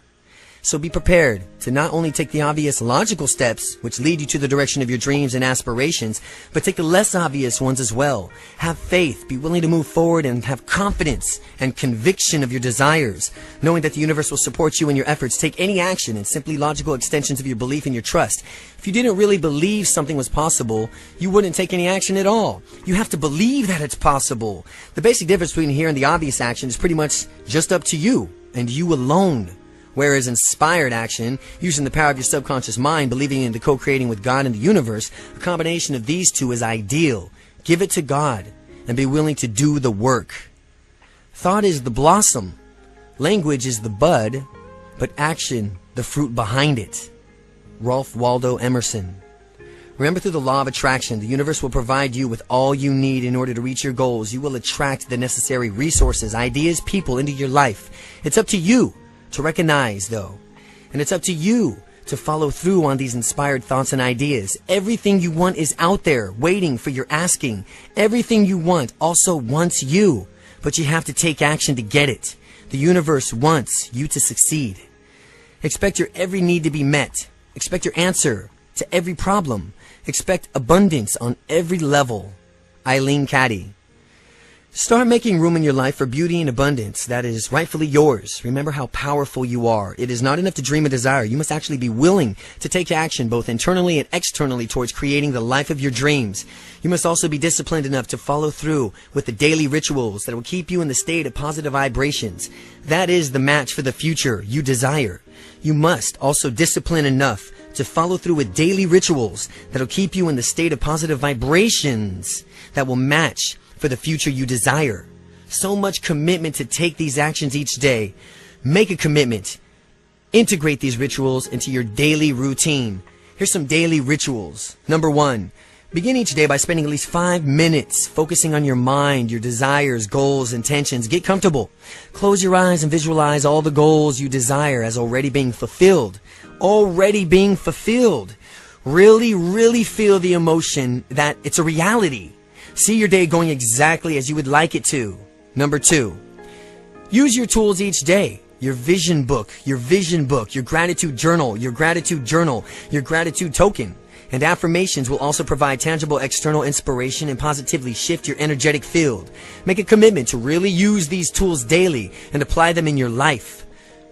C: So be prepared to not only take the obvious logical steps, which lead you to the direction of your dreams and aspirations, but take the less obvious ones as well. Have faith, be willing to move forward, and have confidence and conviction of your desires, knowing that the universe will support you in your efforts. Take any action and simply logical extensions of your belief and your trust. If you didn't really believe something was possible, you wouldn't take any action at all. You have to believe that it's possible. The basic difference between here and the obvious action is pretty much just up to you and you alone. Whereas inspired action, using the power of your subconscious mind, believing in the co-creating with God and the universe, a combination of these two is ideal. Give it to God and be willing to do the work. Thought is the blossom, language is the bud, but action, the fruit behind it. Ralph Waldo Emerson. Remember, through the law of attraction, the universe will provide you with all you need in order to reach your goals. You will attract the necessary resources, ideas, people into your life. It's up to you to recognize, though, and it's up to you to follow through on these inspired thoughts and ideas. Everything you want is out there waiting for your asking. Everything you want also wants you, but you have to take action to get it. The universe wants you to succeed. Expect your every need to be met. Expect your answer to every problem. Expect abundance on every level. Eileen Caddy. Start making room in your life for beauty and abundance that is rightfully yours. Remember how powerful you are. It is not enough to dream a desire. You must actually be willing to take action both internally and externally towards creating the life of your dreams. You must also be disciplined enough to follow through with the daily rituals that will keep you in the state of positive vibrations. That is the match for the future you desire. You must also discipline enough to follow through with daily rituals that will keep you in the state of positive vibrations that will match for the future you desire. So much commitment to take these actions each day. Make a commitment. Integrate these rituals into your daily routine. Here's some daily rituals. Number 1, begin each day by spending at least 5 minutes focusing on your mind, your desires, goals, intentions. Get comfortable. Close your eyes and visualize all the goals you desire as already being fulfilled. Already being fulfilled. Really, really feel the emotion that it's a reality. See your day going exactly as you would like it to. Number 2, use your tools each day. Your vision book, your gratitude journal, your gratitude token. And affirmations will also provide tangible external inspiration and positively shift your energetic field. Make a commitment to really use these tools daily and apply them in your life.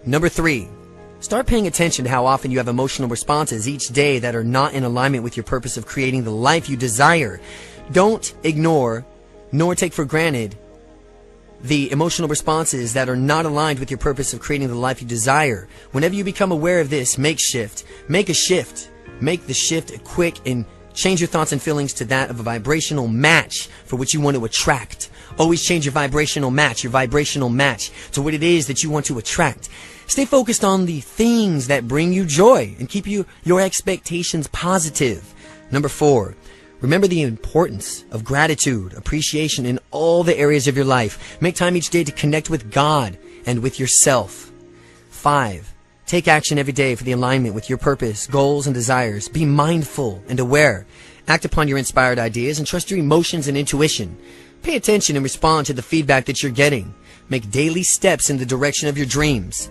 C: Number 3, start paying attention to how often you have emotional responses each day that are not in alignment with your purpose of creating the life you desire. Don't ignore nor take for granted the emotional responses that are not aligned with your purpose of creating the life you desire. Whenever you become aware of this, make a shift. Make the shift quick and change your thoughts and feelings to that of a vibrational match for which you want to attract. Always change your vibrational match to what it is that you want to attract. Stay focused on the things that bring you joy and keep your expectations positive. Number 4, remember the importance of gratitude, appreciation in all the areas of your life. Make time each day to connect with God and with yourself. 5, take action every day for the alignment with your purpose, goals, and desires. Be mindful and aware. Act upon your inspired ideas and trust your emotions and intuition. Pay attention and respond to the feedback that you're getting. Make daily steps in the direction of your dreams.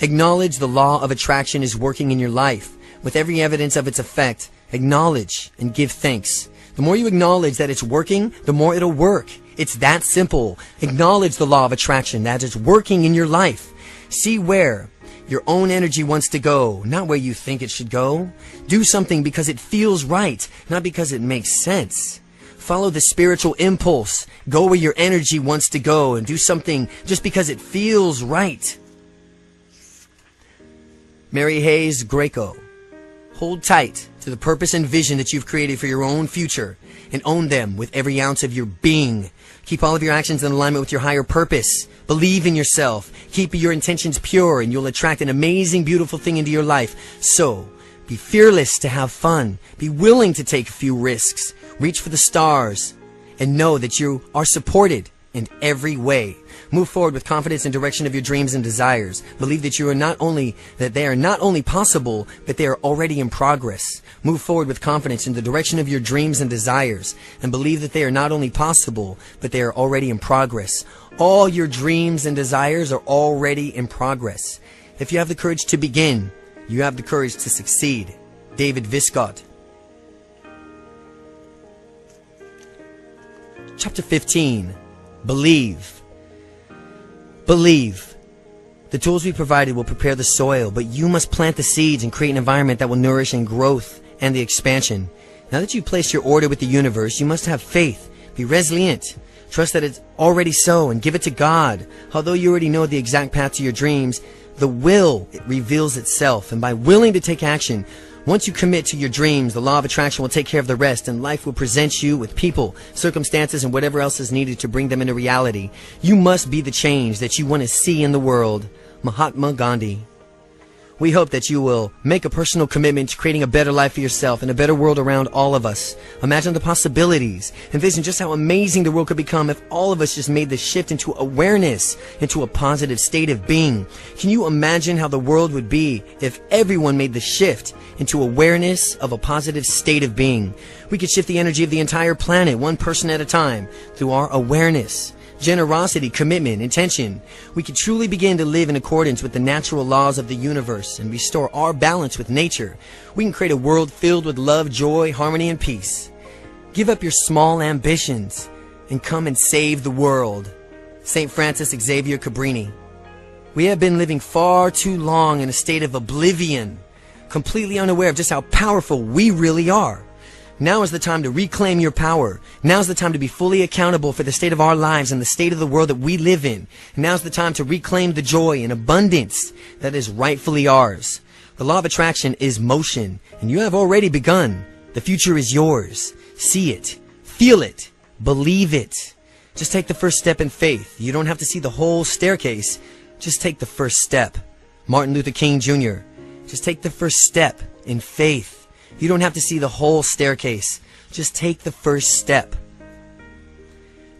C: Acknowledge the law of attraction is working in your life. With every evidence of its effect, acknowledge and give thanks. The more you acknowledge that it's working, the more it'll work. It's that simple. Acknowledge the law of attraction that is working in your life. See where your own energy wants to go, not where you think it should go. Do something because it feels right, not because it makes sense. Follow the spiritual impulse. Go where your energy wants to go and do something just because it feels right. Mary Hayes Greco. Hold tight to the purpose and vision that you've created for your own future, and own them with every ounce of your being. Keep all of your actions in alignment with your higher purpose. Believe in yourself. Keep your intentions pure, and you'll attract an amazing, beautiful thing into your life. So, be fearless to have fun. Be willing to take a few risks. Reach for the stars, and know that you are supported in every way. Move forward with confidence in direction of your dreams and desires. Believe that they are not only possible, but they are already in progress. Move forward with confidence in the direction of your dreams and desires, and believe that they are not only possible, but they are already in progress. All your dreams and desires are already in progress. If you have the courage to begin, you have the courage to succeed. David Viscott. Chapter 15. Believe. Believe. The tools we provided will prepare the soil, but you must plant the seeds and create an environment that will nourish and growth and the expansion. Now that you've placed your order with the universe, you must have faith. Be resilient. Trust that it's already so, and give it to God. Although you already know the exact path to your dreams, the will, it reveals itself. And by willing to take action, once you commit to your dreams, the law of attraction will take care of the rest, and life will present you with people, circumstances, and whatever else is needed to bring them into reality. You must be the change that you want to see in the world. Mahatma Gandhi. We hope that you will make a personal commitment to creating a better life for yourself and a better world around all of us. Imagine the possibilities. Envision just how amazing the world could become if all of us just made the shift into awareness, into a positive state of being. Can you imagine how the world would be if everyone made the shift into awareness of a positive state of being? We could shift the energy of the entire planet, one person at a time, through our awareness. Generosity, commitment, intention. We can truly begin to live in accordance with the natural laws of the universe and restore our balance with nature. We can create a world filled with love, joy, harmony, and peace. Give up your small ambitions and come and save the world. St. Francis Xavier Cabrini. We have been living far too long in a state of oblivion, completely unaware of just how powerful we really are. Now is the time to reclaim your power. Now is the time to be fully accountable for the state of our lives and the state of the world that we live in. Now is the time to reclaim the joy and abundance that is rightfully ours. The law of attraction is motion, and you have already begun. The future is yours. See it. Feel it. Believe it. Just take the first step in faith. You don't have to see the whole staircase. Just take the first step. Martin Luther King Jr. Just take the first step in faith. You don't have to see the whole staircase. Just take the first step.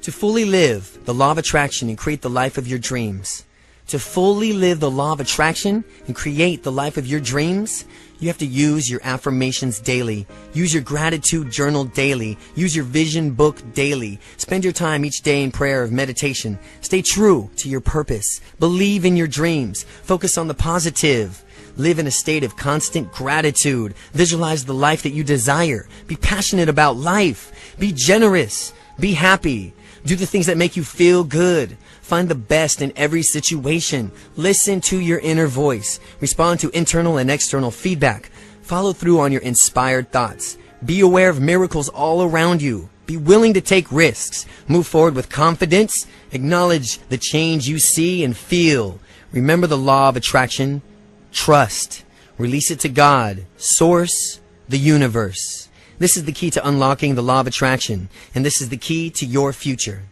C: To fully live the law of attraction and create the life of your dreams. To fully live the law of attraction and create the life of your dreams, you have to use your affirmations daily. Use your gratitude journal daily. Use your vision book daily. Spend your time each day in prayer of meditation. Stay true to your purpose. Believe in your dreams. Focus on the positive. Live in a state of constant gratitude. Visualize the life that you desire. Be passionate about life. Be generous. Be happy. Do the things that make you feel good. Find the best in every situation. Listen to your inner voice. Respond to internal and external feedback. Follow through on your inspired thoughts. Be aware of miracles all around you. Be willing to take risks. Move forward with confidence. Acknowledge the change you see and feel. Remember the law of attraction. Trust. Release it to God, Source, the universe. This is the key to unlocking the law of attraction, and this is the key to your future.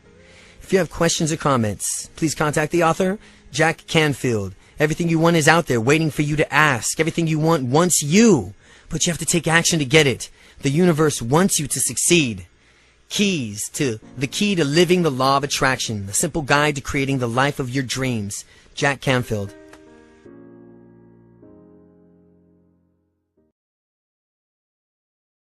C: If you have questions or comments, please contact the author, Jack Canfield. Everything you want is out there waiting for you to ask. Everything you want wants you, but you have to take action to get it. The universe wants you to succeed. The key to living the law of attraction, the simple guide to creating the life of your dreams. Jack Canfield.